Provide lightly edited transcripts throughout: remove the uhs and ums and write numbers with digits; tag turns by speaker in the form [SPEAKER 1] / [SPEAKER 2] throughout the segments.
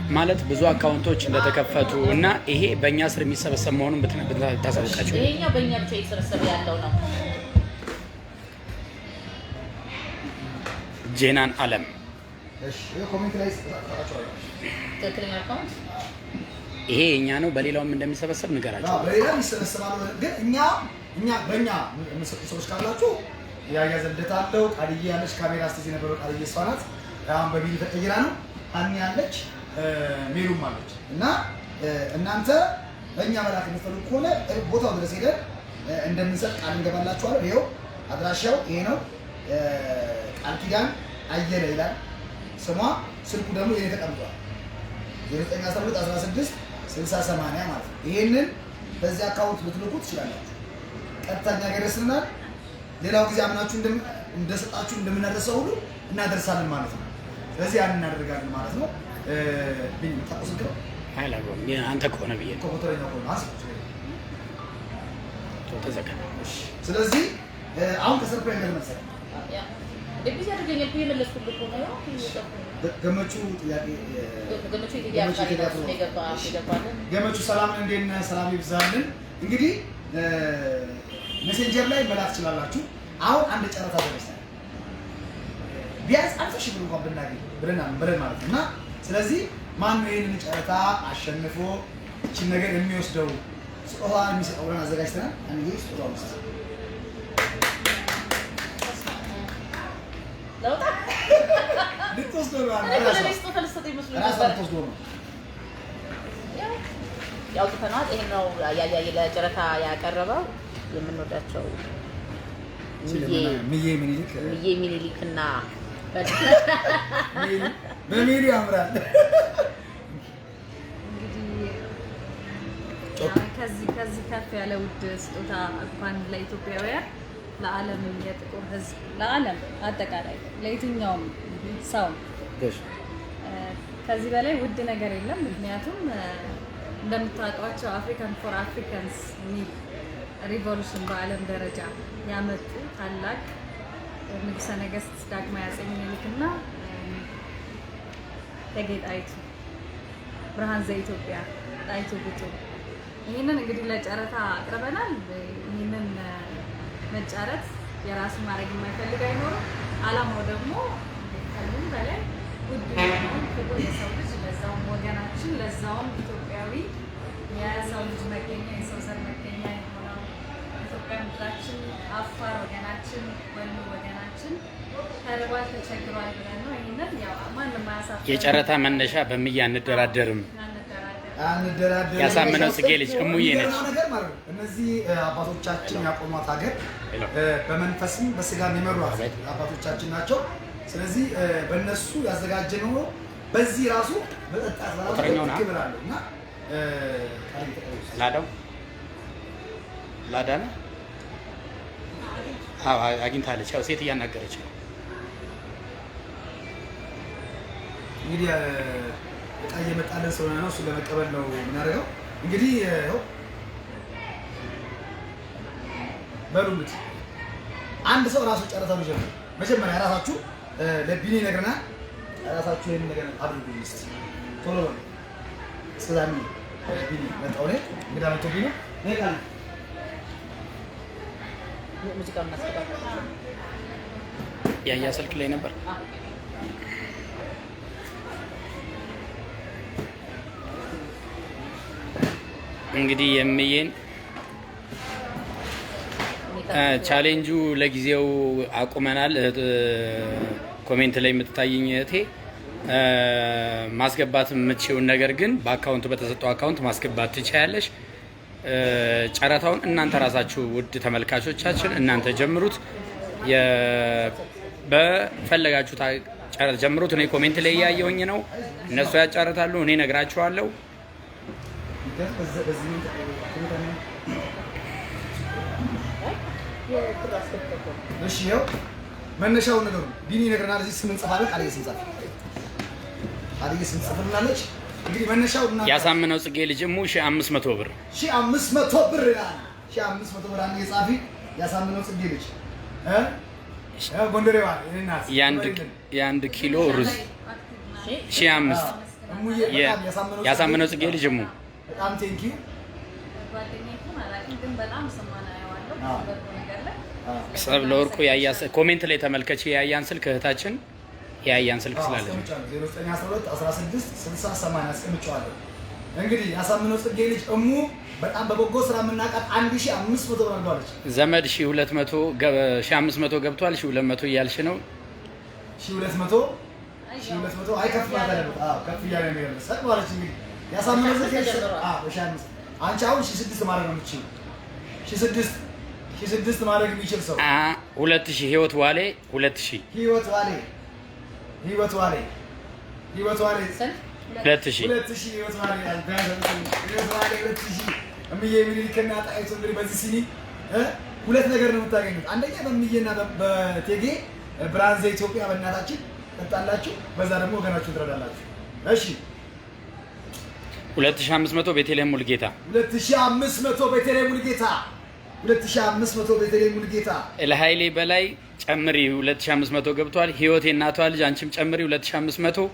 [SPEAKER 1] ማለት ብዙ አካውንቶች እንደተከፈቱ እና ይሄ በእኛ ስር የሚሰበሰብ መሆኑን ብታሳውቃቸው።
[SPEAKER 2] ይሄኛው በእኛ ብቻ የተሰበሰበ ያለው ነው።
[SPEAKER 1] ጄናን አለም
[SPEAKER 3] ኮሜንት ላይ
[SPEAKER 2] ትክክለኛ አካውንት
[SPEAKER 1] ይሄ የኛ ነው። በሌላውም እንደሚሰበሰብ ንገራቸው።
[SPEAKER 3] በሌላም ይሰበሰባል። ግን እኛ በእኛ የምንሰጡ ሰዎች ካላችሁ ያያዘልደት አለው። ቃልዬ ያለች ካሜራ ስቴጅ የነበረው ቃልዬ እሷ ናት። አሁን በቢል ተቀይራ ነው። ሀኒ ያለች ሜሩም አለች እና እናንተ በእኛ መላክ የምትፈልጉ ከሆነ ቦታው ድረስ ሄደን እንደምንሰጥ ቃል እንገባላችኋለን። ይኸው አድራሻው ይሄ ነው። ቃል ኪዳን አየለ ይላል ስሟ። ስልኩ ደግሞ ይሄ ተቀምጧል 912 16 60 80 ማለት ነው። ይሄንን በዚህ አካውንት ልትልኩ ትችላላችሁ። ቀጥታኛ ጋር ይደርስልናል። ሌላው ጊዜ አምናችሁ እንደሰጣችሁ እንደምናደርሰው ሁሉ እናደርሳለን ማለት ነው። ስለዚህ ያን እናደርጋለን ማለት ነው። ታቆስልከው
[SPEAKER 1] አላጎም አንተ ከሆነ ብዬ
[SPEAKER 3] ኮምፒውተርኛ ሆነ
[SPEAKER 1] ተዘጋ።
[SPEAKER 3] ስለዚህ አሁን ከሰርፕራይዝ እንደመሰለ
[SPEAKER 2] ደብዚ አድርገኝ እኮ የመለስኩልህ እኮ ነው።
[SPEAKER 3] ገመቹ ጥያቄ ገመቹ ሰላም እንዴት ነህ? ሰላም ይብዛልን። እንግዲህ ሜሴንጀር ላይ መላክ ትችላላችሁ። አሁን አንድ ጨረታ ደረሰ። ቢያንስ 50 ሺህ ብር እንኳን ብናገኝ ብለን ማለት ነው እና ስለዚህ ማን ነው ይሄንን ጨረታ አሸንፎ እቺን ነገር የሚወስደው ስጦታ የሚሰጠው ብለን አዘጋጅተናል። አንዴ ስጦታው ውስጥ
[SPEAKER 2] ለውጣ
[SPEAKER 3] ልትወስደው ነው
[SPEAKER 2] ያው ተፈናል። ይሄ ነው ለጨረታ ያቀረበው የምንወዳቸው
[SPEAKER 3] ሚዬ
[SPEAKER 2] ሚኒሊክና
[SPEAKER 3] በሚሊ ያምራል።
[SPEAKER 4] ከዚህ ከፍ ያለ ውድ ስጦታ እንኳን ለኢትዮጵያውያን ለዓለም የጥቁር ሕዝብ ለዓለም አጠቃላይ ለየትኛውም ሰው ከዚህ በላይ ውድ ነገር የለም። ምክንያቱም እንደምታውቋቸው አፍሪካን ፎር አፍሪካንስ የሚል ሪቮሉሽን በዓለም ደረጃ ያመጡ ታላቅ ንጉሠ ነገሥት ዳግማዊ አፄ ምኒልክና እቴጌ ጣይቱ ብርሃን ዘኢትዮጵያ ጣይቱ ጉቱ ይህንን እንግዲህ ለጨረታ አቅርበናል። ይህንን መጫረት የራሱ ማድረግ የማይፈልግ አይኖርም። ዓላማው ደግሞ ከምንም በላይ ውድ የሆነውን ክቡር የሰው ልጅ ለዛውም ወገናችን ለዛውም ኢትዮጵያዊ የሰው ልጅ መገኛ የሰው ዘር መገኛ የሆነው ኢትዮጵያ ምድራችን አፋር ወገናችን ወሎ ወገናችን ተርቧል ተቸግሯል ብለን ነው ይህንን ያው ማንም ማያሳፍር
[SPEAKER 1] የጨረታ መነሻ በምያ አንደራደርም ያሳመነው ጽጌ ልጅ እሙዬ ነች።
[SPEAKER 3] እነዚህ አባቶቻችን ያቆሟት ሀገር በመንፈስም በስጋም የመሯት አባቶቻችን ናቸው። ስለዚህ በእነሱ ያዘጋጀነው በዚህ ራሱ በጠጣት ክብር አለው እና
[SPEAKER 1] ላዳነ አግኝታለች። ያው ሴት እያናገረች ነው
[SPEAKER 3] እንግዲህ እቃ እየመጣለን ስለሆነ ነው። እሱ ለመቀበል ነው የምናደርገው። እንግዲህ በሉት አንድ ሰው ራሱ ጨረታውን ይጀምር። መጀመሪያ ራሳችሁ ለቢኒ ነግረና ራሳችሁ ይሄን ነገር አድርጉ። እስቲ ቶሎ በሉ። እስከዛኔ ቢኒ መጣው ነው እንግዳ መጥቶ ቢኒ ነቃል
[SPEAKER 2] ሙዚቃውን እናስገባለን።
[SPEAKER 1] ያያ ስልክ ላይ ነበር። እንግዲህ የምዬን ቻሌንጁ ለጊዜው አቁመናል። ኮሜንት ላይ የምትታየኝ እህቴ ማስገባት የምትችውን ነገር ግን በአካውንቱ በተሰጠው አካውንት ማስገባት ትችያለሽ። ጨረታውን እናንተ ራሳችሁ ውድ ተመልካቾቻችን እናንተ ጀምሩት፣ በፈለጋችሁት ጨረታ ጀምሩት። እኔ ኮሜንት ላይ እያየሁኝ ነው። እነሱ ያጫረታሉ፣ እኔ ነግራችኋለሁ።
[SPEAKER 3] እሺ ይኸው መነሻውን ነገሩ ቢኒ ይነግረናል። እዚህ ስም እንጽፋለን። ቃልዬ ስም ጽፍልናለች። እንግዲህ መነሻው እና
[SPEAKER 1] ያሳምነው ጽጌ ልጅ ሙ 1500 ብር
[SPEAKER 3] 1500 ብር ይላል። 1500 ብር አንዴ ጻፊ። ያሳምነው ጽጌ ልጅ ጎንደሬዋ እናት
[SPEAKER 1] የአንድ ኪሎ ሩዝ 1500
[SPEAKER 3] እሙዬ በጣም
[SPEAKER 1] ያሳምነው ጽጌ ልጅ እሙ
[SPEAKER 3] በጣም ቴንክ ዩ
[SPEAKER 4] ጓደኛዬ ማለት ግን በጣም ስማና ያዋለው በርቆ ነገር ላይ
[SPEAKER 1] ሰብለ ወርቁ ያያ ኮሜንት ላይ ተመልከች። ያያን ስልክ እህታችን ያያን ስልክ ስላለች
[SPEAKER 3] 0912 16 60 80 አስቀምጫለሁ። እንግዲህ ያሳምነው ጽጌ ልጅ እሙ በጣም በበጎ ስራ የምናውቃት 1500 ብር አድርጋለች።
[SPEAKER 1] ዘመድ 1500 ገብቷል። 200 እያልሽ ነው።
[SPEAKER 3] 1200 አይ ከፍ ማለት ነው። አዎ ከፍ እያለ ነው ያለው። ሰጥቷለች እንግዲህ ያሳምነው ጽጌ አንቺ አሁን 1006 ማድረግ ነው የምትችይው። 1006 ማድረግ የሚችል ሰው
[SPEAKER 1] 2000 ህይወት ዋሌ 2000
[SPEAKER 3] ህይወት ዋሌ 2000 እምዬ ምኒልክና ጣይቱ እንግዲህ በዚህ ሲኒ ሁለት ነገር ነው የምታገኙት። አንደኛ በእምዬና በቴጌ ብርሃን ዘኢትዮጵያ በእናታችን ጠጣላችሁ፣ በዛ ደግሞ ወገናችሁን ትረዳላችሁ። እሺ
[SPEAKER 1] 2500 ቤተልሔም ሙልጌታ
[SPEAKER 3] 2500 ቤተልሔም ሙልጌታ 2500 ቤተልሔም ሙልጌታ
[SPEAKER 1] ለኃይሌ በላይ ጨምሪ 2500 ገብቷል። ህይወቴ እናቷ ልጅ አንቺም ጨምሪ 2500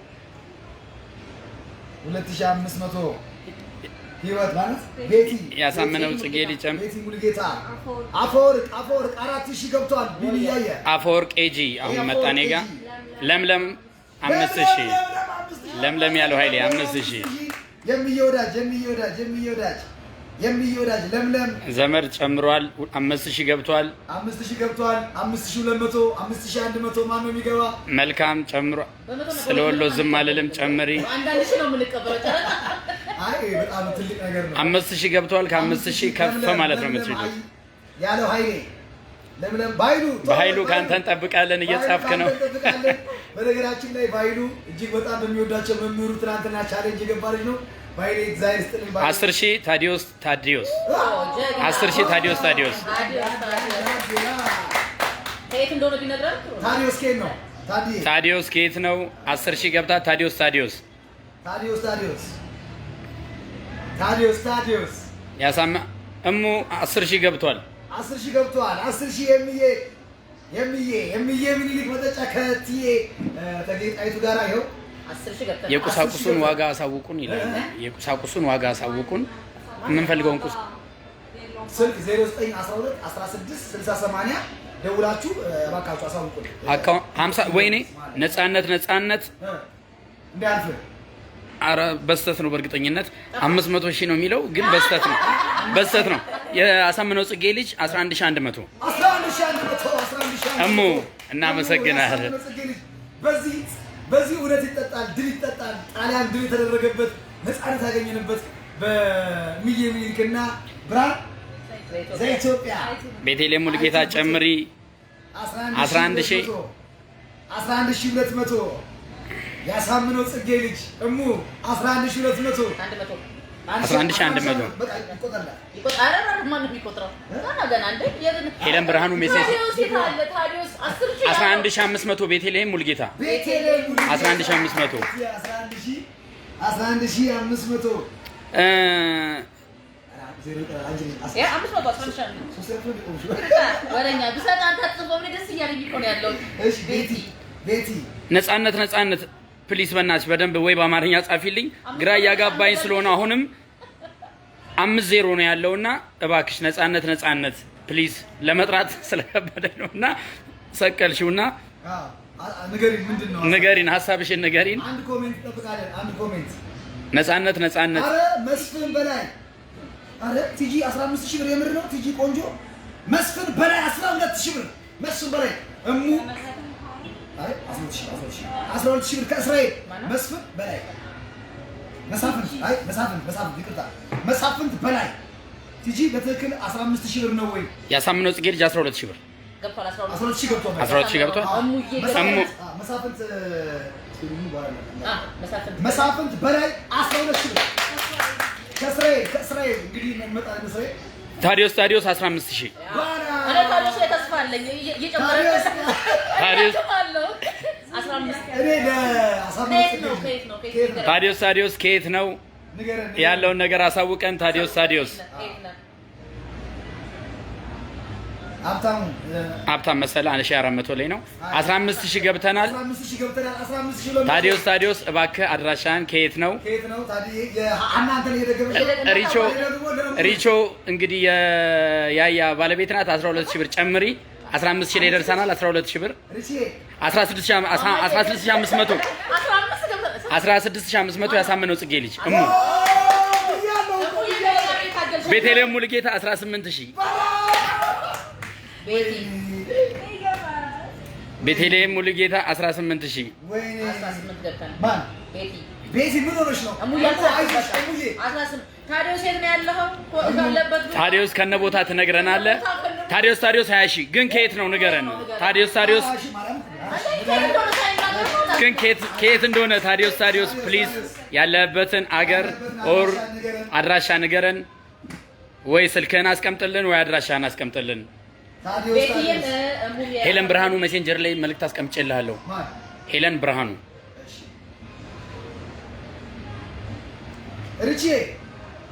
[SPEAKER 3] ህይወት ማለት ቤቲ
[SPEAKER 1] ያሳምነው ጽጌ ልጅ
[SPEAKER 3] ቤቲ ሙልጌታ አፈወርቅ 4000 ገብቷል። ቢልያየ
[SPEAKER 1] አፈወርቅ ኤጂ አሁን መጣኔ ጋር ለምለም 5000 ለምለም ያለው ኃይሌ 5000 የሚወዳጅ ለምለም
[SPEAKER 3] ዘመድ
[SPEAKER 1] ጨምሯል 5000 ገብቷል።
[SPEAKER 3] 5200 5100 ማን ነው የሚገባ?
[SPEAKER 1] መልካም ጨምሯል። ስለወሎ ዝም አልልም ጨምሪ።
[SPEAKER 2] አንዳንድ ሺህ ነው የምንቀበለው።
[SPEAKER 3] አይ በጣም ትልቅ ነገር ነው።
[SPEAKER 1] 5000 ገብቷል። ከ5000 ከፍ ማለት ነው የምትችሉት
[SPEAKER 3] ያለው ኃይሌ ለምለም በኃይሉ
[SPEAKER 1] ካንተ እንጠብቃለን። እየጻፍክ ነው።
[SPEAKER 3] በነገራችን ላይ በኃይሉ እጅግ በጣም በሚወዳቸው መምህሩ ትናንትና ቻሌንጅ የገባ ልጅ ነው። ባይሌ እግዚአብሔር ይስጥልኝ።
[SPEAKER 1] 10000 ታዲዮስ 10000 ታዲዮስ
[SPEAKER 2] ከየት እንደሆነ ቢነግረን
[SPEAKER 3] ታዲዮስ ከየት ነው?
[SPEAKER 1] ታዲዮስ ከየት ነው? 10000 ገብታ ታዲዮስ ያሳማ እሙ 10000 ገብቷል።
[SPEAKER 3] 10000 የሚዬ ምኒልክ መጠጫ ከትዬ ተጌጣይቱ ጋር ይኸው
[SPEAKER 1] የቁሳቁሱን ዋጋ አሳውቁን ይላል። የቁሳቁሱን ዋጋ አሳውቁን። የምንፈልገውን ቁስ
[SPEAKER 3] ስልክ 0912 16 60 80 ደውላችሁ እባካችሁ አሳውቁን።
[SPEAKER 1] አካውንት 50 ወይኔ ነፃነት እንዳልፍ አረ በስተት ነው። በእርግጠኝነት 500,000 ነው የሚለው ግን በስተት ነው። የአሳምነው ጽጌ ልጅ 11100 እሙ እናመሰግናለን።
[SPEAKER 3] በዚህ እውነት ይጠጣል፣ ድል ይጠጣል። ጣሊያን ድል የተደረገበት ነፃነት ያገኘንበት በእምዬ ምኒልክና ብርሃን ዘኢትዮጵያ
[SPEAKER 1] ቤተልሔም ሙልጌታ ጨምሪ
[SPEAKER 3] 11200 ያሳምነው ጽጌ ልጅ እሙ 11200
[SPEAKER 1] ሄለን ብርሃኑ ሜሴጅ 11500 ቤተልሔም ሙልጌታ 11500 ነፃነት ፕሊስ በእናትሽ በደንብ ወይ በአማርኛ ጻፊልኝ። ግራ እያጋባኝ ስለሆነ አሁንም 50 ነው ያለውና እባክሽ ነፃነት ፕሊስ ለመጥራት ስለከበደ ነውና ሰቀልሽውና ንገሪን፣ ሀሳብሽን ንገሪን።
[SPEAKER 3] አንድ ኮሜንት ተጠብቃለን። አንድ ኮሜንት
[SPEAKER 1] ነፃነት
[SPEAKER 3] አረ መስፍን በላይ አረ ቲጂ 15000 ብር የምር ነው። ቲጂ ቆንጆ መስፍን በላይ 12000 ብር መስፍን በላይ እሙ አይ 12000 ብር ከእስራኤል መስፍን በላይ መሳፍንት በላይ ቲጂ በትክክል 15000 ብር ነው ወይ?
[SPEAKER 1] ያሳምነው ጽጌ ልጅ 12000 ብር
[SPEAKER 2] ገብቷል።
[SPEAKER 1] 12000 ገብቷል።
[SPEAKER 3] መሳፍንት በላይ 12000 ብር ከእስራኤል እንግዲህ መጣ እስራኤል
[SPEAKER 1] ታዲዮስ 15000
[SPEAKER 2] እኔ ታዲዮስ ላይ ተስፋ አለኝ እየጨመረ
[SPEAKER 1] ታዲዮስ ከየት ነው ያለውን ነገር አሳውቀን። ታዲዮስ ሀብታም መሰለ 1400 ላይ ነው። 15000 ገብተናል።
[SPEAKER 3] 15000 ገብተናል። 15000
[SPEAKER 1] ታዲዮስ እባክህ አድራሻን ከየት ነው? ሪቾ እንግዲህ ያያ ባለቤት ናት። 12000 ብር ጨምሪ። 15000 ላይ ደርሰናል። 12000 ብር 16500 ያሳመነው ጽጌ ልጅ እሙ ቤተልሔም ሙሉጌታ 18000 ቤተልሔም ሙሉጌታ 18000 ታዲዮስ ከነ ቦታ ትነግረናለህ። ታዲዮስ 20000 ግን ከየት ነው ንገረን። ታዲዮስ ግን ከየት እንደሆነ ታዲዮስ ፕሊዝ ያለበትን አገር ኦር አድራሻ ንገረን። ወይ ስልክህን አስቀምጥልን ወይ አድራሻህን አስቀምጥልን። ሄለን ብርሃኑ ሜሴንጀር ላይ መልእክት አስቀምጬልሃለሁ። ሄለን ብርሃኑ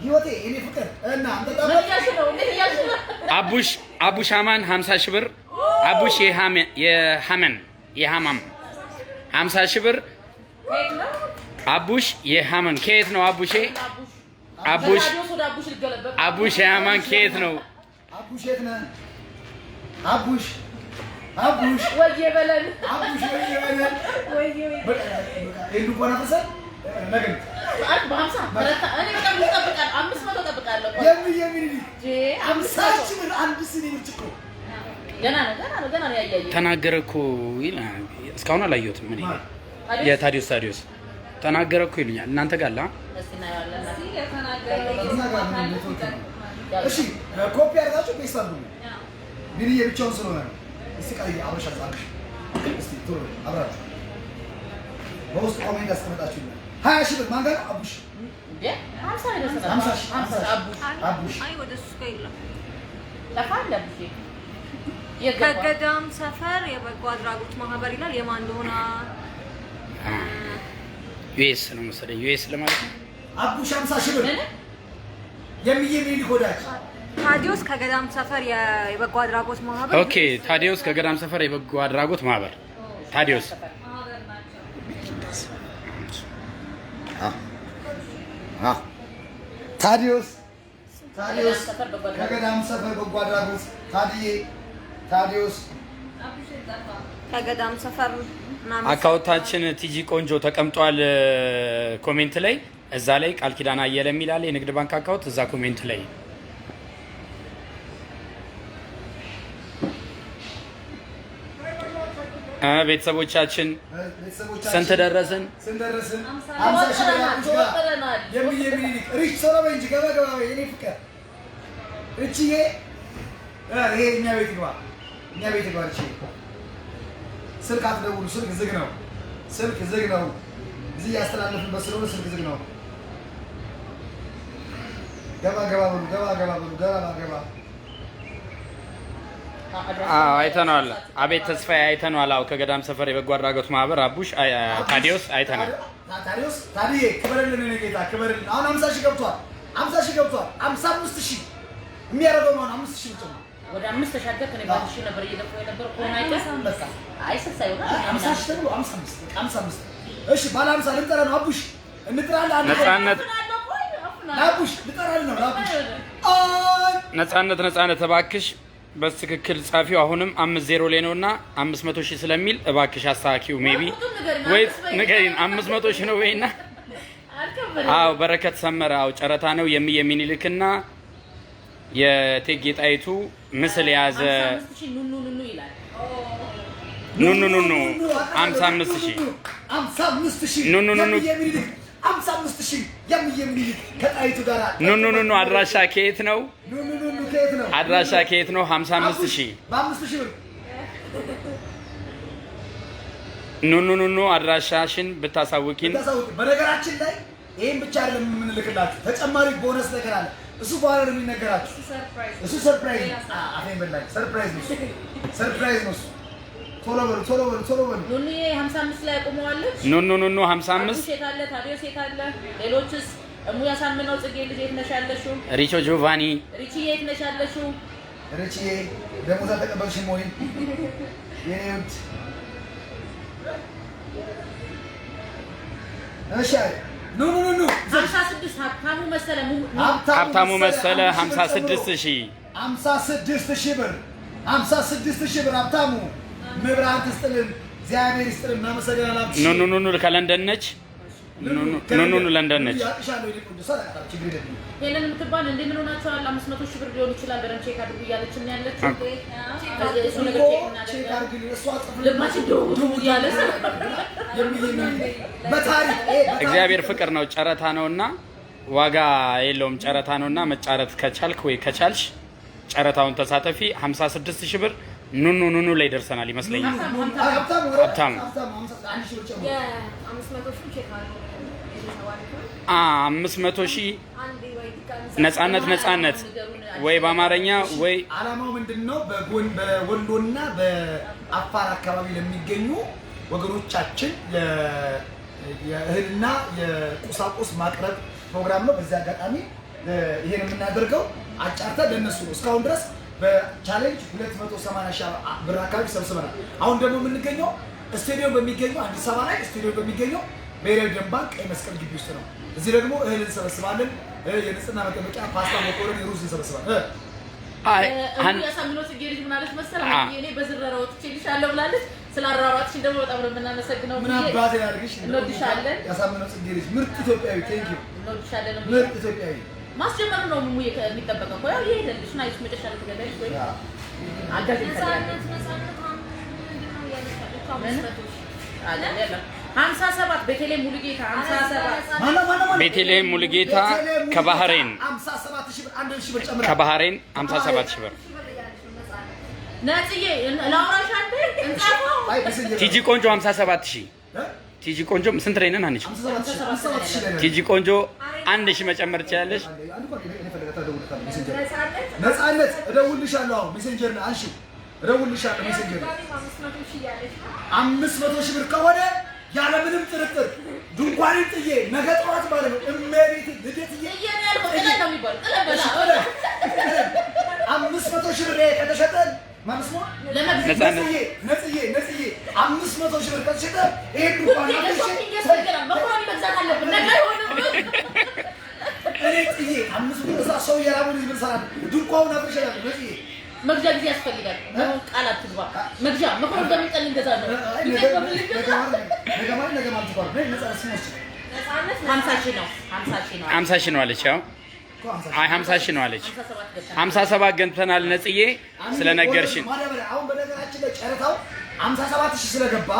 [SPEAKER 3] ህይወቴ እኔ ፍቅር እና
[SPEAKER 1] አቡሽ አማን 50 ሺህ ብር አቡሽ የሃማም 50 ሺህ ብር አቡሽ የሃማን ከየት ነው? አቡሽ የሃማን ከየት ነው?
[SPEAKER 3] አቡሽ
[SPEAKER 2] ወይዬ በለን
[SPEAKER 1] ተናገረ እኮ እስካሁን አላየሁትም። እኔ የታዲዮስ ተናገረ እኮ ይሉኛል። እናንተ ጋር
[SPEAKER 3] እሺ ኮፒ አድርጋችሁ ፔስት አድርጉ። ቢኒዬ ብቻውን ስለሆነ ነው። እስቲ ቀይ አብረሻ ጻፍሽ። እስቲ ቶሎ አብራችሁ በውስጥ ኮሜንት አስቀምጣችሁ 20 ሺህ ብር ማን ጋር አቡሽ እንዴ 50 አቡሽ
[SPEAKER 4] አይ ወደ እሱ ጋር የለም።
[SPEAKER 2] ለፋለብሽ
[SPEAKER 4] ከገዳም ሰፈር የበጎ አድራጎት ማህበር ይላል። የማን እንደሆነ
[SPEAKER 1] ዩኤስ ነው መሰለኝ። ዩኤስ ለማለት ነው።
[SPEAKER 3] አቡሽ 50 ሺህ ብር የሚል ኮዳች
[SPEAKER 4] ታዲዮስ ከገዳም ሰፈር የበጎ አድራጎት ማህበር።
[SPEAKER 1] ኦኬ ታዲዮስ ከገዳም ሰፈር የበጎ አድራጎት ማህበር ታዲዮስ
[SPEAKER 3] ታዲዮስ ከገዳም ሰፈር በጎ አድራጎት ታዲዮስ
[SPEAKER 4] ከገዳም ሰፈር
[SPEAKER 1] አካውንታችን ቲጂ ቆንጆ ተቀምጧል። ኮሜንት ላይ እዛ ላይ ቃል ኪዳን አየለ የሚል አለ የንግድ ባንክ አካውንት እዛ ኮሜንት ላይ ቤተሰቦቻችን ስንት ደረስን?
[SPEAKER 3] 50 ሺህ ሪች ሶሎ በእንጂ ገባ የኔ ፍቅር እቺዬ ይሄ እኛ ቤት ግባ እቺ ስልክ አትደውሉ። ስልክ ዝግ ነው። እዚህ ያስተላለፍንበት ስለሆነ ስልክ ዝግ ነው። ገባ በሉ።
[SPEAKER 1] አይተነዋል። አቤት ተስፋዬ አይተነዋል። አዎ ከገዳም ሰፈር የበጎ አድራጎት ማህበር አቡሽ ታዲዮስ አይተናል።
[SPEAKER 3] ታዲዬ ክበርልን እኔ ጌታ ክበርልን። አሁን 50 ሺህ ገብቷል። 55 ሺህ የሚያደርገው ነው 5 ሺህ ብቻ ነው።
[SPEAKER 2] ወደ 5 ተሻገር ከኔ ባንክ ሺህ ነበር እየደፈው የነበረው ኮሮና አይሰሳይ ወራ
[SPEAKER 3] 50 ሺህ ተብሎ 55 እሺ ባለ 50 ልንጠራ ነው። አቡሽ እንጥራለን። አቡሽ ልጠራልን ነው።
[SPEAKER 1] ነፃነት እባክሽ በትክክል ጻፊው። አሁንም 50 ላይ ነውና 500 ሺህ ስለሚል እባክሽ አስተካኪው። ሜቢ ወይ ንገሪን 500 ሺህ ነው ወይና? አዎ በረከት ሰመረ። አዎ ጨረታ ነው። የሚኒልክና የእቴጌ ጣይቱ ምስል የያዘ ኑኑ 55 ሺህ
[SPEAKER 3] 55 ሺህ የሚኒልክ ከጣይቱ ጋር
[SPEAKER 1] ኑኑ አድራሻ ከየት ነው? አድራሻ ከየት ነው? 55 ሺህ
[SPEAKER 3] በ5 ሺህ ብር
[SPEAKER 1] ኑኑ አድራሻሽን ብታሳውቂን።
[SPEAKER 3] በነገራችን ላይ ይሄን ብቻ አይደለም የምንልክላችሁ፣ ተጨማሪ ቦነስ ነገር አለ። እሱ በኋላ ነው የሚነገራችሁ። እሱ ሰርፕራይዝ አፌን በላይ ሰርፕራይዝ ነው። ቶሎ በሉ።
[SPEAKER 2] ኑኑዬ 55 ላይ ቆመዋለች።
[SPEAKER 1] ኑኑ 55
[SPEAKER 2] ሴት አለ። ታዲዮስ ሴት አለ። ሌሎችስ? እሙ ያሳምነው ጽጌ ልጅ የት ነሽ ያለሽው?
[SPEAKER 1] ሪቾ ጆቫኒ
[SPEAKER 2] ሪቺ የት ነሽ ያለሽው?
[SPEAKER 3] ረቺ ደሞዝ አልተቀበልሽም ወይ? የኔ ውድ እሺ ኑ
[SPEAKER 2] 56
[SPEAKER 1] ሀብታሙ መሰለ 56000
[SPEAKER 3] 56,000 ብር 56,000 ብር ሀብታሙ መብራን ትስጥልን እግዚአብሔር ይስጥልን እናመሰግናለን
[SPEAKER 1] ኑ ከለንደን ነች ኑ ለንደን ነች
[SPEAKER 2] ሄለን የምትባል እንዴ ምን ሆናችኋል 500,000 ብር ሊሆን ይችላል በደም ቼክ አድርጉ እያለች ነው ያለችው እሱ ነገር ቼክ
[SPEAKER 3] አድርጉ እሷ
[SPEAKER 2] ልማችን ደው ያለ
[SPEAKER 3] በታሪክ
[SPEAKER 1] እግዚአብሔር ፍቅር ነው ጨረታ ነውና ዋጋ የለውም ጨረታ ነውና መጫረት ከቻልክ ወይ ከቻልሽ ጨረታውን ተሳተፊ 56,000 ብር ኑ ላይ ደርሰናል ይመስለኛል ሀብታሙ 500,000 ነፃነት ወይ በአማርኛ ወይ
[SPEAKER 3] አላማው ምንድነው በወሎና በአፋር አካባቢ ለሚገኙ ወገኖቻችን የእህልና የቁሳቁስ ማቅረብ ፕሮግራም ነው በዚህ አጋጣሚ ይሄን የምናደርገው አጫርታ ለነሱ ነው እስካሁን ድረስ በቻሌንጅ 280,000 ብር አካባቢ ሰብስበናል አሁን ደግሞ የምንገኘው ስቴዲየም በሚገኘው አዲስ አበባ ላይ ስቴዲየም በሚገኘው ብሔራዊ ደም ባንክ ቀይ መስቀል ግቢ ውስጥ ነው እዚህ ደግሞ እህል እንሰበስባለን የንጽህና መጠበቂያ ፓስታ መኮረኒ ሩዝ እንሰበስባለን
[SPEAKER 2] ያሳምነው ጽጌረዳ ምን አለች መሰለህ እኔ በዝረራው ትችልሻለሁ ብላለች ስላራራትሽ ደግሞ በጣም ነው የምናመሰግነው
[SPEAKER 3] ምን አባቴ ያርግሽ
[SPEAKER 2] እንወድሻለን
[SPEAKER 3] ያሳምነው ጽጌረዳ ምርጥ ኢትዮጵያዊ ቴንክ ዩ
[SPEAKER 2] እንወድሻለን
[SPEAKER 3] ምርጥ ኢትዮጵያዊ
[SPEAKER 2] ማስጀመሩ ነው ምን የሚጠበቀው ቆይ ይሄደልሽ ናይስ መጨረሻ ላይ ትገዳለሽ ወይ አጋዥ ይፈልጋል 57 ቤተልሔም ሙሉጌታ 57
[SPEAKER 1] ቤተልሔም ሙሉጌታ ከባህሬን
[SPEAKER 3] 57,000 ብር 1,000 ብር ጨምራ
[SPEAKER 1] ከባህሬን 57,000 ብር
[SPEAKER 2] ነጽዬ ላውራሽ አንዴ እንጻፈው
[SPEAKER 1] ቲጂ ቆንጆ 57,000 ቲጂ ቆንጆ ስንት ላይ ነን አንቺ ቲጂ ቆንጆ 1,000 መጨመር ትችላለሽ
[SPEAKER 3] ነፃነት እደውልልሻለሁ አሁን ሜሴንጀር ላይ አንሺ እደውልልሻለሁ ሜሴንጀር ላይ 500,000 ብር ከሆነ ያለ ምንም ጥርጥር ድንኳንን ጥዬ ነገ ጠዋት ማለት ነው እመቤት ልደትዬ
[SPEAKER 2] ነው የሚባል
[SPEAKER 3] 500,000 ብር ከተሸጠ ማለት ነው ነጽዬ 500,000 ብር ከተሸጠ ይሄ ድንኳን እኔ ጥዬ 500 ሰው የራቡን ይዝም ሰራ ድንኳኑን አፍርሻለሁ ነጽዬ
[SPEAKER 2] መግዣ ጊዜ ያስፈልጋል ነው ቃላት ትግባ መግዣ መኮረን እንደምንጠል እንደዛ ነው
[SPEAKER 3] ነገ ማለት ነው ነፃ ስሞች
[SPEAKER 2] 50,000 ነው
[SPEAKER 1] 50,000 ነው አለች ያው አይ 50,000 ነው አለች 57 ገንተናል ነጽዬ ስለነገርሽን
[SPEAKER 3] አሁን በነገራችን ላይ ጨረታው 57,000 ስለገባ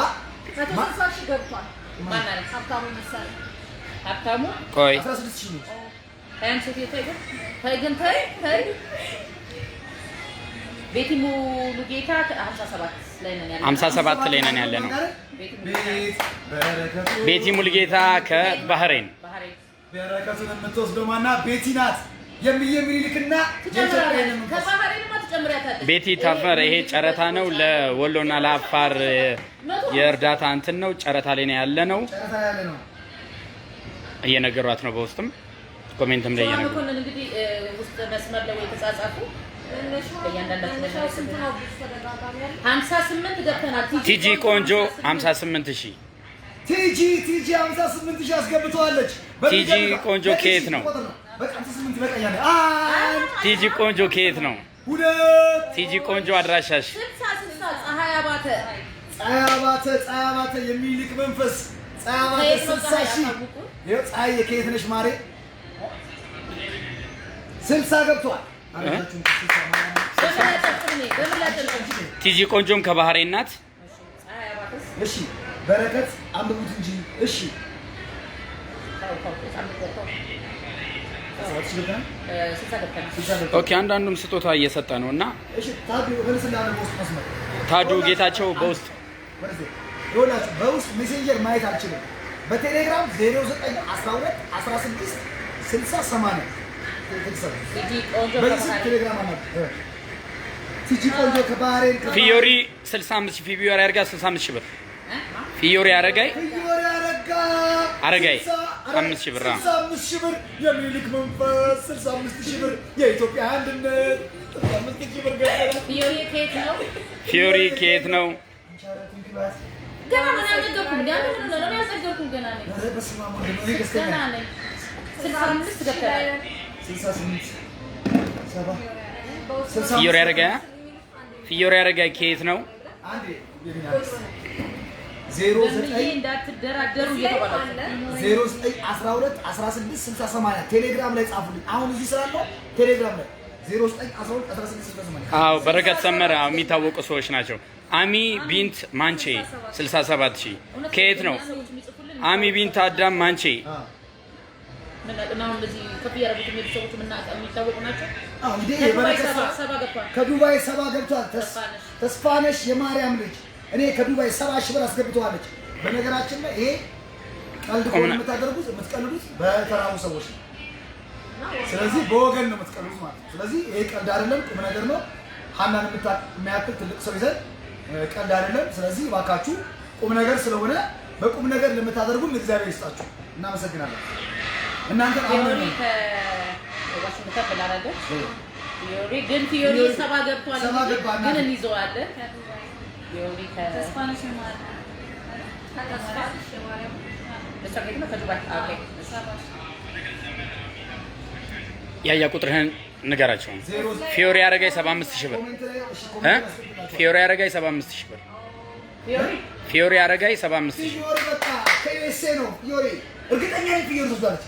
[SPEAKER 4] 160,000 ገብቷል
[SPEAKER 2] ማን አለ ሀብታሙ
[SPEAKER 1] ቆይ
[SPEAKER 3] 16,000 ነው
[SPEAKER 2] ታይገን ቤቲ ሙሉጌታ 57 ላይ ነን ያለ ነው ቤቲ ሙሉጌታ ከባህሬን
[SPEAKER 3] በረከቱን የምትወስደው ማና ቤቲ ናት የሚልክና
[SPEAKER 1] ቤቲ ታፈር ይሄ ጨረታ ነው ለወሎና ለአፋር የእርዳታ እንትን ነው ጨረታ ላይ ነው ያለ ነው እየነገሯት ነው በውስጥም ኮሜንትም ላይ እየነገሩ
[SPEAKER 2] ነው እንግዲህ ውስጥ መስመር ላይ የተጻጻፉ 58 ገብተናል
[SPEAKER 1] ቲጂ ቆንጆ 58,000
[SPEAKER 3] ቲጂ 58,000 አስገብተዋለች
[SPEAKER 1] ቲጂ ቆንጆ ከየት ነው ቲጂ ቆንጆ ከየት ነው ቲጂ ቆንጆ አድራሻሽ
[SPEAKER 2] 60 ፀሐይ
[SPEAKER 3] አባተ የሚልክ መንፈስ ፀሐይ አባተ 60,000 ፀሐይ ከየት ነሽ ማሬ 60 ገብቷል
[SPEAKER 1] ቲጂ ቆንጆም ከባህሬን ናት
[SPEAKER 3] እሺ በረከት አንብቡት እንጂ እሺ
[SPEAKER 1] ኦኬ አንዳንዱም ስጦታ እየሰጠ ነው እና
[SPEAKER 3] እሺ
[SPEAKER 1] ታዱ ጌታቸው በውስጥ
[SPEAKER 3] በውስጥ ሜሴንጀር ማየት አልችልም በቴሌግራም 0912 16 60 80 ቲጂ ቆንጆ ከባህሬን
[SPEAKER 1] ፊዮሪ 65 ፊዮሪ አረጋ 65 ብር ፊዮሪ አረጋይ 65 ሺህ ብር
[SPEAKER 3] 65 ሺህ ብር የሚልክ መንፈስ 65 ሺህ ብር የኢትዮጵያ አንድነት 65 ሺህ ብር ገደለ።
[SPEAKER 2] ፊዮሪ ከየት ነው?
[SPEAKER 1] ፊዮሪ ከየት ነው?
[SPEAKER 2] ገና ምን አልነገርኩም። ገና ምን ነው ያልነገርኩም። ገና ነኝ። ገና ነኝ። 65 ገብተናል።
[SPEAKER 3] 68
[SPEAKER 1] ፊዮሪ አረጋይ ከየት ነው?
[SPEAKER 3] አንዴ 09
[SPEAKER 2] እንዳትደራደሩ እየተባላችሁ
[SPEAKER 3] 0912 16 60 ቴሌግራም ላይ ጻፉልኝ። አሁን እዚህ ስላለው ቴሌግራም ላይ 0912 16 60
[SPEAKER 1] አዎ በረከት ሰመረ የሚታወቁ ሰዎች ናቸው። አሚ ቢንት ማንቼ 67 ሺህ ከየት ነው? አሚ ቢንት አዳም ማንቼ
[SPEAKER 3] ከዱባይ 70 ገብቷል። ተስፋነሽ የማርያም ልጅ እኔ ከዱባይ 70 ሺህ ብር አስገብተዋለች። በነገራችን ላይ ይሄ ቀልድ ከሆነ የምትቀልዱት በተራቡ ሰዎች ነው። ስለዚህ በወገን ነው የምትቀልዱት ማለት ነው። ስለዚህ ይሄ ቀልድ አይደለም፣ ቁም ነገር ነው። ሀናን የሚያክል ትልቅ ሰው ይዘን ቀልድ አይደለም። ስለዚህ እባካችሁ ቁም ነገር ስለሆነ በቁም ነገር ለምታደርጉን እግዚአብሔር ይስጣችሁ። እናመሰግናለን። እናንተ
[SPEAKER 2] ፊዮሪ ከዋሽንግተን ብላረገች ፊዮሪ ግን ፊዮሪ 70 ገብቷል። ግን እንይዘዋለን። ፊዮሪ ከተስፋነሽ ማለት
[SPEAKER 1] ያያ ቁጥርህን ንገራቸው። ፊዮሪ አረጋይ 75 ሺህ ብር ፊዮሪ አረጋይ 75 ሺህ ብር ፊዮሪ አረጋይ 75 ሺህ
[SPEAKER 3] ከዩኤስኤ ነው። ፊዮሪ እርግጠኛ ነኝ ፊዮሪ ተወስዳለች።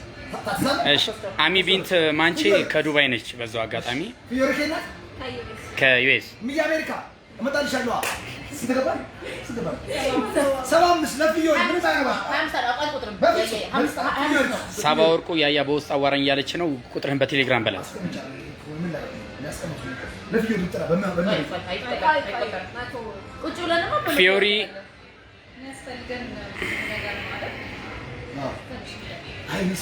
[SPEAKER 1] እሺ አሚ ቢንት ማንቼ ከዱባይ ነች። በዛው አጋጣሚ
[SPEAKER 3] ፊዮሪ ከና
[SPEAKER 1] ከዩኤስ
[SPEAKER 3] ሚያ አሜሪካ እመጣልሻለሁ። ስትገባል 75 ለፊዮሪ ምን ታያባ 50
[SPEAKER 1] ሳባ ወርቁ ያያ በውስጥ አዋራኝ እያለች ነው። ቁጥርህን በቴሌግራም በላት። ፊዮሪ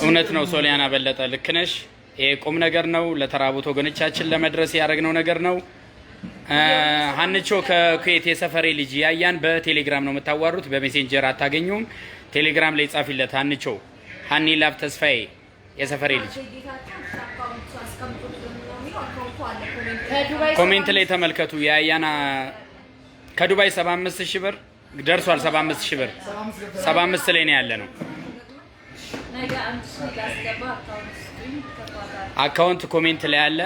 [SPEAKER 1] እውነት ነው። ሶሊያና በለጠ ልክ ነሽ። ይሄ ቁም ነገር ነው። ለተራቡት ወገኖቻችን ለመድረስ ያደረግነው ነገር ነው። ሀንቾ ከኩዌት የሰፈሬ ልጅ ያያን በቴሌግራም ነው የምታዋሩት፣ በሜሴንጀር አታገኙም። ቴሌግራም ላይ ጻፊለት። ሀንቾ ሀኒ ላፍ ተስፋዬ የሰፈሬ ልጅ ኮሜንት ላይ ተመልከቱ። ያያና ከዱባይ 75 ሺህ ብር ደርሷል። 75 ሺህ ብር 75 ላይ ነው ያለ ነው። አካውንት ኮሜንት ላይ አለ።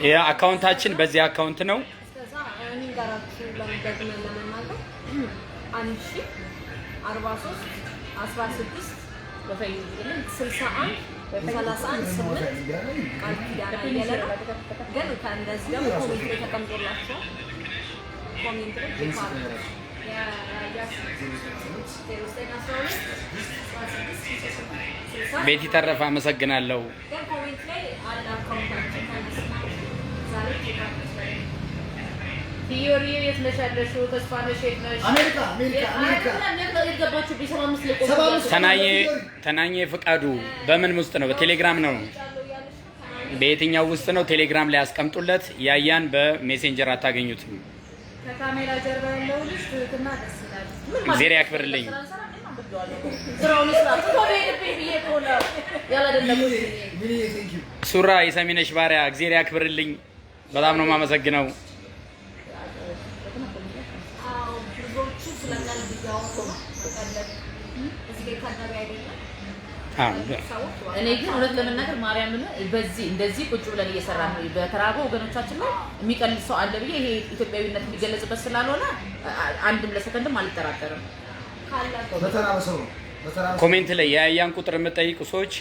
[SPEAKER 1] የአካውንታችን በዚህ አካውንት ነው። ቤቲ ተረፈ አመሰግናለሁ።
[SPEAKER 2] ፊዮሪ የት ነሽ ያለሽው? ተስፋነሽ የት ነሽ?
[SPEAKER 3] አሜሪካ
[SPEAKER 1] ተናኘ ፍቃዱ በምን ውስጥ ነው? በቴሌግራም ነው። በየትኛው ውስጥ ነው? ቴሌግራም ላይ አስቀምጡለት። ያያን በሜሴንጀር አታገኙትም።
[SPEAKER 4] ከካሜራ ጀርባ ያለው ልጅ ትህትና ደስ ይላል።
[SPEAKER 1] እግዚአብሔር ያክብርልኝ። ሱራ የሰሚነሽ ባሪያ እግዚአብሔር ያክብርልኝ። በጣም ነው የማመሰግነው።
[SPEAKER 2] እኔ ግን እውነት ለመናገር ማርያምን በዚህ እንደዚህ ቁጭ ብለን እየሰራን ነው በተራበ ወገኖቻችን ላይ የሚቀልድ ሰው አለ ብዬ ይሄ ኢትዮጵያዊነት የሚገለጽበት ስላልሆነ አንድም ለሰከንድም አልጠራጠርም።
[SPEAKER 3] በተራበ ሰው ነው።
[SPEAKER 1] ኮሜንት ላይ የያያን ቁጥር የምትጠይቁ ሰዎች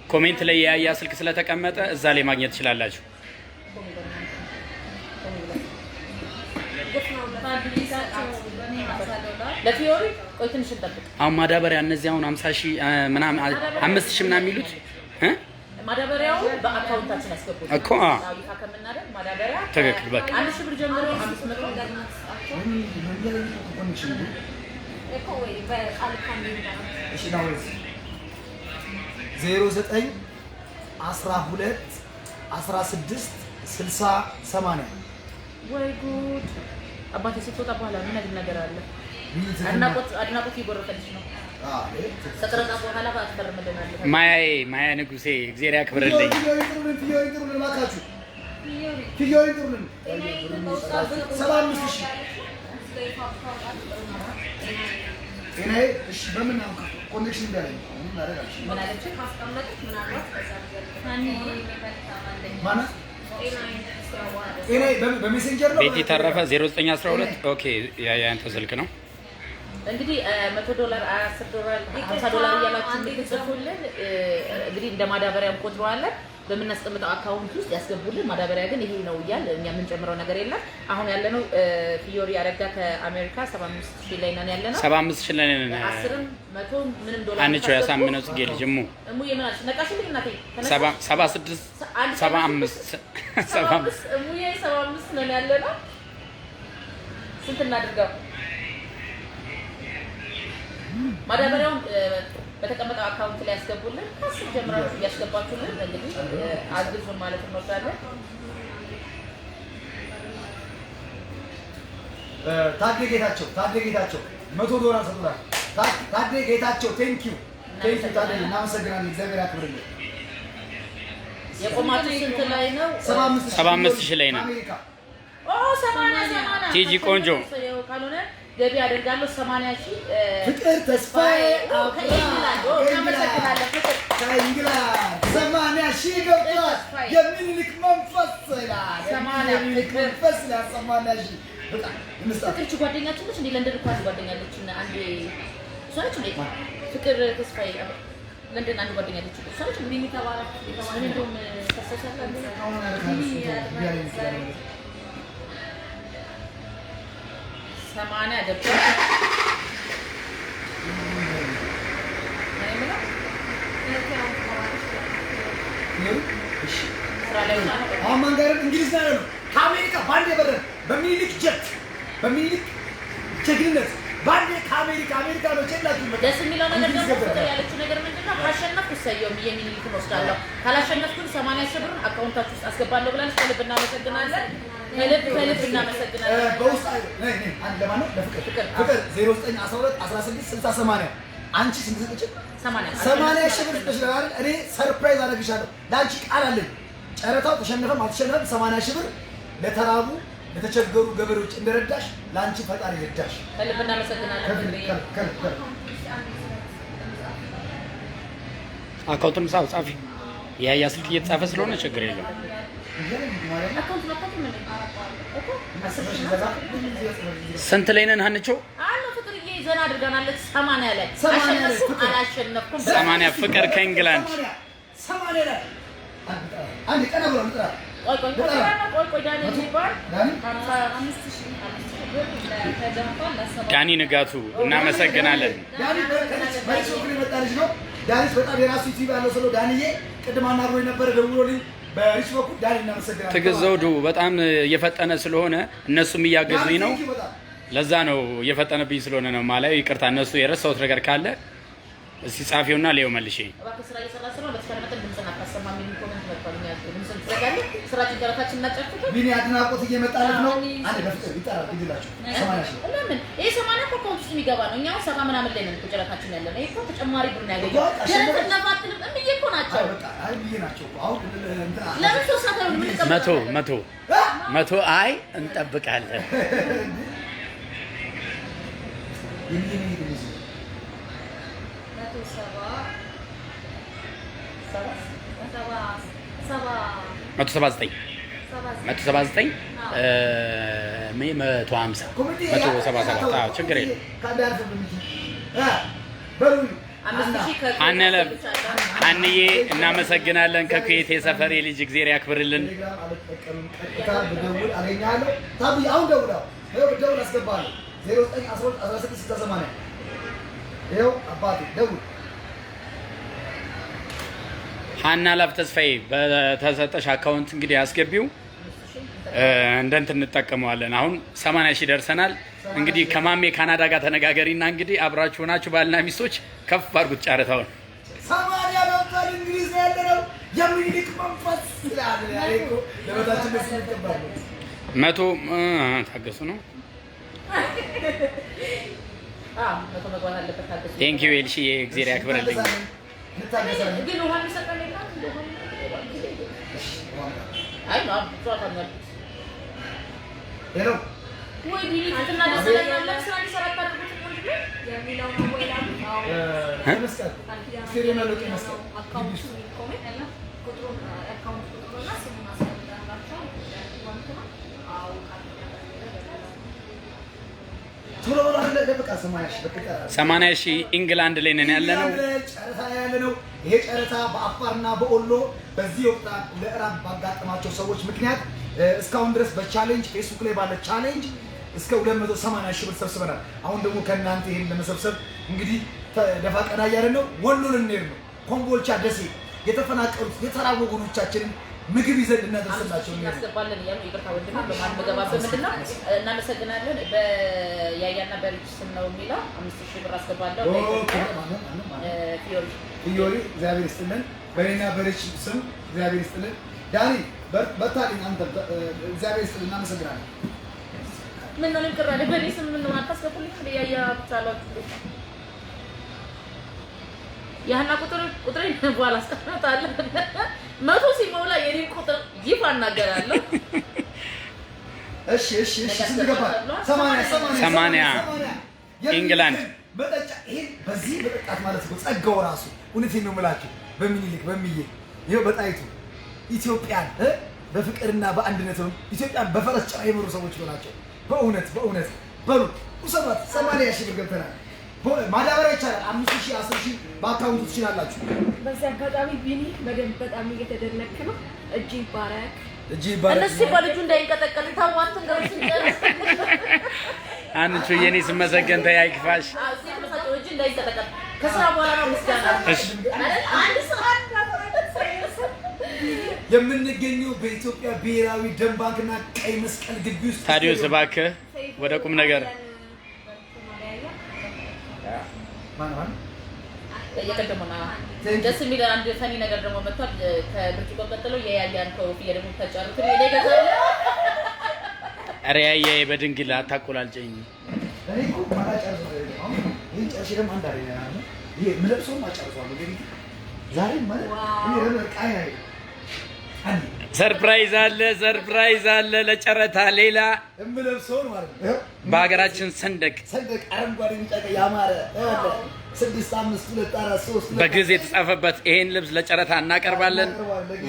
[SPEAKER 1] ኮሜንት ላይ የያያ ስልክ ስለተቀመጠ እዛ ላይ ማግኘት ትችላላችሁ።
[SPEAKER 2] ለፊዮሪ ቆይ ትንሽ እንጠብቅ።
[SPEAKER 1] አሁን ማዳበሪያ እነዚህ አሁን 50 ሺህ ምናምን 5 ሺህ ምናምን የሚሉት
[SPEAKER 2] ማዳበሪያው በአካውንታችን ያስገቡት
[SPEAKER 1] እኮ
[SPEAKER 2] ይፋ ከምናደርግ ማዳበሪያ
[SPEAKER 1] ትክክል። በቃ
[SPEAKER 2] 1000 ብር ጀምሮ 500
[SPEAKER 3] 09 12 16 60 80
[SPEAKER 2] ወይ ጉድ! አባቴ ስትወጣ በኋላ ምን ነገር አለ? አድናቆት ይጎረፈልሽ ነው። ተቀረጻ በኋላ ባትፈርምልናል።
[SPEAKER 1] ማያ ንጉሴ እግዚአብሔር ያክብርልኝ። ቤቲ ተረፈ 0912 ኦኬ ያንተ ስልክ ነው።
[SPEAKER 2] እንግዲህ $100 $10 $50 እያላችሁ የምትጽፉልን እንግዲህ እንደ ማዳበሪያ እንቆጥረዋለን። በምናስቀምጠው አካውንት ውስጥ ያስገቡልን። ማዳበሪያ ግን ይሄ ነው እያል እኛ የምንጨምረው ነገር የለም። አሁን ያለነው ፊዮሪ አረጋ ከአሜሪካ 75000 ላይ ነን ያለነው።
[SPEAKER 1] 75000 ላይ ነን።
[SPEAKER 2] 10 100 ምንም ዶላር
[SPEAKER 1] አንቺው ያሳምነው ጽጌ ልጅ እሙ
[SPEAKER 2] የምናልሽ ነቃሽልኝ እናቴ
[SPEAKER 1] 76 75
[SPEAKER 2] እሙ 75 ነን ያለነው። ስንት እናድርገው? ማዳበሪያውን በተቀመጠው አካውንት ላይ ያስገቡልን። ከስር ጀምራችሁ እያስገባችሁልን እንግዲህ አግዙን ማለት እንወዳለን።
[SPEAKER 3] ታዴ ጌታቸው $100 ሰጥቷል። ታዴ ጌታቸው ቴንክ ዩ ታዴ እናመሰግናለን። እግዚአብሔር ያክብርልን።
[SPEAKER 2] የቆማችሁ ስንት ላይ ነው?
[SPEAKER 1] 75000 ላይ ነው።
[SPEAKER 2] ኦ 80
[SPEAKER 1] ቲጂ ቆንጆ
[SPEAKER 2] ካልሆነ ገቢ አደርጋለሁ። 80000
[SPEAKER 3] ፍቅር ተስፋዬ
[SPEAKER 2] ከእንግላንድ እናመሰግናለን።
[SPEAKER 3] ከእንግላንድ 80000 ገብቷል። የሚኒልክ መንፈስ ይላል።
[SPEAKER 2] 80
[SPEAKER 3] መንፈስ ይላል። 80000 በጣም
[SPEAKER 2] ፍቅርች ጓደኛችን ነች እንዴ? ለንደን እኮ አንድ ጓደኛለች እና አንድ እሷ ነች እንዴ? ፍቅር ተስፋዬ ለንደን አንድ ጓደኛለች። እሷ ነች እንዴ? የሚተባረክ እንደውም ተሰሰሰለ ሰማንያ ገብቷል።
[SPEAKER 3] አሁን መንገድ እንግሊዝ ላይ ነው። ከአሜሪካ ባንዴ በረረ በሚኒሊክ ጀት በሚኒሊክ ጀግንነት ባንዴ ከአሜሪካ ነው ጀላችሁ።
[SPEAKER 2] ደስ የሚለው ነገር ደግሞ ፍቅር ያለችው ነገር ምንድነው? ካሸነፍኩ እሰየው የሚኒሊክን ወስዳለሁ፣ ካላሸነፍኩኝ 80000 ብር አካውንታችሁ ውስጥ አስገባለሁ ብላለች። ከልብ እናመሰግናለን። ከልብ እናመሰግናለን።
[SPEAKER 3] በውስጥ አንድ ለማን ነው? ለፍቅር 0912 16 60 80 አንቺ ስንት ሰጠች? 80 ብር ተሽላል። እኔ ሰርፕራይዝ አደርግሻለሁ። ላንቺ ቃል አለኝ። ጨረታው ተሸነፈም አልተሸነፈም 80 ብር ለተራቡ ለተቸገሩ ገበሬዎች እንደረዳሽ ላንቺ ፈጣሪ ይርዳሽ።
[SPEAKER 2] ከልብ እናመሰግናለን።
[SPEAKER 1] አካውንቱን ጻፊ። ያያ ስልክ እየተጻፈ ስለሆነ ችግር የለውም። ስንት ላይ ነን ሀንቾ?
[SPEAKER 2] አሎ ፍቅርዬ ዘና አድርጋናለች። 80 ላይ አላሸነፍኩም።
[SPEAKER 1] 80 ፍቅር ከእንግላንድ
[SPEAKER 3] 80 ላይ አንድ ቀን ብሎ እንጥራ።
[SPEAKER 2] ቆይ ዳኒ ይባል
[SPEAKER 1] ዳኒ ንጋቱ እናመሰግናለን።
[SPEAKER 3] ዳኒ በሶክሪ መጣልሽ ነው። ዳኒ በጣም የራሱ ዩቲዩብ ያለው ሰው ዳኒዬ ቅድም አናግሮኝ ነበር ደውሎልኝ በሪች በኩል ዳኒ እናመሰግናለን።
[SPEAKER 1] ትዕግስት ዘውዱ በጣም እየፈጠነ ስለሆነ እነሱም እያገዙኝ ነው። ለዛ ነው እየፈጠነብኝ ስለሆነ ነው ማለት ይቅርታ። እነሱ የረሳሁት ነገር ካለ እስቲ ጻፊውና ሌው መልሼ
[SPEAKER 2] እባክህ ስራ እየሰራ ስለሆነ በተቻለ መጠን ድምፅን አታሰማ የሚል ኮሜንት መጥቷል። ድምፅን ትዘጋለህ። ስራችን ጨረታችን እናጨርኩት።
[SPEAKER 3] ቢኒ አድናቆት እየመጣለት ነው። አንድ በፍቅር ይጣራል ይላችሁ 80
[SPEAKER 2] ለምን ይሄ 80 እኮ አካውንት ውስጥ የሚገባ ነው። እኛው 70 ምናምን ላይ ነው ጨረታችን ያለ ነው። ይሄ እኮ ተጨማሪ ብር ነው ያገኘው። ደረሰና ባትልም እምዬ እኮ ናቸው።
[SPEAKER 3] በቃ አይ ብዬ ናቸው እኮ አሁን እንትና
[SPEAKER 2] ለምን ሶስት ሰዓት ነው የምንጠብቀው?
[SPEAKER 1] መቶ አይ እንጠብቃለን። መቶ 79 150 ችግር የለም። አንዬ እናመሰግናለን። ከኩዌት የሰፈሬ ልጅ እግዚአብሔር ያክብርልን። ሀና ላፍ ተስፋዬ በተሰጠሽ አካውንት እንግዲህ አስገቢው እንደንት እንጠቀመዋለን። አሁን 80 ደርሰናል። እንግዲህ ከማሜ ካናዳ ጋር ተነጋገሪና እንግዲህ አብራችሁ ሆናችሁ ባልና ሚስቶች ከፍ አድርጉት ጨረታውን።
[SPEAKER 3] 80 ነው እንግሊዝ ያለው የሚኒሊክ መንፈስ ይላል ያይቆ ለበታችን ደስ ይቀበል
[SPEAKER 1] 100 ታገሱ ነው
[SPEAKER 2] መቶ መግባት አለበት ታገሱ።
[SPEAKER 1] ቴንክ ዩ ኤልሺ እግዚአብሔር ያክብርልኝ።
[SPEAKER 2] ግን ውሃ የሚሰጠን የለም አይ ነው ጨዋታ ነው
[SPEAKER 3] ሄሎ
[SPEAKER 2] ወይ ቢሊትና ለሰላም ለስራ ሊሰራ ታደርጉት ነው የሚለው ነው ወይ
[SPEAKER 3] መስቀል ሲሪና ሎቂ መስቀል
[SPEAKER 4] አካውንት ኮሜንት አለ ቁጥሩ አካውንት ቁጥሩና ስሙን አስቀምጣላችሁ ባንክ ነው አው
[SPEAKER 3] ቶሎ ብሎ አለ ደብቃ
[SPEAKER 1] 80 ሺህ ኢንግላንድ ላይ ነን ያለነው።
[SPEAKER 3] ጨረታ ያለነው ይሄ ጨረታ በአፋርና በኦሎ በዚህ ወቅት ለእራብ ባጋጠማቸው ሰዎች ምክንያት እስካሁን ድረስ በቻሌንጅ ፌስቡክ ላይ ባለ ቻሌንጅ እስከ 280 ሺህ ብር ሰብስበናል። አሁን ደግሞ ከእናንተ ይሄን ለመሰብሰብ እንግዲህ ደፋ ቀና እያልን ነው። ወሎ ልንሄድ ነው። ኮምቦልቻ፣ ደሴ የተፈናቀሉት የተራቡ ወገኖቻችንን ምግብ ይዘን እናደርስላቸው ነው
[SPEAKER 2] እናስገባለን እያሉ ይቅርታ ወንድና በማን መገባበት ምንድነው እናመሰግናለን። በያያና በሪች ስም ነው የሚለው 5000 ብር አስገባለሁ።
[SPEAKER 3] ፊዮሪ እግዚአብሔር ይስጥልን። በኔና በሪች ስም እግዚአብሔር ይስጥልን። ዳኒ በታሊን አንተ እግዚአብሔር ይስጥልን። እናመሰግናለን።
[SPEAKER 2] ምን ነው ልንቀራለ በኔ ስም ምን ነው አታስገቡልኝ? ያያ ብቻላችሁ ያህና ቁጥሬን በኋላ አስቀምጣለሁ። 100 ሲሞላ የኔን ቁጥር ይፋ እናገራለሁ።
[SPEAKER 3] እሺ ስንት ገባ?
[SPEAKER 1] 80 ኢንግላንድ
[SPEAKER 3] በጠጫ ይሄ በዚህ በጠጣት ማለት ነው ጸጋው ራሱ እውነቴን ነው የምላችሁ። በሚኒሊክ በሚዬ ይሄው በጣይቱ ኢትዮጵያን በፍቅርና በአንድነት ነው ኢትዮጵያን በፈረስ ጭራ የመሩ ሰዎች ናቸው። በእውነት በሉ ውሰባት 80 ሺህ ብር ገብተናል። ማዳበሪያ ይቻላል 5000 10000 በአካውንቱ ትችላላችሁ።
[SPEAKER 4] በዚህ አጋጣሚ ቢኒ በደንብ በጣም እየተደነክ ነው። እጅ ይባረክ
[SPEAKER 2] እነሱ ባልጁ እንዳይንቀጠቀጥ ታዋት እንደዚህ እንጨርስ።
[SPEAKER 1] አንቺ የኔ ስመሰገን ተያይክፋሽ
[SPEAKER 2] እዚህ ተፈጥሮ እጅ እንዳይንቀጠቀጥ ከስራ በኋላ ነው ምስጋና።
[SPEAKER 1] እሺ
[SPEAKER 2] አንድ ሰዓት
[SPEAKER 3] የምንገኘው በኢትዮጵያ ብሔራዊ ደም ባንክና ቀይ መስቀል ግቢ ውስጥ
[SPEAKER 1] ታዲዮስ እባክህ ወደ ቁም ነገር
[SPEAKER 3] ማን
[SPEAKER 2] የቀደሙና ደስ የሚል አንድ ፈኒ ነገር ደግሞ መጥቷል። ከብርጭቆ ቀጥሎ የያያን ኮፊ ደግሞ ተጫሩት ነው የገዛው።
[SPEAKER 3] ኧረ
[SPEAKER 1] ያያዬ በድንግል አታቆላልጨኝ።
[SPEAKER 3] እኔ እኮ ማራጫው ነው ይሄ ጨርሼ ደግሞ አንድ አለኝ ነው ይሄ ምለብሰው ማጫርሷል እንግዲህ ዛሬ ማለት እኔ ረቃይ አይ
[SPEAKER 1] ሰርፕራይዝ አለ ለጨረታ ሌላ
[SPEAKER 3] ምለብሰው ማለት ነው
[SPEAKER 1] በሀገራችን ሰንደቅ
[SPEAKER 3] አረንጓዴ ቢጫ ቀይ ያማረ 6 5 2 4 3
[SPEAKER 1] በግዕዝ የተጻፈበት ይሄን ልብስ ለጨረታ እናቀርባለን።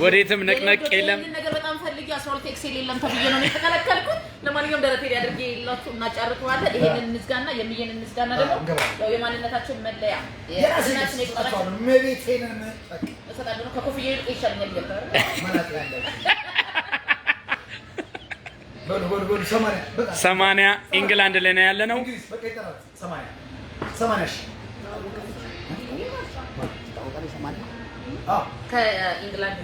[SPEAKER 1] ወዴትም ነቅነቅ የለም።
[SPEAKER 2] ይሄን ነገር በጣም ፈልጊ 12 ኤክሴል የለም ተብዬ ነው የተከለከልኩት። ለማንኛውም ደረቴ ያድርጌ ይላችሁ እናጫርተዋለን። ይሄንን እንዝጋና የሚየን እንዝጋና ደግሞ ያው የማንነታችን መለያ የራስናችን ይቆጣጣሉ።
[SPEAKER 3] መቤቴንን
[SPEAKER 2] ተሰጣሉ ከኮፍዬ ይሻለኛል ይገባል ማለት ያለው
[SPEAKER 1] 80 ኢንግላንድ ላይ ነው ያለነው።
[SPEAKER 3] በቃ ይጠራል 80
[SPEAKER 2] ከኢንግላንድ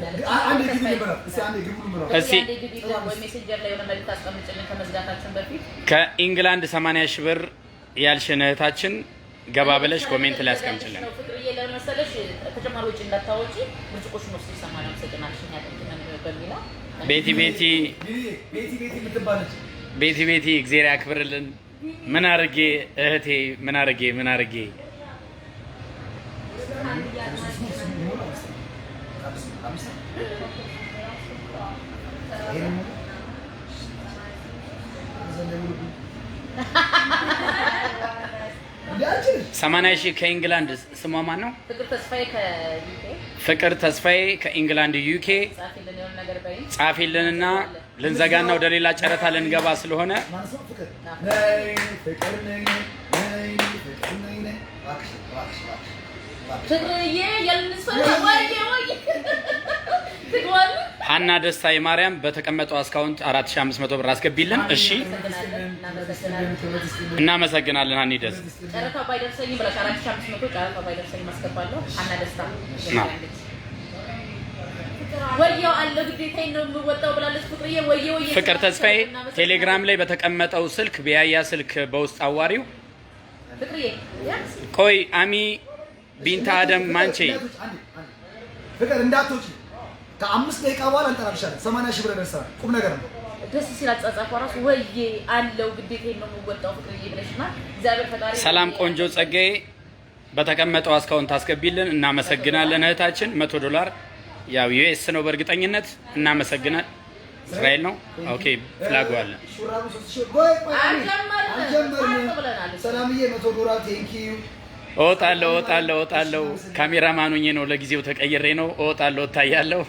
[SPEAKER 3] አንድ ግቢ ነበር። አንድ ግቢ ነበር።
[SPEAKER 2] ወይ ሜሴንጀር ላይ የሆነ መልዕክት አስቀምጭልን ከመዝጋታችን በፊት
[SPEAKER 1] ከኢንግላንድ 80 ሺህ ብር ያልሽን እህታችን ገባ ብለሽ ኮሜንት ላይ አስቀምጭልን።
[SPEAKER 2] ፍቅርዬ ለመሰለሽ ተጨማሪ ወጪ እንዳታወጪ ብርጭቆሽን ወስጂ 80 አመሰግናለሁ ያደርግናል በሚለው
[SPEAKER 1] ቤቲ እግዚአብሔር ያክብርልን። ምን አርጌ እህቴ ምን አርጌ ሰማንያ ሺህ ከኢንግላንድ ስሟ ማን ነው? ፍቅር ተስፋዬ ከኢንግላንድ ዩኬ ጻፊልንና ልንዘጋና ወደ ሌላ ጨረታ ልንገባ ስለሆነ ሀና ደስታ የማርያም በተቀመጠው አካውንት 4500 ብር አስገቢልን። እሺ እናመሰግናለን። ሀኒ ደስ
[SPEAKER 2] ጨረታው ባይደርሰኝ ብለሽ 4500 ጨረታው ባይደርሰኝ ማስገባለሁ። ሀና ደስታ ወየው አለ ግዴታዬን ነው የምወጣው ብላለች ፍቅርዬ። ወየው
[SPEAKER 1] ፍቅር ተስፋዬ ቴሌግራም ላይ በተቀመጠው ስልክ በያያ ስልክ በውስጥ አዋሪው
[SPEAKER 2] ፍቅርዬ
[SPEAKER 1] ቆይ አሚ ቢንታ አደም ማንቼ
[SPEAKER 3] ፍቅር እንዳትወጪ ከ5 ደቂቃ በኋላ እንጠራልሻለን። 80 ሺህ ብር ደርሰናል። ቁም ነገር ነው።
[SPEAKER 2] ደስ ሲል አጻጻፏ ራሱ ወይዬ አለው ግዴታዬን ነው የምወጣው ፍቅርዬ ብለሽና እግዚአብሔር ፈጣሪ
[SPEAKER 1] ሰላም ቆንጆ ጸጋዬ በተቀመጠው አስካውንት አስገቢልን። እናመሰግናለን እህታችን። $100 ያው ዩኤስ ነው በእርግጠኝነት። እናመሰግናለን። እስራኤል ነው። ኦኬ ፍላግ አለ።
[SPEAKER 3] ሰላምዬ $100 ቴንክ ዩ።
[SPEAKER 1] እወጣለሁ። ካሜራማን ሆኜ ነው ለጊዜው ተቀይሬ ነው። እወጣለሁ፣ እታያለሁ።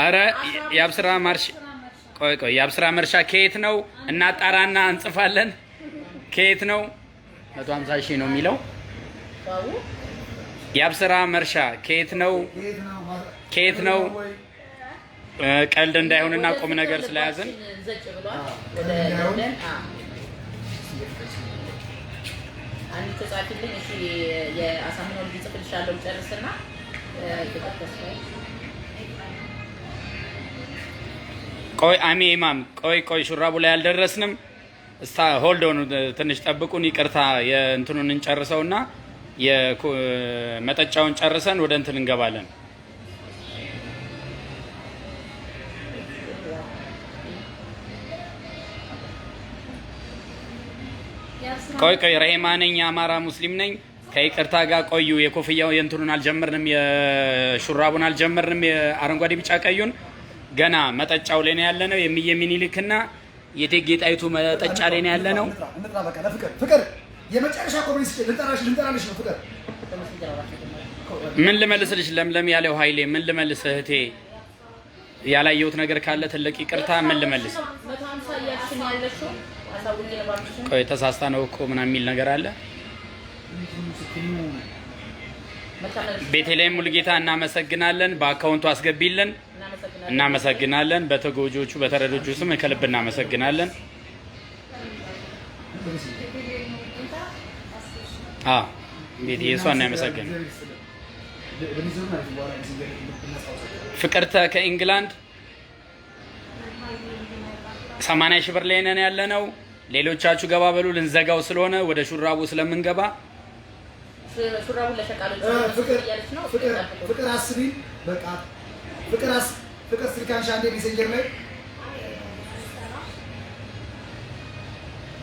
[SPEAKER 1] አረ የአብስራ ማርሽ ቆይ የአብስራ መርሻ ከየት ነው? እናጣራና እንጽፋለን። ከየት ነው? 150,000 ነው የሚለው። የአብስራ መርሻ ከየት ነው? ቀልድ እንዳይሆንና ቁም ነገር ስለያዝን
[SPEAKER 2] አንድ ተጻፊልኝ። እሺ የአሳምነው ልጅ ጽፍልሻለሁ ጨርስና
[SPEAKER 1] ቆይ ኢማም ቆይ ሹራቡ ላይ አልደረስንም። እስታ ሆልድ ኦን ትንሽ ጠብቁን። ይቅርታ የእንትኑን እንጨርሰውና የመጠጫውን ጨርሰን ወደ እንትን እንገባለን። ቆይ ረሂማ ነኝ፣ የአማራ ሙስሊም ነኝ። ከይቅርታ ጋር ቆዩ። የኮፍያው የእንትኑን አልጀመርንም፣ የሹራቡን አልጀመርንም። የአረንጓዴ ቢጫ ቀዩን ገና መጠጫው ላይ ነው ያለነው። የሚዬ ሚኒሊክና የእቴጌ ጣይቱ መጠጫ ላይ ነው ያለነው።
[SPEAKER 3] ፍቅር የመጨረሻ ኮሜንት ልንጠራልሽ ነው። ፍቅር
[SPEAKER 1] ምን ልመልስልሽ? ለምለም ያለው ኃይሌ ምን ልመልስ? እህቴ ያላየሁት ነገር ካለ ትልቅ ይቅርታ። ምን ልመልስ? ቆይ ተሳስታ ነው እኮ ምናምን የሚል ነገር አለ። ቤተልሔም ሙሉጌታ እናመሰግናለን። በአካውንቱ አስገቢልን። እናመሰግናለን። በተጎጆቹ በተረዶቹ ስም ከልብ እናመሰግናለን። ቤት የሷን ያመሰግን። ፍቅርተ ከኢንግላንድ 80,000 ላይ ነን ያለነው። ሌሎቻችሁ ገባ በሉ፣ ልንዘጋው ስለሆነ ወደ ሹራቡ ስለምንገባ
[SPEAKER 2] ሹራቡ ለሸቃሎች ነው።
[SPEAKER 3] ፍቅር አስቢ በቃ ፍቅር ስልካንሽ አንዴ ሜሴንጀር ላይ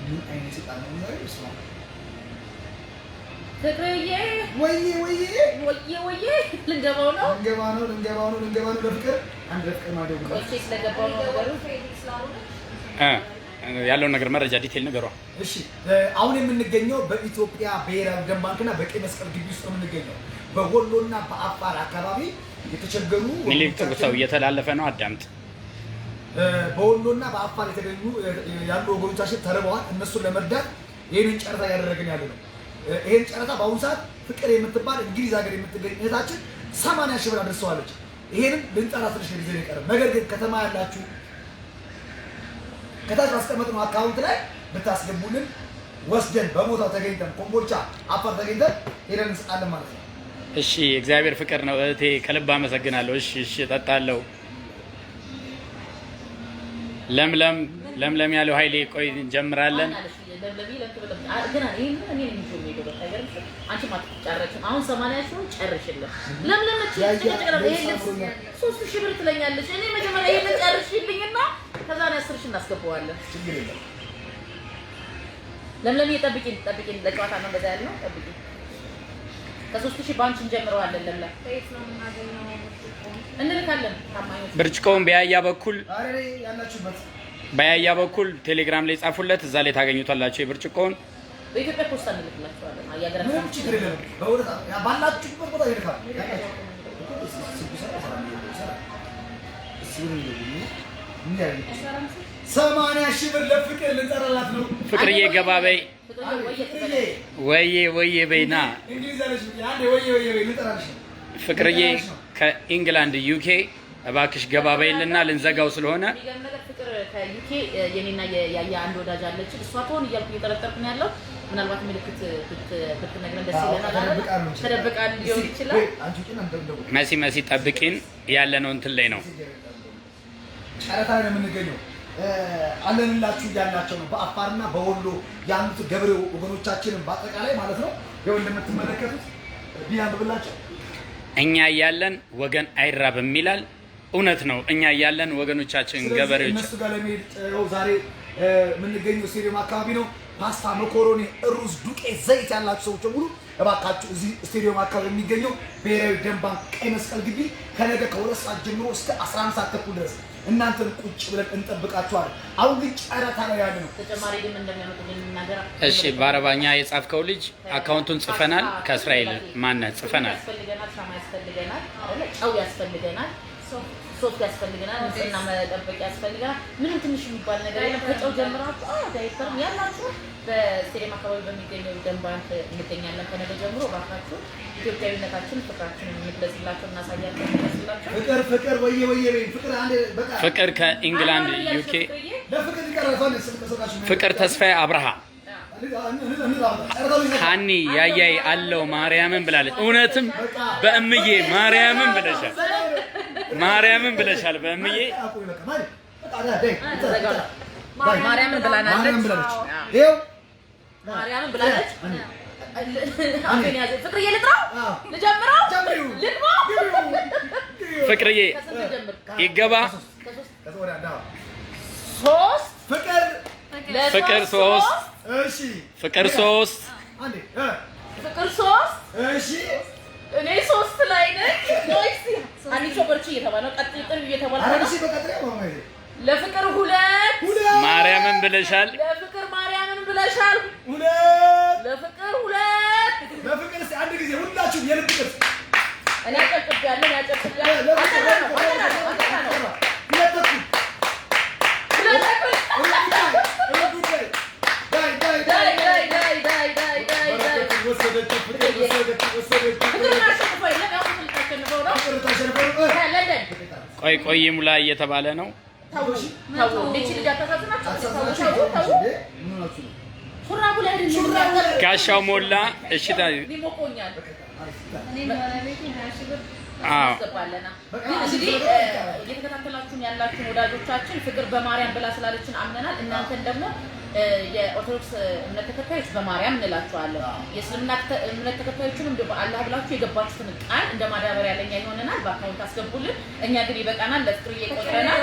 [SPEAKER 3] ምን አይነት ሰጣ ነው ነው
[SPEAKER 2] ፍቅርዬ ወይዬ ልንገባው ነው። ለፍቅር አንድ ለፍቅር ማለት ነው። ቆይ ስለገባው ነው ነገሩ
[SPEAKER 1] ያለውን ነገር መረጃ ዲቴል ነገሯ።
[SPEAKER 3] እሺ አሁን የምንገኘው በኢትዮጵያ ብሔራዊ ደም ባንክና በቀይ መስቀል ግቢ ውስጥ ነው የምንገኘው። በወሎና በአፋር አካባቢ የተቸገሩ
[SPEAKER 1] ሚሊክ ጥሩ ሰው እየተላለፈ ነው። አዳምጥ።
[SPEAKER 3] በወሎና በአፋር የተገኙ ያሉ ወገኖቻችን ተርበዋል። እነሱን ለመርዳት ይሄንን ጨረታ ያደረግን ያለ ነው። ይሄን ጨረታ በአሁኑ ሰዓት ፍቅር የምትባል እንግሊዝ ሀገር የምትገኝ እህታችን 80,000 ብር አድርሰዋለች። ይሄንን ልንጠራ ትንሽ ጊዜ ነው የቀረን። ነገር ግን ከተማ ያላችሁ ከታች ባስቀመጥነው አካውንት ላይ ብታስገቡልን ወስደን በቦታው ተገኝተን ኮምቦልቻ አፋር ተገኝተን ሄደን እንሰጣለን ማለት ነው።
[SPEAKER 1] እሺ እግዚአብሔር ፍቅር ነው እህቴ፣ ከልብ አመሰግናለሁ። እሺ እጠጣለሁ። ለምለም ያለው ኃይሌ ቆይ እንጀምራለን።
[SPEAKER 2] አሁን 80,000 ጨርሽልን። ለምለም 3,000 ብር ትለኛለች። እኔ መጀመሪያ ይሄን ጨርሽልኝና ከዛ ነው 10,000 እናስገባዋለን። ለምለም ጠብቂኝ፣ ለጨዋታ ነው እንደዛ ያለው። ጠብቂኝ፣ ከ3,000 ባንክ እንጀምረዋለን። ለምለም እንልካለን። ታማኞች
[SPEAKER 1] ብርጭቆውን በያያ በኩል ቴሌግራም ላይ ጻፉለት። እዛ ላይ ታገኙታላችሁ። የብርጭቆውን
[SPEAKER 2] በኢትዮጵያ ፖስታ እንልክላችኋለን።
[SPEAKER 3] ምንም ችግር የለም። ባላችሁበት ቦታ ይልካል። 80,000 ብር ለፍቅር ልንጠራላት ነው።
[SPEAKER 1] ፍቅርዬ ገባ በይ። ወይዬ በይና ፍቅርዬ ከኢንግላንድ ዩኬ እባክሽ ገባ በይልና ልንዘጋው ስለሆነ
[SPEAKER 2] ፍቅር ከዩኬ የኔና የያያ አንድ ወዳጅ አለች። እሷ ትሆን እያልኩ እየጠረጠርኩ ነው ያለው። ምናልባት ምልክት ብትነግረን ደስ ይለናል። ተደብቃ ሊሆን ይችላል።
[SPEAKER 1] መሲ ጠብቂን። ያለነው እንትን ላይ ነው፣
[SPEAKER 3] ጨረታ ላይ ነው የምንገኘው። አለንላችሁ ያላቸው ነው። በአፋርና በወሎ ያሉት ገበሬ ወገኖቻችንን በአጠቃላይ ማለት ነው። ይኸው እንደምትመለከቱት ቢያንብላቸው
[SPEAKER 1] እኛ እያለን ወገን አይራብም ይላል። እውነት ነው። እኛ ያለን ወገኖቻችን ገበሬዎች
[SPEAKER 3] እነሱ ጋር ለመሄድ ዛሬ የምንገኘው ስቴዲየም አካባቢ ነው። ፓስታ፣ መኮሮኒ፣ ሩዝ፣ ዱቄት፣ ዘይት ያላችሁ ሰዎች ሁሉ እባካችሁ እዚህ ስቴዲየም አካባቢ የሚገኘው ብሔራዊ ደም ባንክ ቀይ መስቀል ግቢ ከነገ ከ2 ሰዓት ጀምሮ እስከ 11 ሰዓት ተኩል ድረስ እናንተን ቁጭ ብለን እንጠብቃችኋለን። አሁን ግን ጨረታ ላይ ያለ ነው።
[SPEAKER 2] ተጨማሪ ግን እንደሚያመጡልን እናገራ።
[SPEAKER 1] እሺ፣ በአረባኛ የጻፍከው ልጅ አካውንቱን ጽፈናል። ከእስራኤል ማነህ ጽፈናል።
[SPEAKER 2] ያስፈልገናል፣ ሻማ ያስፈልገናል፣ ጨው ያስፈልገናል፣ ሶፍት ያስፈልገናል፣ ንጽህና መጠበቂያ ያስፈልገናል። ምንም ትንሽ የሚባል ነገር የለም። ከጨው ጀምራችሁ ዳይፐርም ያላችሁ በስቴዲየም አካባቢ በሚገኘው ደም ባንክ እንገኛለን። ከነገ ጀምሮ እባካችሁ ኢትዮጵያዊነታችን ፍቅራችንን እንግለጽላቸው፣ እናሳያቸው፣ እንግለጽላቸው።
[SPEAKER 3] ፍቅር ፍቅር ወየ ፍቅር አንዴ በቃ
[SPEAKER 1] ፍቅር ከኢንግላንድ ዩኬ
[SPEAKER 3] ለፍቅር ይቀርባል።
[SPEAKER 1] ፍቅር ተስፋዬ አብርሃ ሀኒ ያያይ አለው ማርያምን ብላለች። እውነትም በእምዬ ማርያምን ብለሻል። ማርያምን ብለሻል። በእምዬ
[SPEAKER 2] ማርያምን ብላለች።
[SPEAKER 3] ይኸው
[SPEAKER 2] ማርያምን ብላለች። ፍቅርዬ ልጥራው፣ ልጀምረው፣ ልግባው።
[SPEAKER 1] ፍቅርዬ ይገባ።
[SPEAKER 2] ሶስት
[SPEAKER 3] ፍቅር
[SPEAKER 1] ፍቅር ሶስት
[SPEAKER 3] እሺ
[SPEAKER 1] ፍቅር ሶስት
[SPEAKER 3] አንዴ
[SPEAKER 2] ፍቅር ሶስት
[SPEAKER 3] እሺ
[SPEAKER 2] እኔ ሶስት ላይ ነኝ። ኖይስ አንቺ በርቺ እየተባለ ቀጥል እየተባለ
[SPEAKER 3] አረጋሽ በቀጥታ ማማዬ
[SPEAKER 2] ለፍቅር ሁለት
[SPEAKER 1] ማርያምን ብለሻል።
[SPEAKER 2] ለፍቅር ማርያምን ብለሻል።
[SPEAKER 3] ሁለት
[SPEAKER 2] ለፍቅር ሁለት
[SPEAKER 3] ለፍቅር አንድ ጊዜ ሁላችሁ የልብ ቅርጽ
[SPEAKER 2] እኔ አጨብጭቤያለሁ።
[SPEAKER 1] ቆይ ሙላ እየተባለ ነው። ጋሻው ሞላ እሺ
[SPEAKER 2] እየተከታተላችሁን ያላችሁን ወዳጆቻችን ፍቅር በማርያም ብላ ስላለችን አምነናል። እናንተን ደግሞ የኦርቶዶክስ እምነት ተከታዮች በማርያም እንላችኋለን። የእስልምና እምነት ተከታዮችንም በአላህ ብላችሁ የገባችሁትን ቃል እንደ ማዳበሪያ ለኛ ይሆነናል። በአካውንት አስገቡልን። እኛ ግን ይበቃናል። ለፍቅር እየቆጥረናል።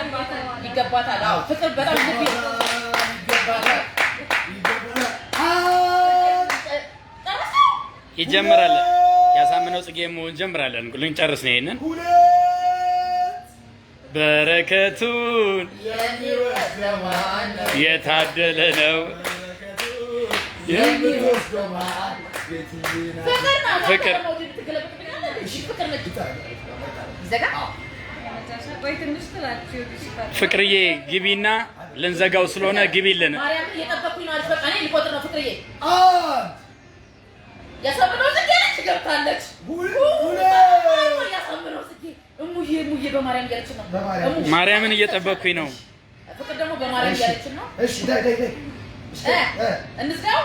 [SPEAKER 2] ይገባታል። አዎ ፍቅር በጣም ልብ ይገባታል።
[SPEAKER 1] ይጀምራል። ያሳምነው ጽጌ መሆን ጀምራለን። ልንጨርስ ነው። ይሄንን በረከቱን የታደለ ነው ፍቅር ፍቅርዬ ግቢና ልንዘጋው ስለሆነ ግቢልን።
[SPEAKER 2] ማርያም እየጠበኩኝ ነው። አልፈቃ እኔ ልቆጥር ነው። ፍቅርዬ ያሳምነው ጽጌ ነች ገብታለች። ያሳምነው ጽጌ እሙዬ በማርያም እያለች ነው።
[SPEAKER 1] ማርያምን እየጠበኩኝ ነው።
[SPEAKER 2] ፍቅር ደግሞ በማርያም እያለች ነው።
[SPEAKER 3] እሺ ዳይ
[SPEAKER 2] እንዝጋው።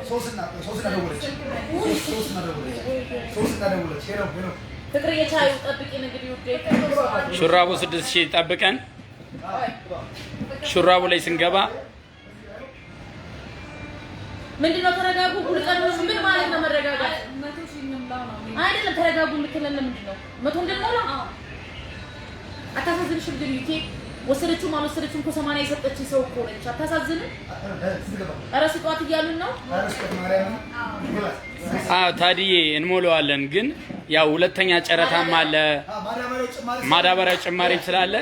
[SPEAKER 2] ሶስና ደውለች። ፍቅር የቻዩ ጠብቂን እንግዲህ ውዴ።
[SPEAKER 1] ሹራቡ 6000 ጠብቀን ሹራቡ ላይ ስንገባ
[SPEAKER 2] ምንድነው? ተረጋጉ። ሁልቀን ምን ማለት ነው መረጋጋት? አይደለም ተረጋጉ የምትለን ለምንድን ነው? 100 እንደሞላ አታሳዝንሽም? ግን ዩኬ ወሰደችውም አልወሰደችውም እኮ 80 የሰጠችኝ ሰው እኮ ነች። አታሳዝንም? ኧረ ስጧት እያሉን ነው።
[SPEAKER 1] ታዲዬ እንሞላዋለን። ግን ያው ሁለተኛ ጨረታም አለ፣ ማዳበሪያ ጭማሪም ስላለ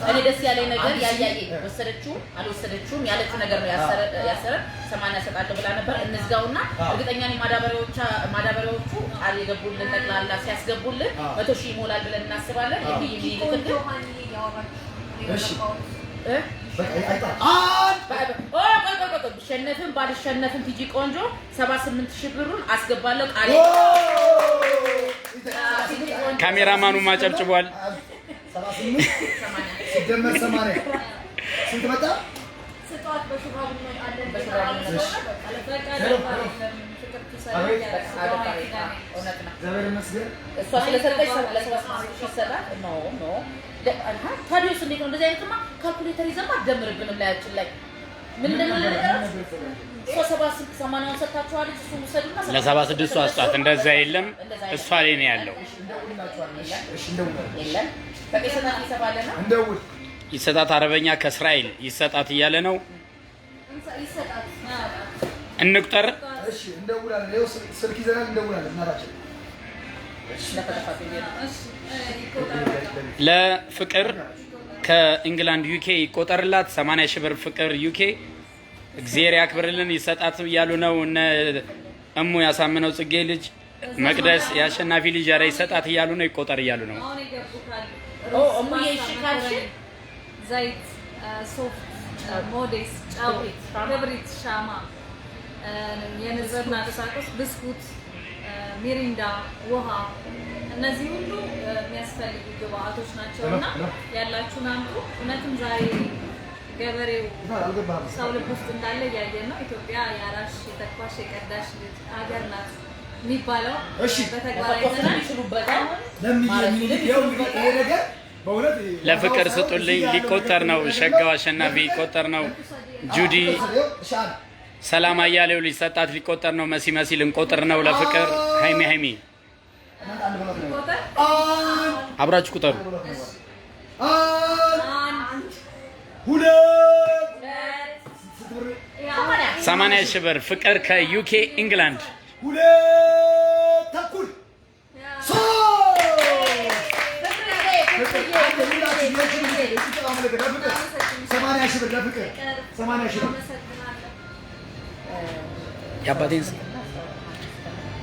[SPEAKER 2] እኔ ደስ ያለኝ ነገር ያያየ ወሰደችው አልወሰደችውም ያለችው ነገር ነው። ያሰረ 80 ሰጣለሁ ብላ ነበር። እንዝጋውና እርግጠኛ ነኝ ማዳበሪያዎቹ ቃል የገቡልን ጠቅላላ ሲያስገቡልን 100,000 ይሞላል ብለን እናስባለን። እንግዲህ የሚልክልን እሺ ሸነፍን ባልሸነፍን ቲጂ ቆንጆ 78,000 ብሩን አስገባለሁ ቃል።
[SPEAKER 1] ካሜራማኑ ማጨብጭቧል።
[SPEAKER 3] 78 ሲደመር 80 ስንት መጣ?
[SPEAKER 2] ስጧት በሹራቡ ነው አለን። እሷ ስለሰጠች ለ78,000 ይሰጣል። ታዲያስ እንዴት ነው? እንደዚህ አይነትማ ካልኩሌተር ይዘማ አትደምርብንም ላያችን ላይ
[SPEAKER 1] ለ76 አስጣት እንደዛ የለም እሷ ላይ ነው ያለው። ይሰጣት አረበኛ ከእስራኤል ይሰጣት እያለ ነው። እንቁጠር። ለፍቅር ከእንግላንድ ዩኬ ይቆጠርላት 80 ሺህ ብር ፍቅር ዩኬ እግዚአብሔር ያክብርልን ይሰጣት እያሉ ነው። እነ እሙ ያሳምነው ጽጌ ልጅ መቅደስ ያሸናፊ ልጅ ኧረ ይሰጣት እያሉ ነው። ይቆጠር እያሉ ነው።
[SPEAKER 4] ዘይት፣ ሶፍት፣ ሞዴስ፣ ጨው፣ ክብሪት፣ ሻማ፣ የንጽህና ቁሳቁስ፣ ብስኩት፣ ሚሪንዳ፣ ውሃ እነዚህ ሁሉ የሚያስፈልጉ ግብአቶች ናቸውና ያላችሁን አምጡ። እውነትም ዛሬ ገበሬው ሰው ልብ ውስጥ እንዳለ እያየን ነው። ኢትዮጵያ የአራሽ የተኳሽ የቀዳሽ ልጅ ሀገር ናት የሚባለው በተግባር
[SPEAKER 1] ለፍቅር ስጡልኝ ሊቆጠር ነው። ሸጋው አሸናፊ ሊቆጠር ነው። ጁዲ ሰላም አያሌው ሊሰጣት ሊቆጠር ነው። መሲ መሲ ልንቆጥር ነው። ለፍቅር ሃይሚ አብራችሁ ቁጠሩ። 80 ሺህ ብር ፍቅር ከዩኬ ኢንግላንድ ያባቴን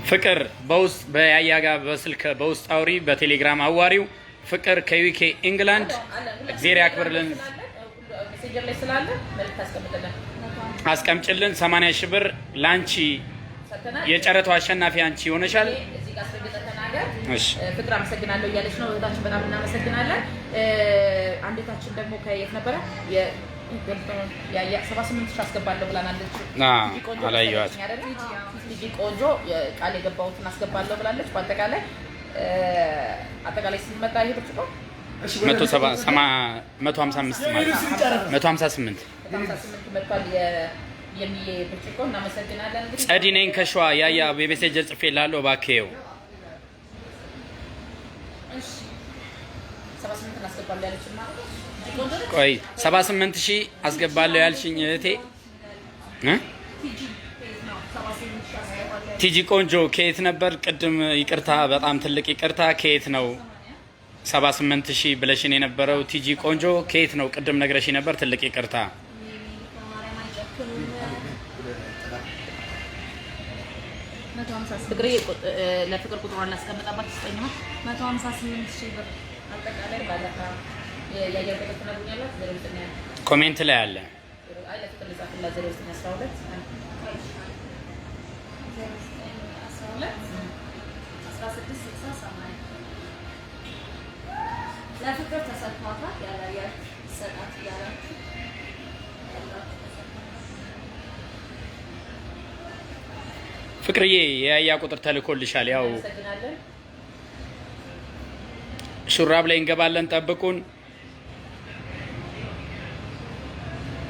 [SPEAKER 1] ፍቅር በውስጥ በያያ ጋር በስልክ በውስጥ አውሪ፣ በቴሌግራም አዋሪው። ፍቅር ከዩኬ ኢንግላንድ እግዚአብሔር ያክብርልን። አስቀምጭልን 80 ሺህ ብር ላንቺ የጨረታው አሸናፊ አንቺ ሆነሻል።
[SPEAKER 2] እሺ ፍቅር አመሰግናለሁ እያለች ነው እህታችን፣ በጣም እናመሰግናለን። አንዴታችን ደግሞ ከየት ነበረ የ 78 ሺህ አስገባለሁ ብላናለች።
[SPEAKER 1] አላየኋት
[SPEAKER 2] ልጅ ቆንጆ ቃል የገባሁትን አስገባለሁ ብላለች። በአጠቃላይ ሲመጣ ይሄ ብርጭቆ
[SPEAKER 1] 155 ማለት 158
[SPEAKER 2] መጥቷል። የሚዬ ብርጭቆ እናመሰግናለን። እንግዲህ
[SPEAKER 1] ጸዲ ነኝ ከሸዋ ያያ በሜሴጅ ጽፌላለሁ እባክህ።
[SPEAKER 2] እሺ 78 አስገባለሁ ያለች ማለት
[SPEAKER 1] ቆይ 78 ሺህ አስገባለሁ ያልሽኝ እህቴ ቲጂ ቆንጆ ከየት ነበር ቅድም? ይቅርታ በጣም ትልቅ ይቅርታ። ከየት ነው 78 ሺህ ብለሽን የነበረው? ቲጂ ቆንጆ ከየት ነው? ቅድም ነግረሽ ነበር። ትልቅ ይቅርታ።
[SPEAKER 2] ለፍቅር ቁጥሯን እናስቀምጣባት ስጠኝ።
[SPEAKER 4] 158 ሺህ ብር
[SPEAKER 2] አጠቃላይ ባለፈ ያያገበት ተናግኛለች።
[SPEAKER 1] ኮሜንት ላይ አለ።
[SPEAKER 4] ለፍቅር ተሰጥቷታል። ያላያት ሰጣት ያላችሁ
[SPEAKER 1] ፍቅርዬ የያያ ቁጥር ተልኮልሻል። ያው ሹራብ ላይ እንገባለን፣ ጠብቁን።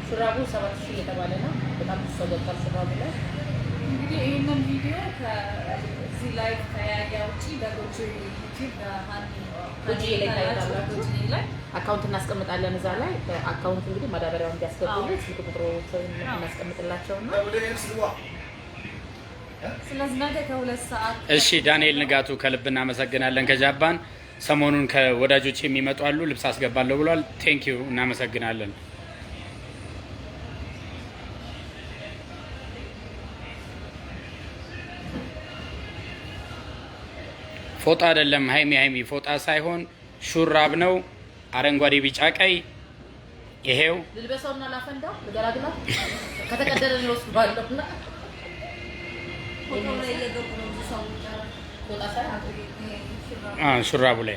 [SPEAKER 2] ሹራቡ 7000 እየተባለ ነው። በጣም ብዙ ሰው ገብቷል ሹራቡ ላይ።
[SPEAKER 4] እንግዲህ ይሄንን ቪዲዮ ከዚህ ላይ ከያያ ውጪ በጎጆ ዩቲዩብ
[SPEAKER 2] ጎጆ ላይ ታይታላችሁ። ላይ አካውንት እናስቀምጣለን። እዛ ላይ አካውንት እንግዲህ ማዳበሪያውን እንዲያስገቡልን ስልክ ቁጥሮችን እናስቀምጥላቸውና
[SPEAKER 4] ስለዚህ ነገ ከ2 ሰዓት
[SPEAKER 1] እሺ። ዳንኤል ንጋቱ ከልብ እናመሰግናለን። ከጃፓን ሰሞኑን ከወዳጆች የሚመጡ አሉ። ልብስ አስገባለሁ ብሏል። ቴንክ ዩ እናመሰግናለን። ፎጣ አይደለም ሃይሚ ፎጣ ሳይሆን ሹራብ ነው። አረንጓዴ ቢጫ ቀይ። ይሄው
[SPEAKER 2] ልልበሰውና ላፈንዳው ለገላግላ ከተቀደደ ነው ውስጥ ባለውና
[SPEAKER 1] ሹራቡ ላይ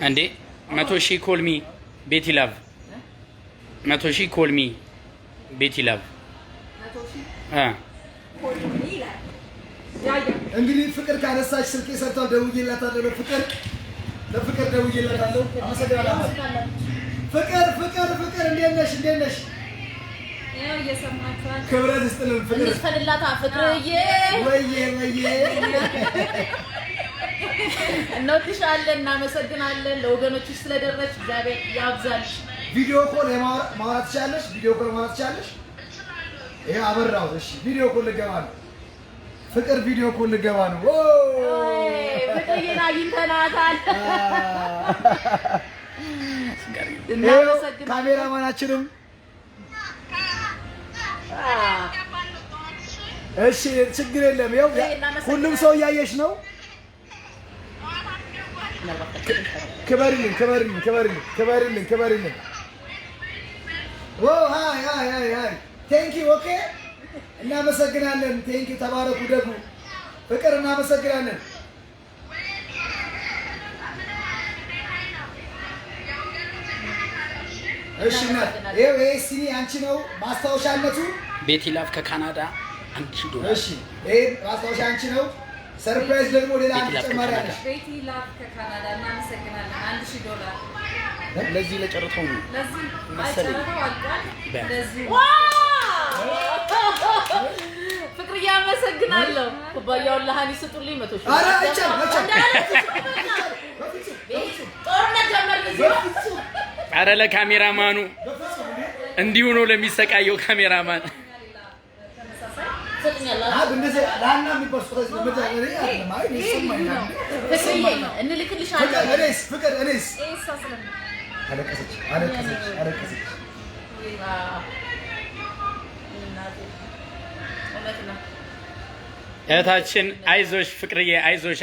[SPEAKER 1] እንዴ 100 ሺህ ኮልሚ ቤቲ ላቭ 100 ሺህ ኮልሚ ቤቲ ላቭ
[SPEAKER 3] እንግዲህ ፍቅር ካነሳች ስልክ ሰርቷል። ደውዬላታለሁ። ፍቅር ለፍቅር ደውዬላታለሁ። አመሰግናለሁ። ፍቅር እንዴት ነሽ?
[SPEAKER 4] ያው እየሰማችኋል።
[SPEAKER 3] ክብረት ይስጥልን ፍቅር
[SPEAKER 2] እንስፈልላታ ፍቅርዬ
[SPEAKER 3] ወይዬ
[SPEAKER 2] እንወድሻለን፣ እናመሰግናለን። ለወገኖችሽ ስለደረች እግዚአብሔር ያብዛልሽ።
[SPEAKER 3] ቪዲዮ ኮል ማውራት ትችያለሽ? ይሄ አበራው። እሺ ቪዲዮ ኮል ልገባ ነው። ፍቅር ቪዲዮ ኮል ልገባ ነው።
[SPEAKER 2] ፍቅርዬን አግኝተናታል።
[SPEAKER 3] ካሜራማናችንም እሺ ችግር የለም። ይኸው ሁሉም ሰው እያየሽ ነው። ክበሪልን። ሃይ ቴንክ ዩ ኦኬ። እናመሰግናለን። ቴንክ ዩ ተባረኩ። ደግሞ ፍቅር እናመሰግናለን። እሺ ይሄ ሲኒ አንቺ ነው ማስታወሻነቱ።
[SPEAKER 1] ቤቲ ላቭ ከካናዳ $1000።
[SPEAKER 3] እሺ ይሄ ማስታወሻ አንቺ ነው። ሰርፕራይዝ ደግሞ ሌላ አንድ ተጨማሪ አለ።
[SPEAKER 4] ቤቲ ላቭ ከካናዳ እናመሰግናለን። $1000
[SPEAKER 1] ለዚህ ለጨረታው ነው።
[SPEAKER 4] ለዚህ አይጨረታው አልቋል። ለዚህ
[SPEAKER 2] ፍቅርዬ አመሰግናለሁ። ኩባያውን ለሃኒ ስጡልኝ። 100 ሺህ
[SPEAKER 3] ኧረ አይቻልም።
[SPEAKER 2] ጦርነት ጀመርን።
[SPEAKER 1] አረ ለካሜራማኑ እንዲሁ ነው ለሚሰቃየው ካሜራማን። እህታችን አይዞሽ ፍቅርዬ፣ አይዞሽ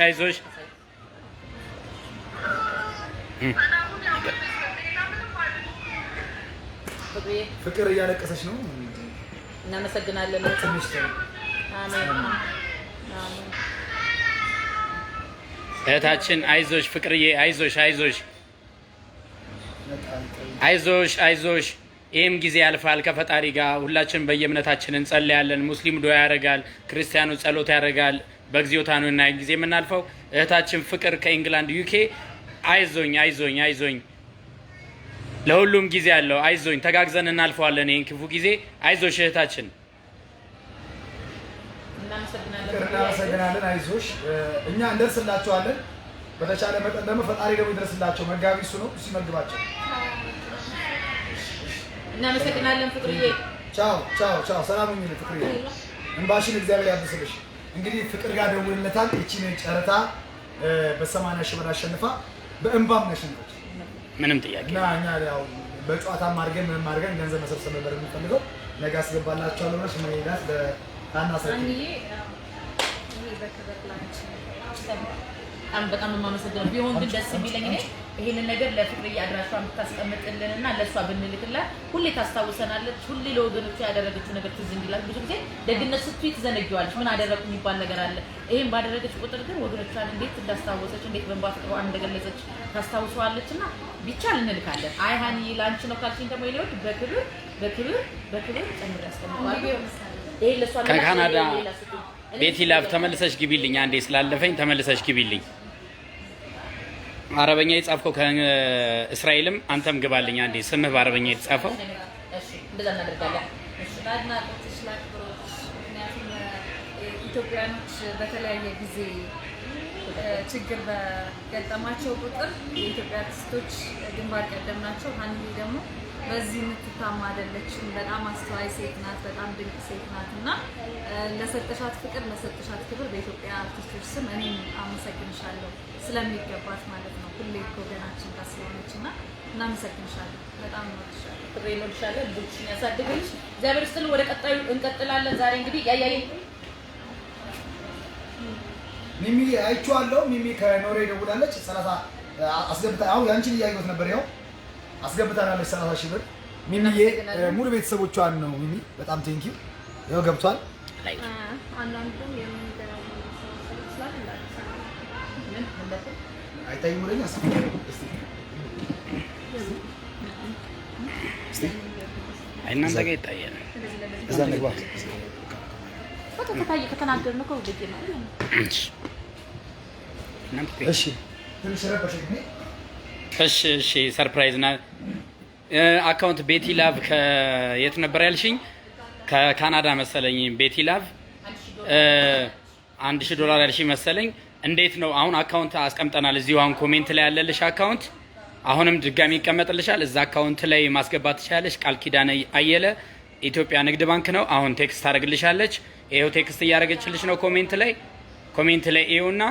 [SPEAKER 3] ፍቅር እያለቀሰች ነው።
[SPEAKER 2] እናመሰግናለን።
[SPEAKER 1] እህታችን አይዞሽ ፍቅርዬ፣ አይዞሽ። ይህም ጊዜ ያልፋል ከፈጣሪ ጋር። ሁላችን በየእምነታችን እንጸልያለን። ሙስሊም ዱዓ ያደርጋል፣ ክርስቲያኑ ጸሎት ያደርጋል። በጊዜው ታኑና ጊዜ የምናልፈው እህታችን ፍቅር ከኢንግላንድ ዩኬ፣ አይዞኝ። ለሁሉም ጊዜ አለው። አይዞኝ፣ ተጋግዘን እናልፈዋለን ይህን ክፉ ጊዜ። አይዞሽ እህታችን።
[SPEAKER 3] እናመሰግናለን። አይዞሽ፣ እኛ እንደርስላቸዋለን። በተቻለ መጠን ደግሞ ፈጣሪ ደግሞ ይደርስላቸው። መጋቢ እሱ ነው፣ እሱ ይመግባቸው።
[SPEAKER 2] እናመሰግናለን ፍቅርዬ።
[SPEAKER 3] ቻው። ሰላም ሁኚ ፍቅርዬ። እንባሽን እግዚአብሔር ያብስልሽ። እንግዲህ ፍቅር ጋር ደውልለታል። እቺን ጨረታ በ80 ሺህ ብር አሸንፋ በእንባም ነሽነች።
[SPEAKER 1] ምንም ጥያቄ
[SPEAKER 3] እና እኛ ያው በጨዋታም አድርገን ምንም አድርገን ገንዘብ መሰብሰብ ነበር የምንፈልገው። ነገ አስገባላችኋለሁ ብለሽ መሄዳት ለታናሰኝ
[SPEAKER 2] በጣም የማመሰግነው ቢሆን ግን ደስ የሚለኝ እኔ ይሄንን ነገር ለፍቅርዬ አድራሿን ብታስቀምጥልን እና ለእሷ ብንልክላት ሁሌ ታስታውሰናለች። ሁሌ ለወገኖቿ ያደረገችው ነገር ትዝ እንዲላት። ብዙ ጊዜ ደግነት ስትይ ትዘነጊዋለች። ምን አደረጉ የሚባል ነገር አለ። ይሄን ባደረገች ቁጥር ግን ወገኖቿን እንዴት እንዳስታወሰች፣ እንዴት በእንባ ፍቅሯን እንደገለጸች ታስታውሰዋለች። እና ቢቻል እንልካለን። አይ ሀኒ ላንቺ ነው ካልሽኝ ደግሞ የኔ በክብር ጨምር ያስቀምጣለሁ። ይሄ ለእሷ
[SPEAKER 1] ከካናዳ ቤቲ ላቭ ተመልሰሽ ግቢልኝ። አንዴ ስላለፈኝ ተመልሰሽ ግቢልኝ። አረበኛ የጻፍከው ከእስራኤልም አንተም ግባልኝ አንዴ። ስምህ በአረበኛ የተጻፈው
[SPEAKER 2] እንደዛ እናደርጋለን።
[SPEAKER 4] ለአድናቆትሽ ለአክብሮትሽ። ምክንያቱም ኢትዮጵያኖች በተለያየ ጊዜ ችግር በገጠማቸው ቁጥር የኢትዮጵያ አርቲስቶች ግንባር ቀደም ናቸው። ሀኒ ደግሞ በዚህ የምትታማ አይደለችም። በጣም አስተዋይ ሴት ናት። በጣም ድንቅ ሴት ናት እና ለሰጠሻት ፍቅር፣ ለሰጠሻት ክብር በኢትዮጵያ አርቲስቶች ስም እኔም አመሰግንሻለሁ። ስለሚገባት ማለት ነው። ሁሌ ወገናችን ጋር ስለሆነች እና እናመሰግንሻለን። በጣም እንወድሻለን።
[SPEAKER 2] ፍቅሬ እንወድሻለን። ልጆችሽን ያሳድግልሽ እግዚአብሔር ይስጥልን። ወደ ቀጣዩ እንቀጥላለን። ዛሬ እንግዲህ ያያየኝ
[SPEAKER 3] ሚሚ አይቼዋለሁ። ሚሚ ከኖርዌይ ደውላለች። 30 አስገብታ አሁን ያንቺን እያየሁት ነበር። ያው አስገብታናለች 30 ሺህ ብር። ሚሚዬ ሙሉ ቤተሰቦቿን ነው። ሚሚ በጣም ቴንኪው። ያው ገብቷል።
[SPEAKER 4] አንዳንዱም የሚገራው
[SPEAKER 3] አይታይም ወለኛ
[SPEAKER 1] እናንተ ጋር ይታያል።
[SPEAKER 3] እዛ ንግባ።
[SPEAKER 2] ፎቶ ከታየ ከተናገርን እኮ ልጅ ነው።
[SPEAKER 1] እሺ
[SPEAKER 3] ትንሽ ረበሸኝ።
[SPEAKER 1] እሺ ሰርፕራይዝ ና አካውንት ቤቲ ላቭ ከየት ነበር ያልሽኝ? ከካናዳ መሰለኝ። ቤቲ ላቭ $1000 ያልሽኝ መሰለኝ። እንዴት ነው አሁን? አካውንት አስቀምጠናል እዚሁ አሁን ኮሜንት ላይ ያለልሽ አካውንት አሁንም ድጋሚ ይቀመጥልሻል። እዛ አካውንት ላይ ማስገባት ትችላለሽ። ቃል ኪዳን አየለ ኢትዮጵያ ንግድ ባንክ ነው። አሁን ቴክስት ታደርግልሻለች። ይሄው ቴክስት እያደረገችልሽ ነው ኮሜንት ላይ ይኸውና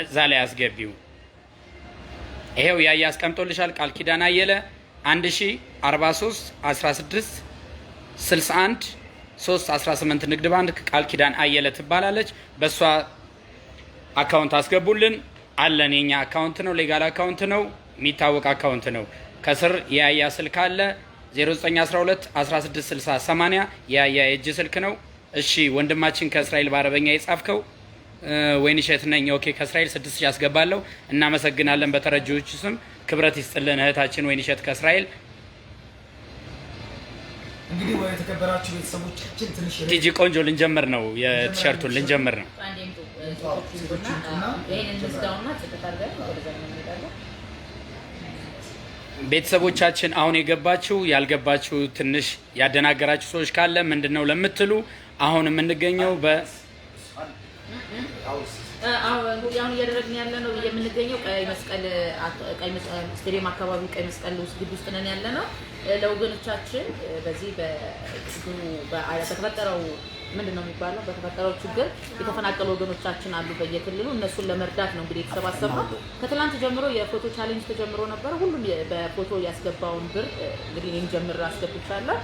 [SPEAKER 1] እዛ ላይ አስገቢው። ይሄው ያያ አስቀምጦልሻል። ቃል ኪዳን አየለ 1043 16 61 318 ንግድ ባንክ ቃል ኪዳን አየለ ትባላለች። በሷ አካውንት አስገቡልን አለን። የኛ አካውንት ነው፣ ሌጋል አካውንት ነው፣ የሚታወቅ አካውንት ነው። ከስር የያያ ስልክ አለ 0912 1660 80 የያያ የእጅ ስልክ ነው። እሺ ወንድማችን ከእስራኤል በአረበኛ የጻፍከው ወይንሸት ነኝ። ኦኬ ከእስራኤል 6000 ያስገባለሁ። እናመሰግናለን። በተረጂዎች ስም ክብረት ይስጥልን እህታችን ወይንሸት ከእስራኤል።
[SPEAKER 3] እንግዲህ ወይ የተከበራችሁ ቤተሰቦቻችን ትንሽ
[SPEAKER 1] ቲጂ ቆንጆ ልንጀምር ነው፣ የቲሸርቱን ልንጀምር ነው። ቤተሰቦቻችን አሁን የገባችሁ ያልገባችሁ ትንሽ ያደናገራችሁ ሰዎች ካለ ምንድነው ለምትሉ አሁን የምንገኘው
[SPEAKER 2] አሁን እያደረግን ያለ ነው የምንገኘው ቀይ መስቀል ስቴዲየም አካባቢ ቀይ መስቀል ውስጥ ግቢ ውስጥ ነን ያለ ነው። ለወገኖቻችን በዚህ በተፈጠረው ምንድነው የሚባለው በተፈጠረው ችግር የተፈናቀሉ ወገኖቻችን አሉ በየክልሉ። እነሱን ለመርዳት ነው እንግዲህ የተሰባሰብነው። ከትላንት ጀምሮ የፎቶ ቻሌንጅ ተጀምሮ ነበር። ሁሉም በፎቶ ያስገባውን ብር እንግዲህ እኔም ጀምር አስገብቻለሁ።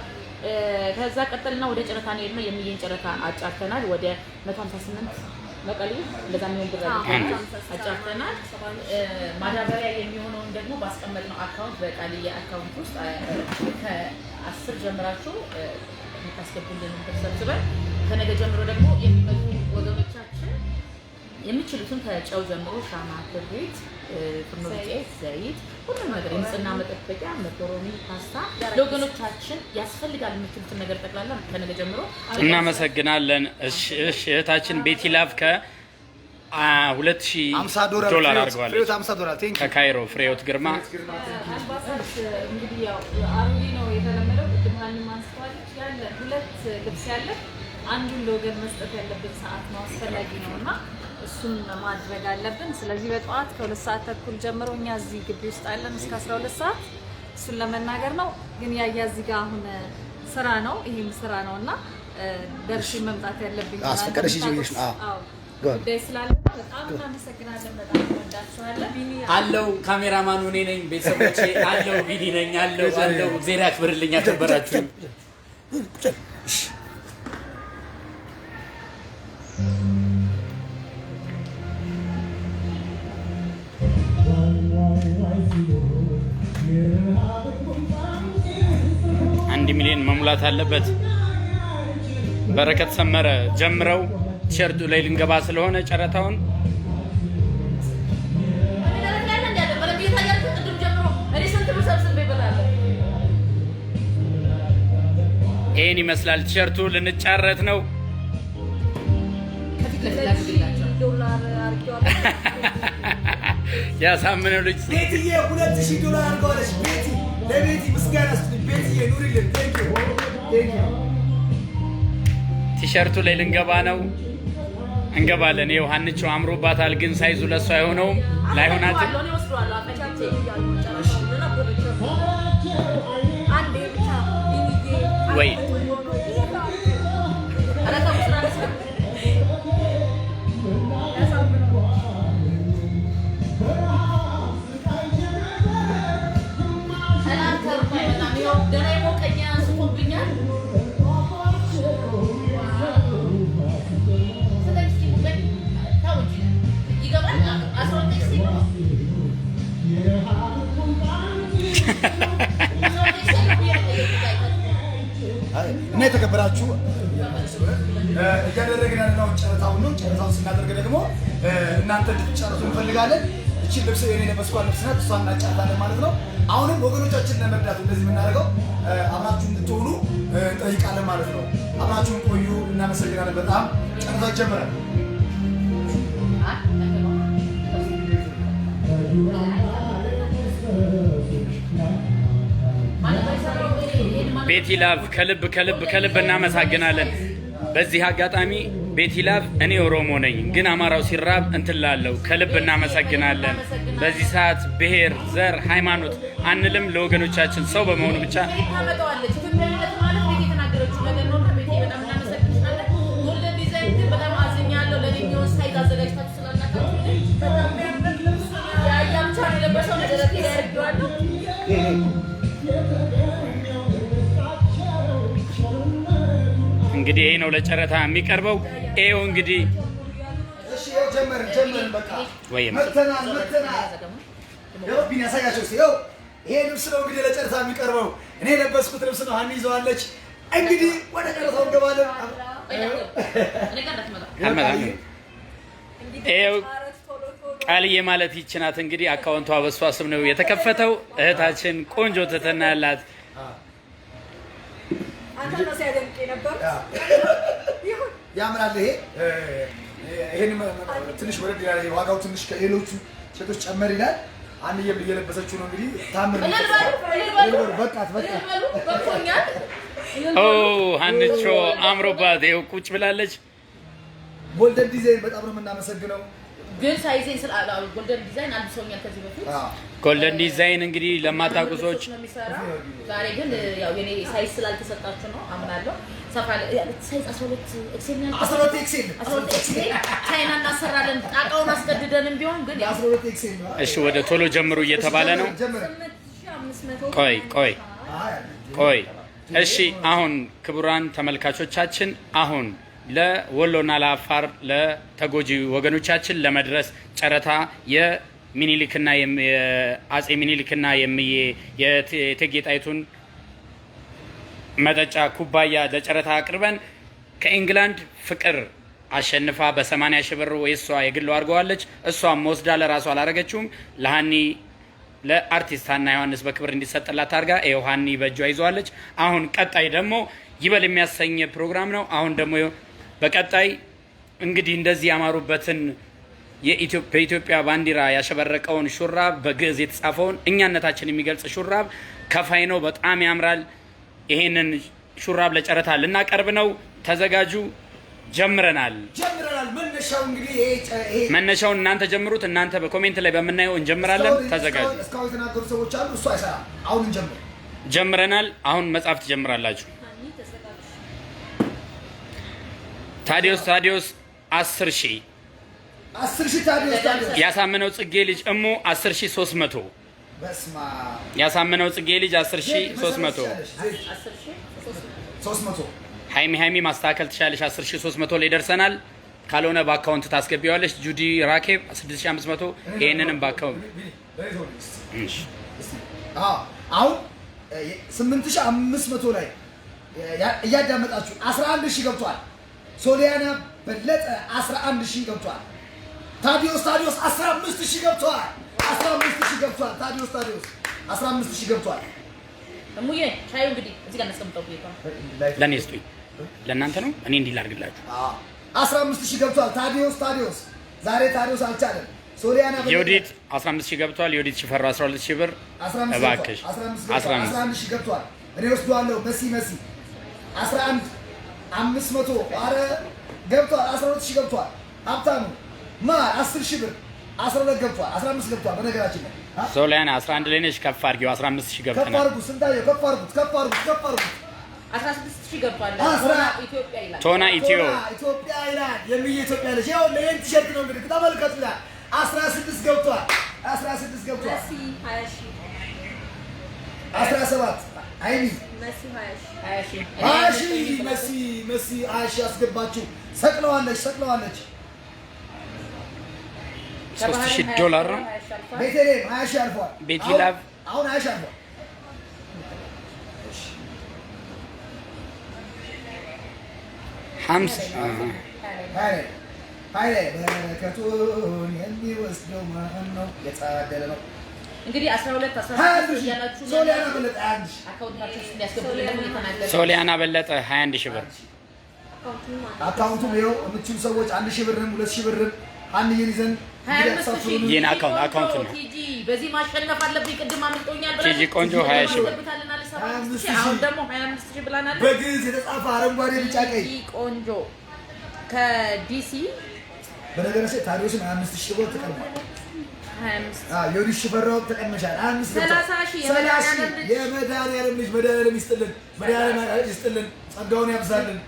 [SPEAKER 2] ከዛ ቀጠልና ወደ ጨረታ ነው የሄድነው። የሚየን ጨረታ አጫርተናል። ወደ 158 መቀሌ እንደዛ የሚሆን ብር አጫርተናል። ማዳበሪያ የሚሆነውን ደግሞ ባስቀመጥነው አካውንት በቃልየ አካውንት ውስጥ ከ10 ጀምራችሁ የምታስገቡልን ተሰብስበን ከነገ ጀምሮ ደግሞ የሚመጡ ወገኖቻችን የሚችሉትን ከጨው ጀምሮ ሻማ፣ ክብሪት፣ ፍርኖ ዱቄት፣ ዘይት፣ ሁሉም ነገር የንጽህና መጠበቂያ፣ መኮሮኒ፣ ፓስታ ለወገኖቻችን ያስፈልጋል የምትሉትን ነገር ጠቅላላ ከነገ ጀምሮ እናመሰግናለን።
[SPEAKER 1] እሺ እህታችን ቤቲ ላቭ $2050 አድርገዋለች። ከካይሮ ፍሬዎት ግርማ
[SPEAKER 4] እንግዲህ ያው አሮጌ ነው የተለመደው። ማንም አንስቷለች ያለ ሁለት ልብስ ያለ አንዱን ለወገን መስጠት ያለብን ሰዓት ነው፣ አስፈላጊ ነው እና እሱን ማድረግ አለብን። ስለዚህ በጠዋት ከ2 ሰዓት ተኩል ጀምሮ እኛ እዚህ ግቢ ውስጥ አለን እስከ 12 ሰዓት እሱን ለመናገር ነው። ግን ያያ እዚህ ጋር አሁን ስራ ነው፣ ይሄም ስራ ነው እና ደርሼ መምጣት ያለብኝ
[SPEAKER 3] አስፈቀደሽ ይዤሽ
[SPEAKER 4] ጉዳይ ስላለ በጣም እናመሰግናለን። በጣም እንወዳችኋለን።
[SPEAKER 1] አለው ካሜራማኑ እኔ ነኝ። ቤተሰቦቼ አለው ቢኒ ነኝ። አለው እግዚአብሔር ያክብርልኝ። ያከበራችሁ $1 ሚሊዮን መሙላት አለበት። በረከት ሰመረ ጀምረው ቲሸርቱ ላይ ልንገባ ስለሆነ ጨረታውን ይሄን ይመስላል። ቲሸርቱ ልንጫረት ነው። ያሳምነው ልጅ
[SPEAKER 3] ቤትዬ $2000 አድርገዋለች። ቤቲ ለቤቲ ምስጋና ስትል ቤትዬ ኑሪልን።
[SPEAKER 1] ቲሸርቱ ላይ ልንገባ ነው። እንገባለን። ይኸው ሀንቾ አምሮባታል፣ ግን ሳይዙ ለሷ አይሆነውም ላይሆናትም። ወይ
[SPEAKER 3] እና የተከበራችሁ እያደረግን ያለነው ጨረታውን ነው። ጨረታውን ስናደርግ ደግሞ እናንተ እንድትጨርሱ እንፈልጋለን። እቺን ልብስ የኔ ለበስኳን ልብስ ናት፣ እሷን እናጫታለን ማለት ነው። አሁንም ወገኖቻችንን ለመርዳት እንደዚህ የምናደርገው አብራችሁ እንድትሆኑ እንጠይቃለን ማለት ነው። አብራችሁን ቆዩ። እናመሰግናለን በጣም። ጨረታ ይጀምራል።
[SPEAKER 1] ቤቲ ላቭ ከልብ ከልብ ከልብ እናመሰግናለን። በዚህ አጋጣሚ ቤቲ ላቭ እኔ ኦሮሞ ነኝ ግን አማራው ሲራብ እንትላለው ከልብ እናመሰግናለን። በዚህ ሰዓት ብሔር፣ ዘር፣ ሃይማኖት አንልም ለወገኖቻችን ሰው በመሆኑ ብቻ
[SPEAKER 2] ታመጣዋለች። ኢትዮጵያዊነት ማለት ቤት የተናገረችው ነገር ነውና ቤቴ በጣም እናመሰግናለን። ጎልደን ዲዛይን ግን በጣም አዝኛለሁ። ለኔኛው ሳይዝ አዘጋጅታችሁ ስላናቃችሁ በጣም ያያምቻ የለበሰው ነገር ያደርጋለሁ።
[SPEAKER 1] እንግዲህ ይሄ ነው ለጨረታ የሚቀርበው። ይሄው እንግዲህ
[SPEAKER 3] እሺ ይኸው ጀመርን በቃ
[SPEAKER 1] ወይ
[SPEAKER 3] መተናል ይኸው ቢኒ ያሳያቸው እስኪ ይኸው ይሄ ልብስ ነው እንግዲህ ለጨረታ የሚቀርበው። እኔ የለበስኩት ልብስ ነው። ሀኒ ይዘዋለች። እንግዲህ ወደ ጨረታው እንገባለን።
[SPEAKER 1] ይኸው ቃልዬ ማለት ይህች ናት እንግዲህ አካውንቷ በሷ ስም ነው የተከፈተው። እህታችን ቆንጆ ትህትና ያላት
[SPEAKER 3] ያምራል። ይሄን ትንሽ ወረድ ይላል። ዋጋው ትንሽ ከሌሎቹ ሴቶች ጨመር ይላል። አንየም እየለበሰችው ነው እንግዲህ ታምር በቃት።
[SPEAKER 1] ኦ ሀንቾ አምሮባት ይኸው ቁጭ ብላለች።
[SPEAKER 3] ጎልደን ዲዛይን በጣም ነው የምናመሰግነው።
[SPEAKER 2] ግን ሳይዜን ስላላ ጎልደን ዲዛይን አንድ ሰውኛል ከዚህ በፊት
[SPEAKER 1] ጎልደን ዲዛይን እንግዲህ ለማታውቁ ሰዎች
[SPEAKER 2] ዛሬ ግን ያው የኔ ሳይዝ ስላልተሰጣችሁ ነው አምናለሁ። ሰፋ ሳይዝ 12 ኤክሴል ነው
[SPEAKER 3] 12 ኤክሴል
[SPEAKER 2] ቻይና እናሰራለን። ጣቃውን አስገድደንም ቢሆን ግን
[SPEAKER 3] 12 ኤክሴል ነው።
[SPEAKER 1] እሺ ወደ ቶሎ ጀምሩ እየተባለ ነው። ቆይ እሺ አሁን ክቡራን ተመልካቾቻችን አሁን ለወሎና ለአፋር ለተጎጂ ወገኖቻችን ለመድረስ ጨረታ የሚኒሊክና የአጼ ሚኒሊክና የእቴጌ ጣይቱን መጠጫ ኩባያ ለጨረታ አቅርበን ከኢንግላንድ ፍቅር አሸንፋ በ80 ሺህ ብር ወይሷ የግሏ አድርገዋለች። እሷም ወስዳ ለራሷ አላረገችውም። ለሃኒ ለአርቲስት ሀና ዮሐንስ በክብር እንዲሰጥላት አድርጋ ይኸው ሃኒ በእጇ ይዘዋለች። አሁን ቀጣይ ደግሞ ይበል የሚያሰኝ ፕሮግራም ነው። አሁን ደግሞ በቀጣይ እንግዲህ እንደዚህ ያማሩበትን በኢትዮጵያ ባንዲራ ያሸበረቀውን ሹራብ በግዕዝ የተጻፈውን እኛነታችን የሚገልጽ ሹራብ ከፋይ ነው። በጣም ያምራል። ይሄንን ሹራብ ለጨረታ ልናቀርብ ነው። ተዘጋጁ። ጀምረናል።
[SPEAKER 3] መነሻው እንግዲህ ይሄ
[SPEAKER 1] መነሻውን እናንተ ጀምሩት። እናንተ በኮሜንት ላይ በምናየው እንጀምራለን። ተዘጋጁ።
[SPEAKER 3] እስካሁን የተናገሩ ሰዎች አሉ። እሱ አይሰራም። አሁን እንጀምር።
[SPEAKER 1] ጀምረናል። አሁን መጻፍ ትጀምራላችሁ። ታዲዮስ 10,000
[SPEAKER 3] ታዲዮስ
[SPEAKER 1] ያሳመነው ጽጌ ልጅ እሙ 10,300
[SPEAKER 3] በስማ
[SPEAKER 1] ያሳመነው ጽጌ ልጅ 10,300 ሃይሚ ማስተካከል ትችላለሽ። 10,300 ላይ ደርሰናል። ካልሆነ በአካውንት ታስገቢዋለሽ። ጁዲ ራኬብ 6,500 ይሄንንም በአካውንት
[SPEAKER 3] አሁን 8,500 ላይ እያዳመጣችሁ 11,000 ገብቷል። ሶሊያና በለጠ 11,000 ገብቷል። ታዲዮስ 15,000 ገብቷል። 15,000 ገብቷል። ታዲዮስ 15,000 ገብቷል።
[SPEAKER 2] እሙዬ ሻዩ እንግዲህ እዚህ ጋር እናስቀምጠው ጌታ
[SPEAKER 1] ለኔ ስጡኝ። ለእናንተ ነው። እኔ እንዲህ ላድርግላችሁ።
[SPEAKER 3] 15,000 ገብቷል። ታዲዮስ ዛሬ ታዲዮስ አልቻለም። ሶሊያና
[SPEAKER 1] ዮዲት 15,000 ገብቷል። ዮዲት ሽፈራው 12,000 ብር እባክሽ
[SPEAKER 3] 11,000 ገብቷል። እኔ ወስደዋለሁ። መሲ 11,500 አረ ገብቷል። 12,000 ገብቷል። ሀብታሙ 10,000 ብር 12 ገብቷል። 15 ገብቷል። በነገራችን ላይ
[SPEAKER 1] ሶሊያና 11 ላይ ነሽ። ከፍ አድርጊው 15,000 ገብቷል።
[SPEAKER 3] ከፍ አድርጉት። ስንታየው ከፍ አድርጉት።
[SPEAKER 2] 16,000 ገብቷል። ኢትዮጵያ ይላል።
[SPEAKER 1] ቶና
[SPEAKER 3] ኢትዮጵያ ይላል። የሚይ ኢትዮጵያ ልጅ ይኸው ለየን ቲሸርት ነው እንግዲህ ተመልከቱ ይላል። 16 ገብቷል። 16 ገብቷል። 17 አይኒ መሲ 20,000 አስገባችሁ። ሰቅለዋለች።
[SPEAKER 1] $3,000 ነው።
[SPEAKER 3] ቤተልሔም 20,000 አልፏል።
[SPEAKER 1] ቤቲ ላቭ
[SPEAKER 3] አሁን 20,000 አልፏል። በረከቱን የሚወስደው ማን ነው? የታደለ ነው።
[SPEAKER 2] እንግዲህ 12 13 ያላችሁ
[SPEAKER 3] ሶሊያና በለጠ 21,000
[SPEAKER 2] አካውንታችሁ ውስጥ እንዲያስገቡልን ደግሞ እየተናገረ
[SPEAKER 1] ሶሊያና በለጠ 21,000 ብር
[SPEAKER 3] አካውንቱም ይኸው የምትችሉ ሰዎች 1,000 ብርም 2,000 ብርም አንየን ይዘን
[SPEAKER 1] ይሄን አካውንት ነው።
[SPEAKER 2] ቲጂ በዚህ ማሸነፍ አለብኝ። ቅድም አምልጦኛል።
[SPEAKER 1] ቲጂ ቆንጆ 20,000 ብር
[SPEAKER 2] አሁን ደግሞ 25000 ብላናል።
[SPEAKER 3] በግዕዝ የተጻፈ አረንጓዴ ቢጫ ቀይ
[SPEAKER 2] ቆንጆ ከዲሲ
[SPEAKER 3] በነገራችን ታዲዮስን 25000 ብር ተቀምጧል። 25 ዮዲት ሽፈራው ተቀምሻል።
[SPEAKER 2] 30000
[SPEAKER 3] የመድኃኒዓለም ልጅ መድኃኒዓለም ይስጥልን፣ መድኃኒዓለም ይስጥልን፣ ጸጋውን ያብዛልን።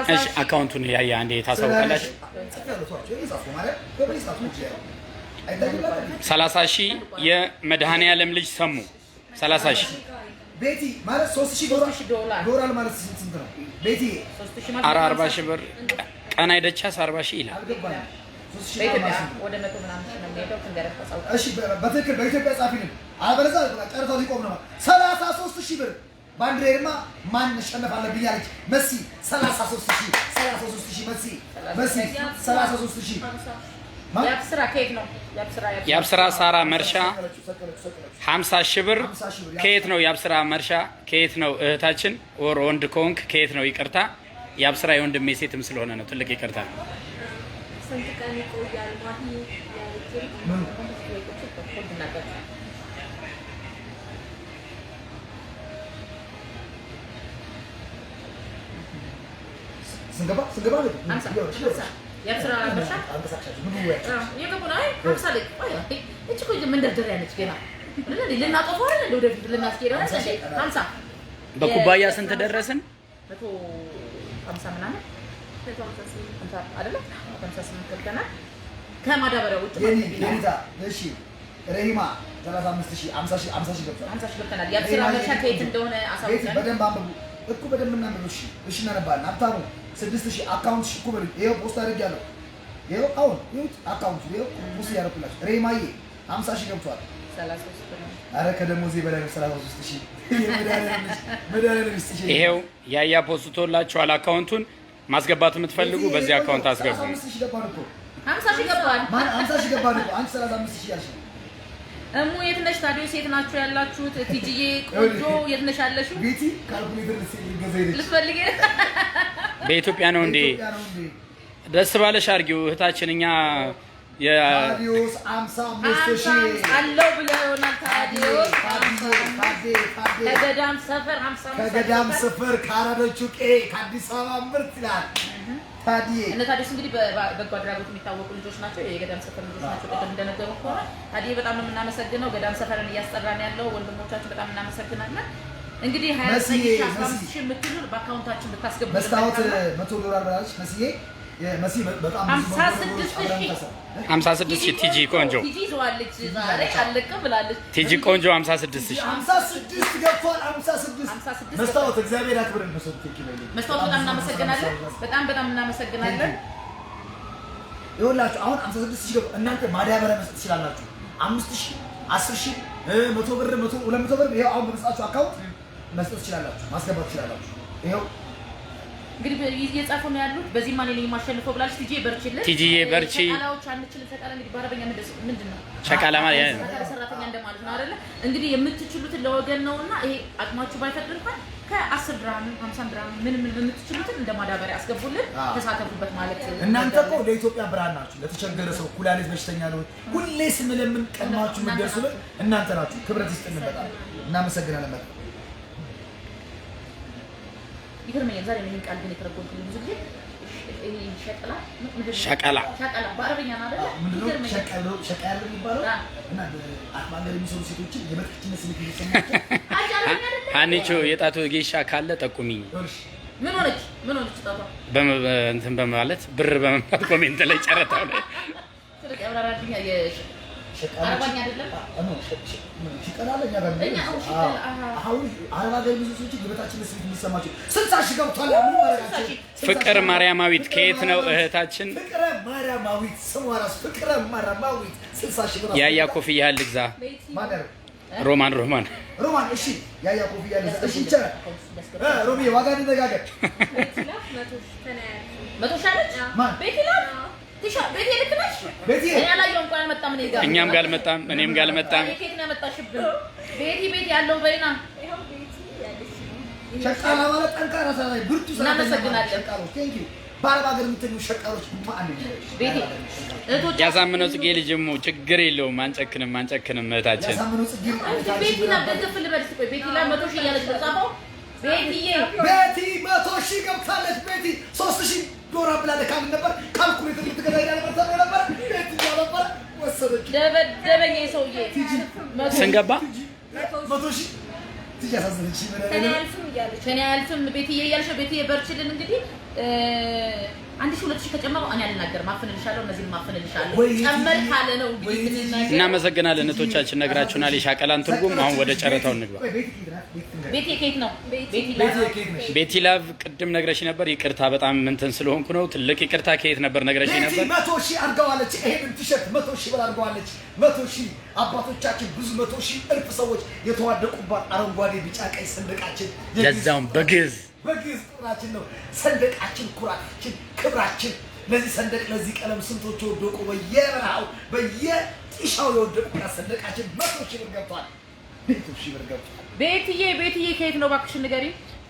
[SPEAKER 1] እሺ አካውንቱን ያያ አንዴ ታሳውቃላችሁ። 30000 የመድኃኒዓለም ልጅ ሰሙ 30000
[SPEAKER 3] ቤቲ ማለት 3000 ዶላር ማለት ስንት ነው? ቤቲ
[SPEAKER 1] 40,000 ብር ቀን አይደቻስ 40,000 ይላል።
[SPEAKER 2] በኢትዮጵያ ወደ 100 ምናምን ነው የሚሄደው። እንደረፈሰው
[SPEAKER 3] እሺ በትክክል በኢትዮጵያ ጻፊልን። አበለዛ ጨረታው ሊቆም ነው። 33000 ብር ባንድሬማ ማን ሸነፋለ ብያለች መሲ 33000 መሲ 33000
[SPEAKER 2] ያብስራ ከየት ነው?
[SPEAKER 1] ያብስራ ሳራ መርሻ 50,000 ብር ከየት ነው? ያብስራ መርሻ ከየት ነው? እህታችን ወር ወንድ ከሆንክ ከየት ነው? ይቅርታ ያብስራ የወንድሜ ሴትም ስለሆነ ነው። ትልቅ ይቅርታ።
[SPEAKER 4] ስንት ቀን ይቆያል ማሂ?
[SPEAKER 3] ስንገባ
[SPEAKER 2] የአብስራ መርሻ እቺ እኮ መንደርደሪያ ነች። ገና ልናጠፋው አይደል? ወደፊት ልናስኬደው አይደል? 50
[SPEAKER 1] በኩባያ ስንት ደረስን?
[SPEAKER 2] 150 ምናምን 150 አይደል? 58 ገብተናል ከማዳበሪያው ውጭ
[SPEAKER 3] የኔታ እሺ ረሂማ 35000 50,000 ገብቷል።
[SPEAKER 2] 50,000 ገብተናል። የአብስራ መርሻ ከየት እንደሆነ አሳውቀን
[SPEAKER 3] በደንብ አንብቡ እኮ በደንብ እናንብብ። እሺ እናነባለን። ሀብታሙ 6000 አካውንት እኮ በሉ። ይሄው ፖስት አድርጌያለሁ። ይሄው አሁን ይሁት አካውንት ይሄው ፖስት ያደርኩላችሁ። ረሂማዬ 50,000 ገብቷል።
[SPEAKER 2] 33 ብር
[SPEAKER 3] አረ ከደሞዜ በላይ ነው 33000 መድኃኒዓለም
[SPEAKER 1] ይሄው ያያ ፖስቶላችኋል። አካውንቱን ማስገባት የምትፈልጉ በዚህ አካውንት አስገቡ።
[SPEAKER 3] 50,000 ገባን እኮ
[SPEAKER 2] 50,000 ገባን።
[SPEAKER 3] ማን 50,000 ገባን እኮ አንቺ 35,000 ያልሽ
[SPEAKER 2] እሙ የት ነሽ? ታዲዮስ የት ናችሁ ያላችሁት? ቲጂዬ ቆንጆ የት ነሽ ያለሽው?
[SPEAKER 3] ቤቲ ካልኩሌተር
[SPEAKER 2] ልትፈልጊ
[SPEAKER 1] በኢትዮጵያ ነው እንዴ? ደስ ባለሽ አድርጊው እህታችን። እኛ
[SPEAKER 3] ታዲዮስ 55,000
[SPEAKER 2] አለው ብለህ ይሆናል። ታዲዮስ ከገዳም ሰፈር 55
[SPEAKER 3] ከገዳም ሰፈር ከአራዶቹ ቄ ከአዲስ አበባ ምርት ይላል። ታዲዬ
[SPEAKER 2] እነ ታዲዮስ እንግዲህ በበጎ አድራጎት የሚታወቁ ልጆች ናቸው። የገዳም ሰፈር ልጆች ናቸው። ቅድም እንደነገሩ ከሆነ ታዲዬ በጣም ነው የምናመሰግነው። ገዳም ሰፈርን እያስጠራን ያለው ወንድሞቻችን በጣም እናመሰግናለን። እንግዲህ 25,000 የምትሉ በአካውንታችን ብታስገቡ
[SPEAKER 3] መስታወት $100 ብላለች መስዬ መሲ በጣም
[SPEAKER 1] 56,000 ቲጂ ቆንጆ
[SPEAKER 2] ቲጂ ይዘዋለች ዛሬ አለቀም ብላለች።
[SPEAKER 1] ቲጂ ቆንጆ 56,000
[SPEAKER 3] ገብቷል። 56 መስታወት እግዚአብሔር ያክብርን።
[SPEAKER 2] መስታወት በጣም እናመሰግናለን። በጣም እናመሰግናለን።
[SPEAKER 3] ይኸውላችሁ አሁን 56,000 ገብ እናንተ ማዳበሪያ መስጠት ትችላላችሁ። 5,000 10,000 100 ብር 200 ብር ይኸው አሁን በመስጣችሁ አካውንት መስጠት ትችላላችሁ፣ ማስገባት ትችላላችሁ። ይኸው
[SPEAKER 2] እንግዲህ እየጻፉ ነው ያሉት። በዚህ ማን ነው የማሸንፈው ብላለች። ቲጂ በርቺልን።
[SPEAKER 1] ቲጂዬ በርቺ።
[SPEAKER 2] ሸቃላዎች አንችልም። ሸቃላ እንግዲህ በአረበኛ ምንድን ነው?
[SPEAKER 1] ሸቃላ ማለት ያ
[SPEAKER 2] ሰራተኛ እንደማለት ነው አይደለ? እንግዲህ የምትችሉትን ለወገን ነውና ይሄ አቅማችሁ ባይፈቅድ እንኳን ከ10 ድርሃም 50 ድርሃም ምን የምትችሉትን እንደ ማዳበሪያ አስገቡልን፣ ተሳተፉበት ማለት
[SPEAKER 3] እናንተ እኮ ለኢትዮጵያ ብርሃን ናችሁ። ለተቸገረ ሰው ኩላሊት በሽተኛ ነው ሁሌ ስንለምን ቀድማችሁ የምትደርሱልን እናንተ ናችሁ። ክብረት ይስጥልን። በጣም እናመሰግናለን። በጣም
[SPEAKER 2] ይገርመኛል። ዛሬ ምን ቃል ግን የተረጎምኩኝ ብዙ ጊዜ
[SPEAKER 1] ሸቀላ
[SPEAKER 2] በአረበኛ ነው አይደል?
[SPEAKER 3] ምንድነው ሸቀላ የሚባለው? እና አጥማገር የሚሰሩ ሴቶችን የመጥቂነት ስሜት እየሰማቸው
[SPEAKER 1] አንቺ የጣቱ ጌሻ ካለ ጠቁሚኝ።
[SPEAKER 2] ምን ሆነች ጣቷ?
[SPEAKER 1] እንትን በማለት ብር በመምጣት ኮሜንት ላይ ጨረታው ላይ
[SPEAKER 2] ስለዚህ አብራራልኛ አረበኛ አይደለም
[SPEAKER 3] ሽቀላለኛ ጋር አሁን አረባገር ብዙ ሰዎች የበታችነት ስሜት እንዲሰማቸው 60,000 ገብቷል። ምን ማረጋቸው?
[SPEAKER 1] ፍቅር ማርያማዊት ከየት ነው እህታችን?
[SPEAKER 3] ፍቅረ ማርያማዊት ስሟ ራሱ ፍቅረ ማርያማዊት 60,000 ብር
[SPEAKER 1] ያያ ኮፍያ ልግዛ።
[SPEAKER 3] ማደር
[SPEAKER 1] ሮማን
[SPEAKER 3] እሺ ያያ ኮፍያ ልግዛ። እሺ ይቻላል። ሮሚ ዋጋ እንነጋገር።
[SPEAKER 2] መቶ ሻለች ቤቲላ ቤቲ ልክነሽ ቤቲ ያላየው እንኳን አልመጣም። እኔ ጋር
[SPEAKER 1] እኛም ጋር አልመጣም። እኔም ጋር አልመጣም።
[SPEAKER 2] ቤቲ ነው ያመጣሽብን። ቤቲ ያለው በይና
[SPEAKER 4] ይሄው ቤቲ ያለሽ
[SPEAKER 3] ሸቃላ ማለት ጠንካራ ሰራይ ብርቱ ሰራይ።
[SPEAKER 2] እናመሰግናለን።
[SPEAKER 3] ቴንክ ዩ በአረብ ሀገር የምትገኙ ሸቃሎች
[SPEAKER 2] ቤቲ
[SPEAKER 1] ያሳምነው ጽጌ ልጅሙ ችግር የለውም። አንጨክንም እህታችን
[SPEAKER 3] ያሳምነው ጽጌ
[SPEAKER 2] ቤቲ ለበደፍ ልበልስ ቆይ ቤቲ ላይ 100 ሺህ እያለች በጻፈው ቤቲዬ
[SPEAKER 3] ቤቲ 100 ሺህ ገብታለች። ቤቲ 3000 ዶላር ብላ ለካል ነበር ካልኩሌተር ልትገዛ ነበር ተብሎ ነበር። ቤቲ ነበር ወሰደች።
[SPEAKER 2] ደበደበኝ ሰውዬ
[SPEAKER 1] ስንገባ
[SPEAKER 3] 100 ሺህ ትያሳዘነች
[SPEAKER 2] ከኔ አልፍም ቤቲዬ እያልሽ ቤቲዬ በርችልን እንግዲህ 1000 ከጨመረው እኔ አልናገርም። አፍንልሻለሁ እነዚህን ማፍንልሻለሁ ጨመር ካለ ነው እንግዲህ
[SPEAKER 1] እናመሰግናለን። እህቶቻችን ነግራችሁናል የሻቀላን ትርጉም። አሁን ወደ ጨረታው እንግባ።
[SPEAKER 2] ቤቲ ኬክ ነው
[SPEAKER 1] ቤቲ ላቭ ቅድም ነግረሽ ነበር። ይቅርታ በጣም እንትን ስለሆንኩ ነው። ትልቅ ይቅርታ። ከየት ነበር ነግረሽ ነበር?
[SPEAKER 3] 100 ሺህ አድርገዋለች። ይሄን ቲሸርት 100 ሺህ ብር አድርገዋለች። 100 ሺህ አባቶቻችን ብዙ 100 ሺህ እልፍ ሰዎች የተዋደቁባት አረንጓዴ ቢጫ ቀይ ሰንደቃችን
[SPEAKER 1] ለዛውም በግዕዝ
[SPEAKER 3] ቁጥራችን ነው። ሰንደቃችን ኩራታችን፣ ክብራችን። ለዚህ ሰንደቅ ለዚህ ቀለም ስንቶች ወደቁ። በየበረሃው በየጢሻው የወደቁ ሰንደቃችን 100 ሺህ ብር ገብቷል። 100 ሺህ ብር ገብቷል።
[SPEAKER 2] ቤቲዬ ከየት ነው እባክሽ ንገሪ።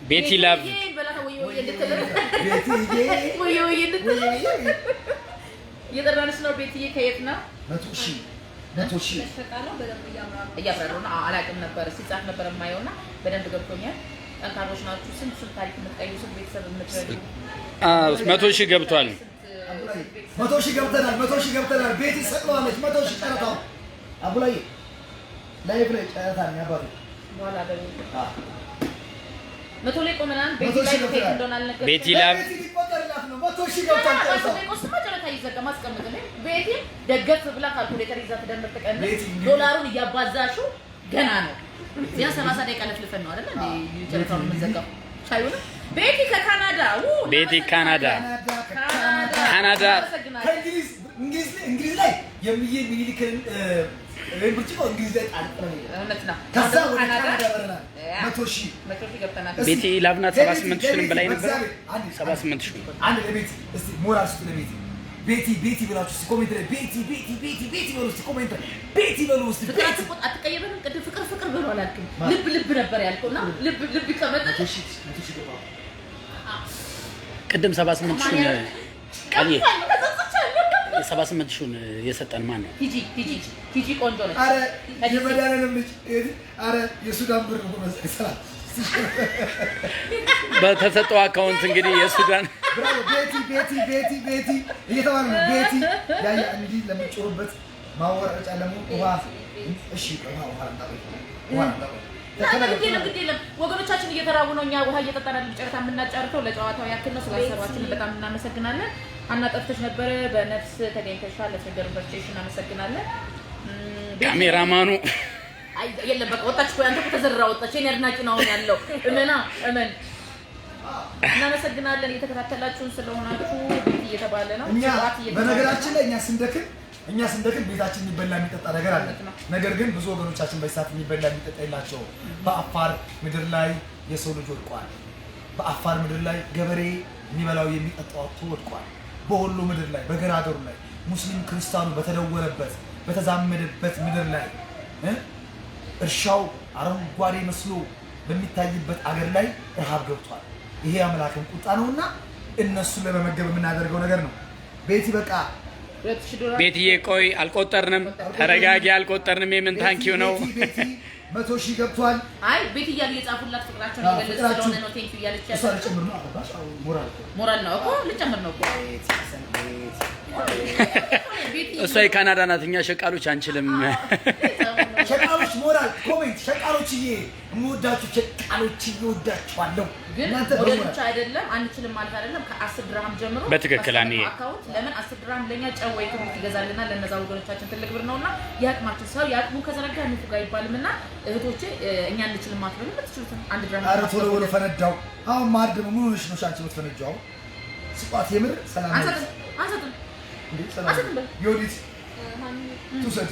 [SPEAKER 1] ቤቲ ላቭ
[SPEAKER 2] እየጠራንሽ ነው። ቤቲዬ ከየት ነው?
[SPEAKER 3] 100 ሺህ
[SPEAKER 2] እያብራሩ ነው። አላውቅም ነበር ሲጻፍ ነበር የማየውና በደንብ ገብቶኛል። ጠንካሮች ናችሁ። ስንት ታሪክ የምትቀይሩ ስንት ቤተሰብ የምትረዱ
[SPEAKER 1] 100 ሺህ ገብቷል።
[SPEAKER 3] 100 ሺህ ገብተናል። 100 ሺህ ገብተናል። ቤቲ ሰቅለዋለች። 100 ሺህ ጨረታው አቡላይ ላይቭ ላይ ጨረታ ነው ያባቱ
[SPEAKER 2] በኋላ ደግሞ 100 ላይ ቆመናል። ቤቲ ላይ ፌክ እንደሆነ አልነገርኩም።
[SPEAKER 1] ቤቲ ላቭ
[SPEAKER 3] ሊቆጠርላት ነው። 100 ሺህ ገብቷል።
[SPEAKER 2] ጨረታ ይዘጋ ማስቀመጥ ነው። ቤቲ ደገፍ ብላ ካልኩሌተር ይዛ ትደምር ተቀን ዶላሩን እያባዛሽው ገና ነው። ያ 30 ደቂቃ ለፍልፈን ነው አይደል እንዴ ጨረታውን የምንዘጋው? ሻዩን ቤቲ ከካናዳ
[SPEAKER 1] ቤቲ ካናዳ
[SPEAKER 3] እንግሊዝ ላይ የሚዬ ሚኒሊክን ብርጭቆ እንግሊዝ ላይ ጣልቀው ነው። ከዛ ወደ ካናዳ በረና 100 ሺህ
[SPEAKER 2] ገብተናል።
[SPEAKER 1] ቤቲ ላቭናት 78 ሺህም በላይ ነበር። 78 ሺህ
[SPEAKER 3] አንድ ለቤቲ እስቲ ሞራል ስጡ ለቤቲ ቤቲ ብላችሁ ኮሜንት ላይ ቤቲ በሉ እስቲ ኮሜንት ላይ ቤቲ በሉ እስቲ።
[SPEAKER 2] ፍቅር አትቀየበንም። ቅድም ፍቅር ብሎ አላልክም። ልብ ነበር ያልከውና ልብ ከመጣች
[SPEAKER 1] ቅድም 78 ሺህ ቃል 78 ሺህ የሰጠን ማን ነው?
[SPEAKER 2] ቲጂ ቆንጆ ነች።
[SPEAKER 3] አረ የመዳነንም ልጅ አረ የሱዳን ብር ነው መሰለኝ።
[SPEAKER 1] በተሰጠው አካውንት እንግዲህ የሱዳን ቤቲ
[SPEAKER 3] እየተባለ ነው። ቤቲ ያያ እንዲህ ለምንጮህበት ማወራጫ ለምን ውሃ እሺ ውሃ
[SPEAKER 2] ወገኖቻችን እየተራቡ ነው። እኛ ውሃ እየጠጣን አይደል ጨረታ የምናጫርተው ለጨዋታው ያክል ነው። ስላሰባችን በጣም እናመሰግናለን። አናጠፍተሽ ነበረ በነፍስ ተገኝተሻል። ለተገሩ በርቼሽ እናመሰግናለን።
[SPEAKER 1] ካሜራማኑ
[SPEAKER 2] የለም በቃ ወጣች እኮ አንተ ተዘራ ወጣች። እኔ አድናቂ ነው ያለው እመን እናመሰግናለን። እየተከታተላችሁን ስለሆናችሁ ቤት እየተባለ ነው።
[SPEAKER 3] እኛ በነገራችን ላይ እኛ ስንደክም ቤታችን የሚበላ የሚጠጣ ነገር አለ። ነገር ግን ብዙ ወገኖቻችን በሰዓት የሚበላ የሚጠጣ የላቸው። በአፋር ምድር ላይ የሰው ልጅ ወድቋል። በአፋር ምድር ላይ ገበሬ የሚበላው የሚጠጣው ወድቋል። በወሎ ምድር ላይ በገራገሩ ላይ ሙስሊም ክርስቲያኑ በተደወለበት በተዛመደበት ምድር ላይ እርሻው አረንጓዴ መስሎ በሚታይበት አገር ላይ ረሃብ ገብቷል። ይሄ አምላክን ቁጣ ነውና እነሱን ለመመገብ የምናደርገው ነገር ነው። ቤቲ በቃ
[SPEAKER 1] ቤትዬ ቆይ አልቆጠርንም፣ ተረጋጊ። አልቆጠርንም። የምን ታንኪው ነው?
[SPEAKER 3] 100 ሺህ ገብቷል።
[SPEAKER 2] አይ ቤት እያሉ የጻፉላት ፍቅራቸውን የገለጹ ስለሆነ ነው ቴንኪው እያለች ሞራል ነው እኮ ልጨምር ነው እኮ
[SPEAKER 1] እሷ የካናዳ ናት። እኛ ሸቃሎች አንችልም።
[SPEAKER 3] ሸቃሎች ሞራል ኮሜንት ሸቃሎችዬ የምወዳችሁ ሸቃሎችዬ እወዳችኋለሁ።
[SPEAKER 2] ግን ሞዴል ብቻ አይደለም አንችልም ማለት አይደለም። ከ10 ድርሃም ጀምሮ
[SPEAKER 1] በትክክል አንዬ
[SPEAKER 2] አካውንት ለምን 10 ድርሃም ለኛ ጨዋይ ትምህርት ይገዛልና ለነዛ ወገኖቻችን ትልቅ ብር ነውና ያቅማችን ሰው ያቅሙ ከዘረጋ ንፉ ጋር ይባልምና እህቶቼ እኛ አንችልም ማለት ነው። ምትችሉት 1 ድርሃም
[SPEAKER 3] አረ ቶሎ ብሎ ፈነዳው። አሁን ማርድ ምን ሆነሽ ነው ሻንቺ የምትፈነጃው? ስቋት የምር ሰላም
[SPEAKER 2] አንሰጥም
[SPEAKER 3] እንዴ ሰላም ዮዲት ቱሰት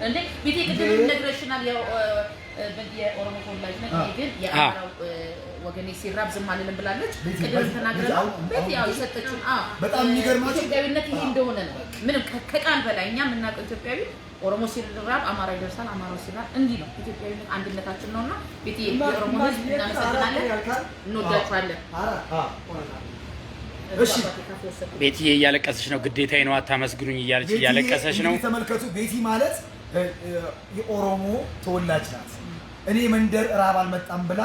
[SPEAKER 2] እንዴ ቤቴ ቅድም ነግረሽናል። ያው የኦሮሞ ተወላጅ ነኝ ግን የአማራው ወገኔ ሲራብ ዝም አልልም ብላለች። ቅድም ተናግረናል። ቤት ያው የሰጠችውን
[SPEAKER 3] በጣም የሚገርማችሁ
[SPEAKER 2] ኢትዮጵያዊነት ይሄ እንደሆነ ነው። ምንም ከቃል በላይ እኛ የምናውቀው ኢትዮጵያዊ ኦሮሞ ሲራብ አማራ ይደርሳል፣ አማራው ሲራብ እንዲህ ነው። ኢትዮጵያዊነት አንድነታችን ነውና ቤት የኦሮሞ ሕዝብ እናመሰግናለን፣ እንወዳችኋለን።
[SPEAKER 3] እሺ
[SPEAKER 1] ቤቲ እያለቀሰች ነው። ግዴታዬ ነው አታመስግኑኝ እያለች እያለቀሰች ነው።
[SPEAKER 3] ተመልከቱ። ቤቲ ማለት የኦሮሞ ተወላጅ ናት። እኔ መንደር ራብ አልመጣም ብላ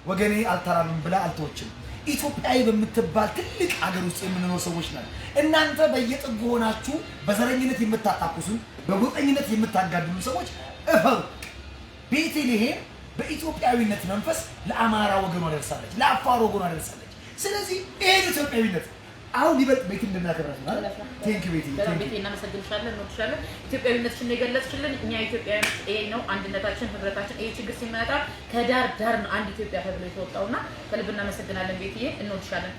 [SPEAKER 3] ወገኔ አልተራብም ብላ አልተወችም። ኢትዮጵያዊ በምትባል ትልቅ ሀገር ውስጥ የምንኖር ሰዎች ናት። እናንተ በየጥጉ ሆናችሁ በዘረኝነት የምታጣቁሱን በጎጠኝነት የምታጋድሉ ሰዎች እፈሩ። ቤተልሔም በኢትዮጵያዊነት መንፈስ ለአማራ ወገኗ ደርሳለች፣ ለአፋር ወገኗ ደርሳለች። ስለዚህ ይሄን ኢትዮጵያዊነት አሁን ይበልጥ ቤት እንድናከብራት ማለት ቴንክ ዩ ቤቲ
[SPEAKER 2] ቤቲ እናመሰግንሻለን፣ እንወድሻለን። ኢትዮጵያዊነትሽን የገለጽሽልን እኛ ኢትዮጵያውያን ይሄ ነው አንድነታችን፣ ህብረታችን። ይሄ ችግር ሲመጣ ከዳር ዳር ነው አንድ ኢትዮጵያ ተብሎ የተወጣውና ከልብ እናመሰግናለን ቤቲዬ፣ እንወድሻለን።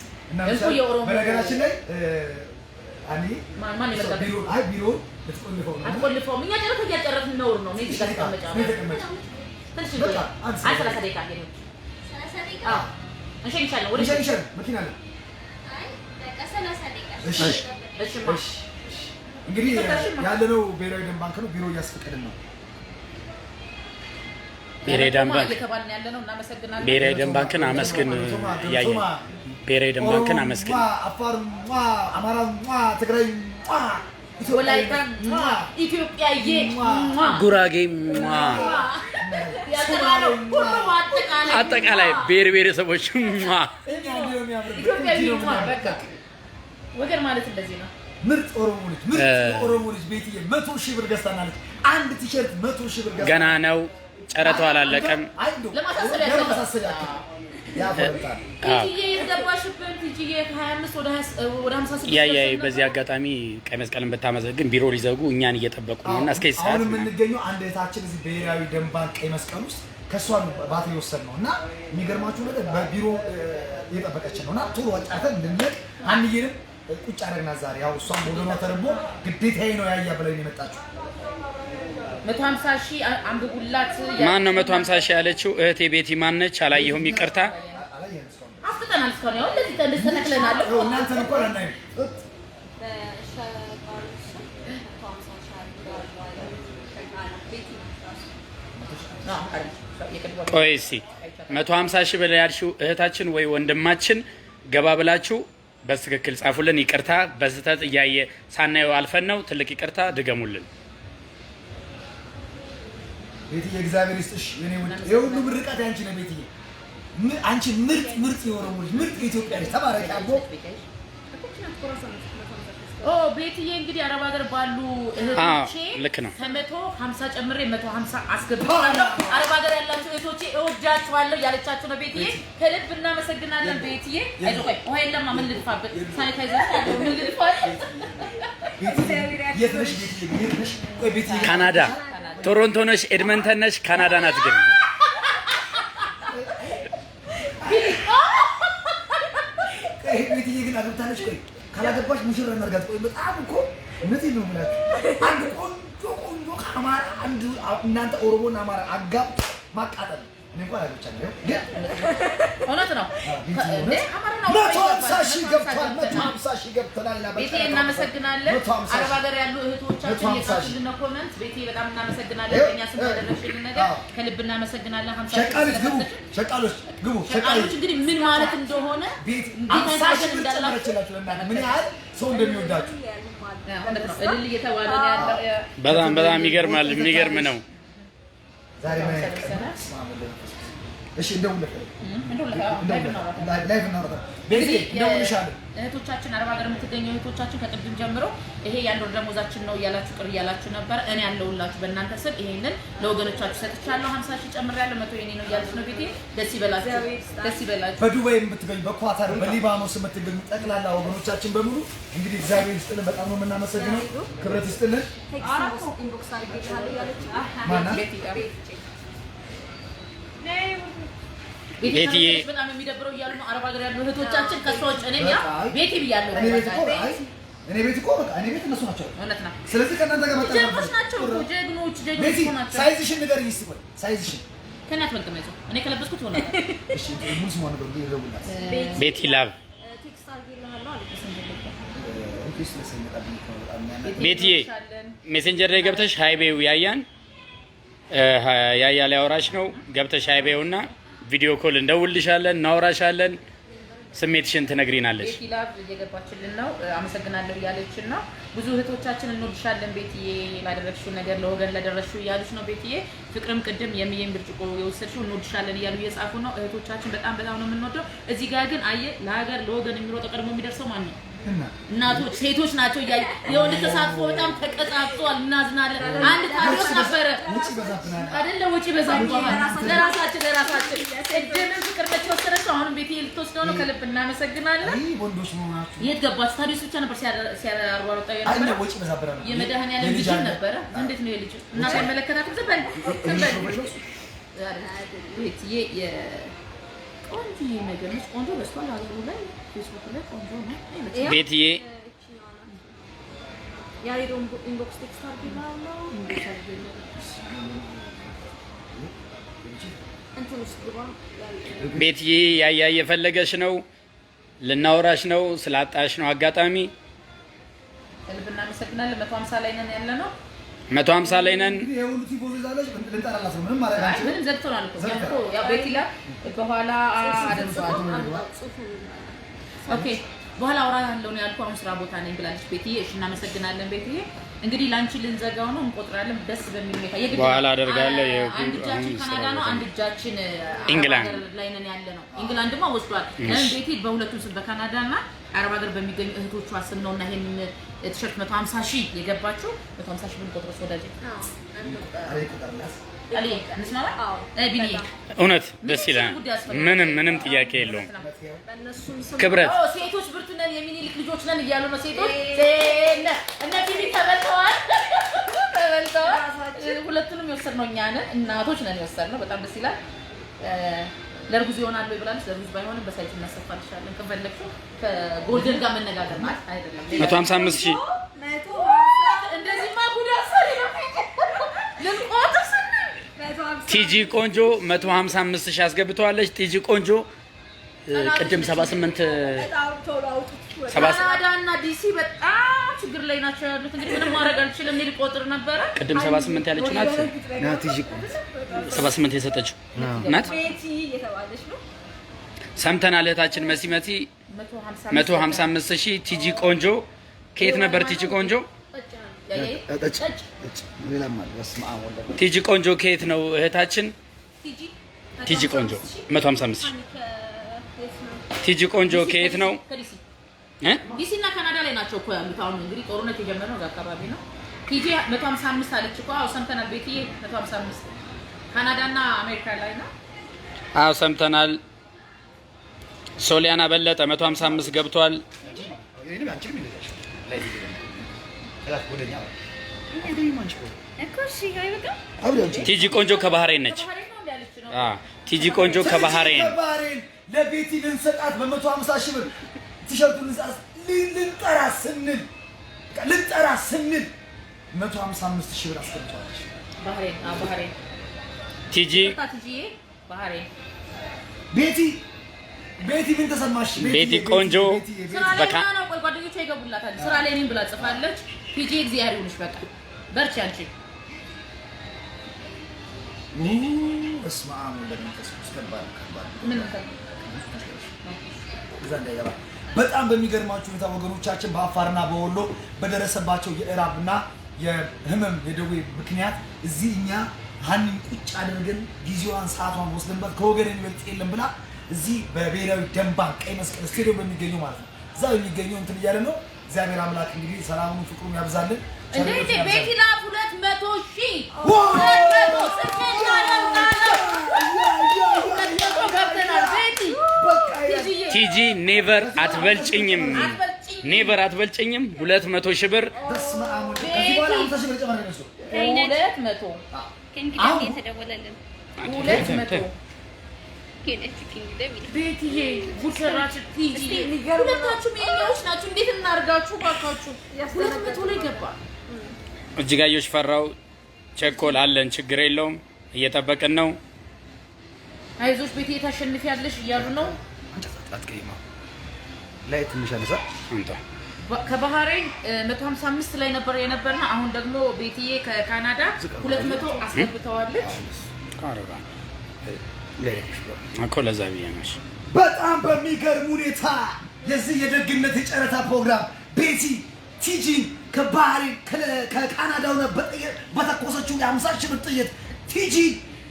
[SPEAKER 2] እንኩ የኦሮሞ
[SPEAKER 3] በነገራችን ላይ አኒ
[SPEAKER 2] ማን ይመጣል
[SPEAKER 3] ቢሮ ልትቆልፈው ነው
[SPEAKER 2] አትቆልፈውም። እኛ ጨረታ እያጨረስን ነውር ነው። እዚህ ጋር ተቀመጫ ትንሽ በቃ 30 ደቂቃ ነው 30 ደቂቃ እንሸኝሻለን። ወደ
[SPEAKER 3] እንሸኝሻለን መኪና አለ። እንግዲህ ያለነው ብሔራዊ ደም ባንክ ነው። ቢሮ እያስፈቀድን ነው።
[SPEAKER 1] ብሔራዊ ደም ባንክ ብሔራዊ ደም ባንክን አመስግን እያየን ብሔራዊ ደም ባንክን አመስግን።
[SPEAKER 3] አፋር፣ አማራ፣ ትግራይ፣
[SPEAKER 2] ወላይታ፣ ኢትዮጵያዬ፣
[SPEAKER 1] ጉራጌ፣ አጠቃላይ ብሔር ብሔረሰቦች
[SPEAKER 2] ኢትዮጵያዊ በቃ ወገን ማለት እንደዚህ ነው።
[SPEAKER 3] ምርጥ ኦሮሞ ልጅ ምርጥ ኦሮሞ ልጅ ቤትዬ 100,000 ብር ገዝታናለች። አንድ ቲሸርት 100,000 ብር ገዝታ
[SPEAKER 1] ገና ነው። ጨረታው አላለቀም።
[SPEAKER 2] ለማሳሰቢያ
[SPEAKER 3] ያፈርጣል።
[SPEAKER 2] ቲጂዬ የገባሽበት ቲጂዬ ከ25 ወደ 56
[SPEAKER 1] ያ በዚህ አጋጣሚ ቀይ መስቀልን ብታመሰግን ቢሮ ሊዘጉ እኛን እየጠበቁ ነውና እስከ ሰዓት
[SPEAKER 3] አሁን የምንገኘው አንድ እህታችን እዚህ ብሔራዊ ደም ባንክ ቀይ መስቀል ውስጥ ከሷን ባትሪ ወሰድ ነውና የሚገርማችሁ ነገር በቢሮ እየጠበቀችን ነውና ቶሎ ወጣተን እንድንለቅ አንየንም ቁጭ አደረግና ዛሬ ያው እሷም ወገኗ ተርቦ ግዴታዬ ነው ያያ ብለው የመጣችው
[SPEAKER 2] 150,000 አንብቡላት።
[SPEAKER 1] ማን ነው 150,000 ያለችው? እህቴ ቤቲ ማነች? አላየሁም፣ ይቅርታ።
[SPEAKER 2] አፍጥተናል እስካሁን ያው እንደዚህ ተነክለናል።
[SPEAKER 3] እናንተን እንኳን አናይም።
[SPEAKER 1] ቆይ እስኪ 150,000 ብር ያልሽው እህታችን ወይ ወንድማችን ገባ ብላችሁ በትክክል ጻፉልን። ይቅርታ በስህተት እያየ ሳናየው አልፈን ነው። ትልቅ ይቅርታ ድገሙልን።
[SPEAKER 3] ቤትዬ እግዚአብሔር ይስጥሽ የኔ ውድ የሁሉ ምርቃት ያንቺ ነው። ቤትዬ አንቺ ምርጥ የኦሮሞ ልጅ ምርጥ የኢትዮጵያ ልጅ ተባረኪ። አቦ
[SPEAKER 2] ቤትዬ እንግዲህ አረብ ሀገር ባሉ እህቶቼ
[SPEAKER 1] ልክ ነው
[SPEAKER 2] ከ150 ጨምሬ 150 አስገብቻለሁ። አረብ ሀገር ያላችሁ እህቶቼ እወዳችኋለሁ ያለቻችሁ ነው። ቤትዬ ከልብ እናመሰግናለን። ቤትዬ አይዞህ ቆይ ውሃ የለም ምን ልድፋበት? ሳኒታይዘር ያለው ምን ልድፋበት?
[SPEAKER 3] የት ነሽ ቤትዬ? የት ነሽ? ቆይ ቤትዬ
[SPEAKER 1] ካናዳ ቶሮንቶ ነሽ? ኤድመንተን ነሽ? ካናዳ ናት ግን
[SPEAKER 3] ቤትዬ ግን አግብታለች? ቆይ ካላገባሽ ሙሽራ እናድርጋት። ቆይ በጣም እኮ እውነቴን ነው የምላችሁ። አንድ ቆንጆ ከአማራ አንድ እናንተ ኦሮሞና አማራ አጋብ ማቃጠል እኔ እንኳን አግብቻለሁ ግን
[SPEAKER 2] እውነት ነው።
[SPEAKER 3] 150,000 ገብቷል። 150,000 ገብተናል።
[SPEAKER 2] ቤቴ እናመሰግናለን። አረብ ሀገር ያሉ እህቶቻችን የጻፉልን ኮሜንት ቤቴ በጣም እናመሰግናለን። በእኛ ስም ያደረግሽልን ነገር ከልብ እናመሰግናለን። 50,000
[SPEAKER 3] ግቡ። ሸቃሎች ግቡ።
[SPEAKER 2] ሸቃሎች እንግዲህ ምን ማለት እንደሆነ
[SPEAKER 3] ቤት 50,000 እንዳላችሁ ምን ያህል ሰው እንደሚወዳችሁ
[SPEAKER 2] እውነት ነው። እልል እየተባለ ነው ያለው።
[SPEAKER 1] በጣም ይገርማል። የሚገርም ነው።
[SPEAKER 3] ዛሬ ምን ያቀርባል? እሺ ላይቭ እናወራለን።
[SPEAKER 2] እህቶቻችን አረብ ሀገር የምትገኙ እህቶቻችን ከቅድም ጀምሮ ይሄ የአንድ ወር ደሞዛችን ነው እያላችሁ ቅር እያላችሁ ነበር። እኔ ያለሁላችሁ በእናንተ ስም ይሄንን ለወገኖቻችሁ ሰጥቻለሁ። 50,000 ጨምሬያለሁ። 100 የኔ ነው እያለች ነው። ቤቴ ደስ ይበላችሁ፣ ደስ ይበላችሁ።
[SPEAKER 3] በዱባይ የምትገኙ በኳታር በሊባኖስ የምትገኙ ጠቅላላ ወገኖቻችን በሙሉ እንግዲህ እግዚአብሔር ይስጥልን። በጣም ነው የምናመሰግነው። ክብረት ይስጥልን።
[SPEAKER 2] ቤትዬ በጣም የሚደብረው እያሉ ነው አረብ ሀገር ያሉ እህቶቻችን ከሷጭ እኔም ያ ቤት ብያለሁ።
[SPEAKER 3] እኔ ቤት እኮ በቃ እኔ ቤት እነሱ ናቸው።
[SPEAKER 2] እውነት ነው።
[SPEAKER 3] ስለዚህ ከእናንተ ጋር
[SPEAKER 2] ጀግኖች ናቸው እኮ ጀግኖች ናቸው።
[SPEAKER 3] ሳይዝሽን ንገሪኝ እስኪ ቆይ ሳይዝሽን
[SPEAKER 2] ከናት መልከም አይዞህ እኔ ከለበስኩት ሆነ
[SPEAKER 3] እሺ ሙሉ ስሟን ነው ይደውላል
[SPEAKER 1] ቤቲ ላቭ
[SPEAKER 4] ቴክስት አድርጌልሃለሁ አለች
[SPEAKER 3] ኦኬስ ለሰኝጣብኝ ከመጣ
[SPEAKER 1] ቤቲዬ ሜሴንጀር ላይ ገብተሽ ሃይቤው ያያን ያያ ላይ አውራሽ ነው ገብተሽ ሃይቤውና ቪዲዮ ኮል እንደውልልሻለን እናወራሻለን ስሜትሽን ትነግሪናለሽ
[SPEAKER 2] ቤቲ ላቭ እየገባችልን ነው አመሰግናለሁ እያለችን ነው ብዙ እህቶቻችን እንወድሻለን ቤቲዬ ላደረግሽው ነገር ለወገን ለደረሽው እያሉሽ ነው ቤቲዬ ፍቅርም ቅድም የሚየም ብርጭቆ የወሰድሽው እንወድሻለን እያሉ እየጻፉ ነው እህቶቻችን በጣም ነው የምንወደው እዚህ ጋር ግን አየ ለሀገር ለወገን የሚሮጥ ቀድሞ የሚደርሰው ማን ነው እናቶች ሴቶች ናቸው እያዩ የወንድ ተሳትፎ በጣም ተቀጣጥቷል እናዝናለን አንድ ታሪክ ነበረ አይደለ ወጪ በዛብቷል ለራሳችን እድምን ፍቅር መች ወሰደችው አሁንም ቤት ልትወስደው ነው ከልብ እናመሰግናለን
[SPEAKER 3] አይ ወንዶች መሆናችሁ
[SPEAKER 2] የት ገባች ታዲያስ ብቻ ነበር ሲያሯሯጣው
[SPEAKER 3] አይ
[SPEAKER 2] የነበረ
[SPEAKER 3] ወጪ በዛብራ ነው
[SPEAKER 2] የመድኃኒዓለም ልጅ ነበረ እንዴት ነው የልጅ እና ሳይመለከታትም ዘበል ቤትዬ ቆንጆ ነገር ነች ቆንጆ በስቷል ሀገሩ ላይ ፌስቡክ ላይ ቆንጆ ነው
[SPEAKER 1] ቤትዬ
[SPEAKER 4] ያሬዶ ኢንቦክስ ቴክስት አድርጌልሃለሁ እንትን ውስጥ ግባ
[SPEAKER 1] ቤትዬ ያያ እየፈለገሽ ነው ልናወራሽ ነው ስላጣሽ ነው አጋጣሚ
[SPEAKER 2] ከልብ እናመሰግናለን 150 ላይ ነን ያለ ነው
[SPEAKER 1] 150 ላይ ነን
[SPEAKER 3] እንግዲህ የሁሉ ቲፎዞ ዛለች ልንጠራላት ነው ምንም ማለት አንቺ
[SPEAKER 2] ምንም ዘግቶናል እኮ ያው ቤቲላ በኋላ አደምጧል ኦኬ በኋላ አውራ ያለው ነው ያልኩ አሁን ስራ ቦታ ነኝ ብላለች ቤትዬ እሺ እናመሰግናለን ቤትዬ እንግዲህ ላንቺ ልንዘጋው ነው እንቆጥራለን ደስ በሚል ሁኔታ የግድ
[SPEAKER 1] በኋላ አደርጋለሁ
[SPEAKER 2] አንድ እጃችን ካናዳ ነው አንድ እጃችን
[SPEAKER 1] ኢንግላንድ
[SPEAKER 2] ላይ ነን ያለ ነው ኢንግላንድማ ወስዷል ቤቲ በሁለቱም ስም በካናዳ እና አረብ ሀገር በሚገኙ እህቶቿ ስም ነውና ይሄንን ቲሸርት 150,000 የገባችሁ 150,000 ብር ቆጥሮስ ወዳጅ አሊ እንስማማ ቢኒ
[SPEAKER 1] እውነት ደስ ይላል ምንም ጥያቄ የለውም ክብረት
[SPEAKER 2] ሴቶች ብርቱ ነን የሚኒልክ ልጆች ነን እያሉ ነው ሴቶች እነ ቢኒ ተበልተዋል ሁለቱንም የወሰድነው እኛ ነን እናቶች ነን የወሰድነው በጣም ደስ ይላል ለርጉዝ ይሆናል ወይ ብላለች ለርጉዝ ባይሆንም በሳይት እናሰፋልሻለን ከፈለግሽው ከጎልደን ጋር መነጋገር ማለት አይደለም
[SPEAKER 1] 155,000
[SPEAKER 2] እንደዚህማ ጉዳ ሰሪ ነው ለቆጥስ
[SPEAKER 1] ቲጂ ቆንጆ 155,000 አስገብተዋለች ቲጂ ቆንጆ ቅድም 78
[SPEAKER 2] ካናዳ እና ዲሲ በጣም ችግር ላይ ናቸው ያሉት እንግዲህ ምንም ማድረግ አልችልም እኔ ልቆጥር ነበረ
[SPEAKER 1] ቅድም 78 ያለችው ናት
[SPEAKER 3] ናት ቲጂ
[SPEAKER 1] 78 የሰጠችው ናት
[SPEAKER 4] እየተባለች ነው
[SPEAKER 1] ሰምተናል እህታችን መሲ 155,000 ቲጂ ቆንጆ ከየት ነበር ቲጂ ቆንጆ ቲጂ ቆንጆ ከየት ነው እህታችን ቲጂ ቆንጆ 155,000 ቲጂ ቆንጆ ከየት ነው
[SPEAKER 2] ዲሲ እና ካናዳ ላይ ናቸው እኮ ያሉት አሁን እንግዲህ ጦርነት የጀመረው እዛ አካባቢ ነው ቲጂ 155 አለች እኮ አዎ ሰምተናል ቤትዬ 155 ካናዳ እና አሜሪካ ላይ ነው
[SPEAKER 1] አዎ ሰምተናል ሶሊያና በለጠ 155 ገብቷል ቲጂ ቆንጆ ከባህሬን ነች ቲጂ ቆንጆ ከባህሬን
[SPEAKER 3] ለቤቲ ልንሰጣት በ150,000 ብር ቲሸርቱን ልንጠራ ስንል 155,000 ብር አስገብቷለች
[SPEAKER 2] ባህሬን
[SPEAKER 1] ቲጂ
[SPEAKER 2] ባህሬን
[SPEAKER 3] ቤቲ ምን ተሰማሽ
[SPEAKER 1] ቤቲ ቆንጆ
[SPEAKER 2] በቃ ነው ቆይ ጓደኞቿ ይገቡላታል ስራ ላይ ነኝ ብላ ጽፋለች ቲጂ እግዚአብሔር ይሁንሽ በቃ በርቺ አንቺ
[SPEAKER 3] እስማ ወለደንተስ ከባድ
[SPEAKER 2] ምን
[SPEAKER 3] በጣም በሚገርማችሁ ሁኔታ ወገኖቻችን በአፋርና በወሎ በደረሰባቸው የእራብና የህመም የደዌ ምክንያት እዚህ እኛ ሀኒን ቁጭ አድርገን ጊዜዋን ሰዓቷን ወስደንባት ከወገን የሚበልጥ የለም ብላ እዚህ በብሔራዊ ደም ባንክ ቀይ መስቀል ስቴዲየም በሚገኙ ማለት ነው እዛ በሚገኙ እንትን እያለ ነው እግዚአብሔር አምላክ እንግዲህ ሰላሙን ፍቅሩን ያብዛልን
[SPEAKER 2] እንዴ ቤቲላ 200,000
[SPEAKER 1] ቲጂ ኔቨር አትበልጭኝም 200,000 ብር
[SPEAKER 3] በስመ አብ ከዚህ በኋላ 50,000 ብር ጨመረ ነው
[SPEAKER 2] 200
[SPEAKER 5] ከእንግዲህ የተደወለልን
[SPEAKER 2] 200 ቤትዬ ጉሰራች ቲጂ ሁለታችሁም የኛዎች ናችሁ እንዴት እናርጋችሁ ባካችሁ 200 ላይ ገባ
[SPEAKER 1] እጅጋዮች ፈራው ቸኮል አለን ችግር የለውም እየጠበቅን ነው
[SPEAKER 2] አይዞሽ ቤቴ ታሸንፊያለሽ እያሉ ነው።
[SPEAKER 3] አትቀይማ ላይ ትንሽ አነሳ አንተ
[SPEAKER 2] ከባህሬን 155 ላይ ነበር የነበርና አሁን ደግሞ ቤትዬ ከካናዳ 200 አስገብተዋለች።
[SPEAKER 1] ካረጋ እኮ ለዛ ብዬ ነው።
[SPEAKER 3] በጣም በሚገርም ሁኔታ የዚህ የደግነት የጨረታ ፕሮግራም ቤቲ ቲጂን ከባህሬን ከካናዳው ነበር በተኮሰችው የ50 ሺህ ብር ጥይት ቲጂ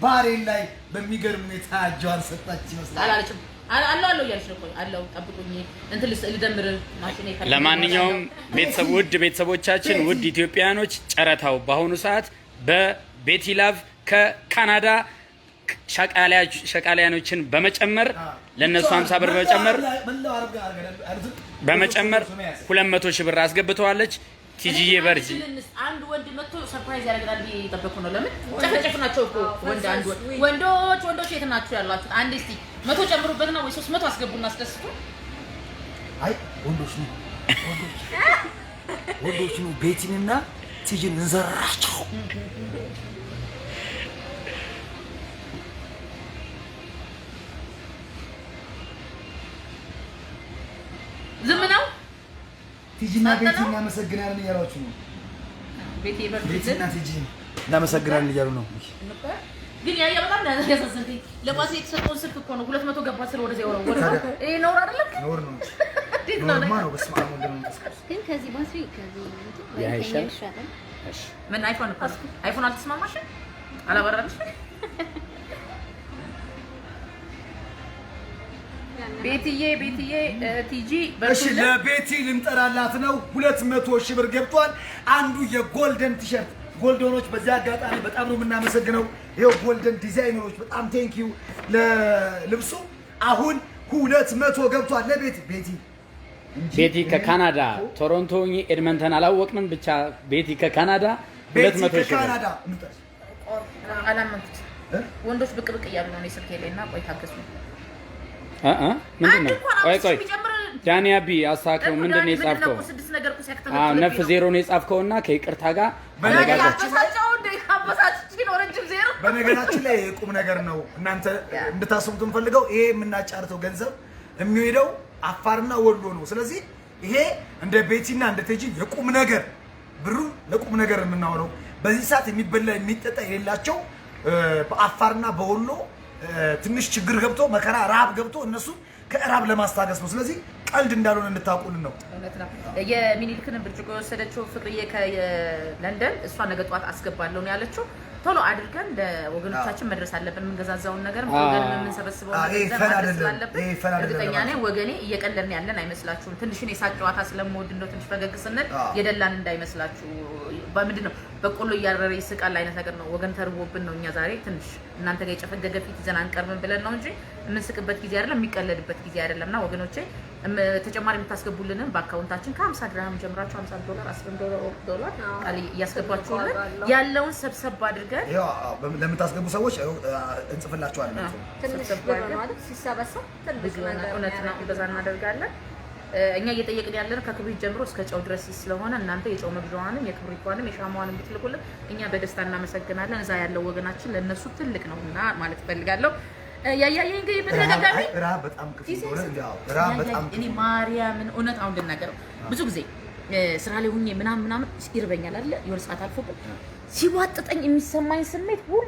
[SPEAKER 3] ባህሬን ላይ በሚገርም ሁኔታ እጇን ሰጣች ይመስላል።
[SPEAKER 2] አላለችም አለው እያልሽ ነው። አለው ጠብቁኝ እንትን ልደምር ማሽኔ ካለ
[SPEAKER 1] ለማንኛውም ውድ ቤተሰቦቻችን ውድ ኢትዮጵያኖች ጨረታው በአሁኑ ሰዓት በቤቲ ላቭ ከካናዳ ሸቃሊያኖችን በመጨመር ለነሱ 50 ብር በመጨመር 200 ሺህ ብር አስገብተዋለች። ቲጂዬ በርጂ
[SPEAKER 2] አንድ ወንድ መጥቶ ሰርፕራይዝ ያደርጋል ብዬ እየጠበኩ ነው። ለምን ጨፈጨፍናቸው እኮ ወንዶች የት ናችሁ ያላችሁት? አንድ እስቲ 100 ጨምሩበትና ወይ 300 አስገቡና አስደስቱ።
[SPEAKER 3] አይ ወንዶች ነው ቤቲንና ቲጂን እንዘራቸው።
[SPEAKER 2] ዝም ነው
[SPEAKER 3] ቲጂና ቤቲ እናመሰግናለን እያሏችሁ ነው። ቤቲና ቲጂ እናመሰግናለን እያሉ ነው።
[SPEAKER 2] ግን ያ በጣም ያሳዝንኝ ለባሴ የተሰጠውን ስልክ እኮ ነው 200 ገባ ስለ ወደዚያ ወረወረ። ይሄ ነውር አይደለም?
[SPEAKER 3] ነውር ነው። ኖርማል ነው። በስመ አብ ወልድ መንፈስ ቅዱስ።
[SPEAKER 5] ግን ከዚህ ባትሪ
[SPEAKER 1] ያይሻል።
[SPEAKER 5] እሺ
[SPEAKER 2] ምን አይፎን አልተስማማሽም? አላበራልሽም? ቤትዬ ቲጂ
[SPEAKER 3] እሺ ለቤቲ ልንጠራላት ነው። 200 ሺህ ብር ገብቷል። አንዱ የጎልደን ቲሸርት ጎልደኖች በዚህ አጋጣሚ በጣም ነው የምናመሰግነው። ይሄው ጎልደን ዲዛይነሮች በጣም ቴንክ ዩ ለልብሱ። አሁን 200 ገብቷል ለቤቲ
[SPEAKER 1] ከካናዳ ቶሮንቶ ኤድመንተን አላወቅንም ብቻ ቤቲ ከካናዳ 200 ሺህ ብር
[SPEAKER 2] አላመንኩት። ወንዶች ብቅ እያሉ ነው ስልክ የለኝና ቆይ ታገሱ።
[SPEAKER 1] ምንድን ነው? ቆይ ዳኒ አቢ አስተካክለው። ምንድን ነው የጻፍከው? ነፍ ዜሮ ነው የጻፍከውና ከይቅርታ ጋር
[SPEAKER 3] በነገራችን ላይ ቁም ነገር ነው እናንተ እንድታስቡት እንፈልገው። ይሄ የምናጫርተው ገንዘብ የሚሄደው አፋርና ወሎ ነው። ስለዚህ ይሄ እንደ ቤቲና እንደ ቴጂ የቁም ነገር ብሩ ለቁም ነገር የምናወራው በዚህ ሰዓት የሚበላ የሚጠጣ የሌላቸው በአፋርና በወሎ ትንሽ ችግር ገብቶ መከራ ረሃብ ገብቶ እነሱ ከራብ ለማስታገስ ነው። ስለዚህ ቀልድ እንዳልሆነ እንድታውቁልን ነው።
[SPEAKER 2] የሚኒልክን ብርጭቆ የወሰደችው ፍቅርዬ ከለንደን እሷ ነገ ጧት አስገባለሁ ነው ያለችው። ቶሎ አድርገን ለወገኖቻችን መድረስ አለብን። የምንገዛዛውን ነገር ወገን የምንሰበስበው እርግጠኛ ነኝ ወገኔ እየቀለድን ያለን አይመስላችሁም። ትንሽ እኔ ሳቅ ጨዋታ ስለምወድ እንደው ትንሽ ፈገግ ስንል የደላን እንዳይመስላችሁ። በምንድን ነው በቆሎ እያረረ ይስቃል አይነት ነገር ነው። ወገን ተርቦብን ነው እኛ ዛሬ ትንሽ እናንተ ጋር የጨፈገገ ፊት ይዘን አንቀርብም ብለን ነው እንጂ የምንስቅበት ጊዜ አይደለም፣ የሚቀለድበት ጊዜ አይደለምና ወገኖቼ ተጨማሪ የምታስገቡልንን በአካውንታችን ከ50 ድርሃም ጀምራችሁ $50 $10 ቃል እያስገባችሁልን ያለውን ሰብሰብ አድርገን
[SPEAKER 3] ለምታስገቡ ሰዎች እንጽፍላችኋለን።
[SPEAKER 4] ትንሽ ብር ማለት ሲሰበሰብ ትልቅ ነገር
[SPEAKER 2] እውነት ነው። እንደዛ እናደርጋለን። እኛ እየጠየቅን ያለን ከክብሪት ጀምሮ እስከ ጨው ድረስ ስለሆነ እናንተ የጨው መግዣዋንም የክብሪቷንም የሻማዋንም ብትልኩልን እኛ በደስታ እናመሰግናለን። እዛ ያለው ወገናችን ለነሱ ትልቅ ነውና ማለት ፈልጋለሁ። ያያየኝ እንግዲህ በተደጋጋሚ
[SPEAKER 3] ራብ በጣም ክፉ ነው።
[SPEAKER 2] እኔ ማርያምን እውነት አሁን ልናገረው ብዙ ጊዜ ስራ ላይ ሁኜ ምናምን ይርበኛል አይደል? የሆነ ሰዓት አልፎብን ሲዋጥጠኝ የሚሰማኝ ስሜት ሁሉ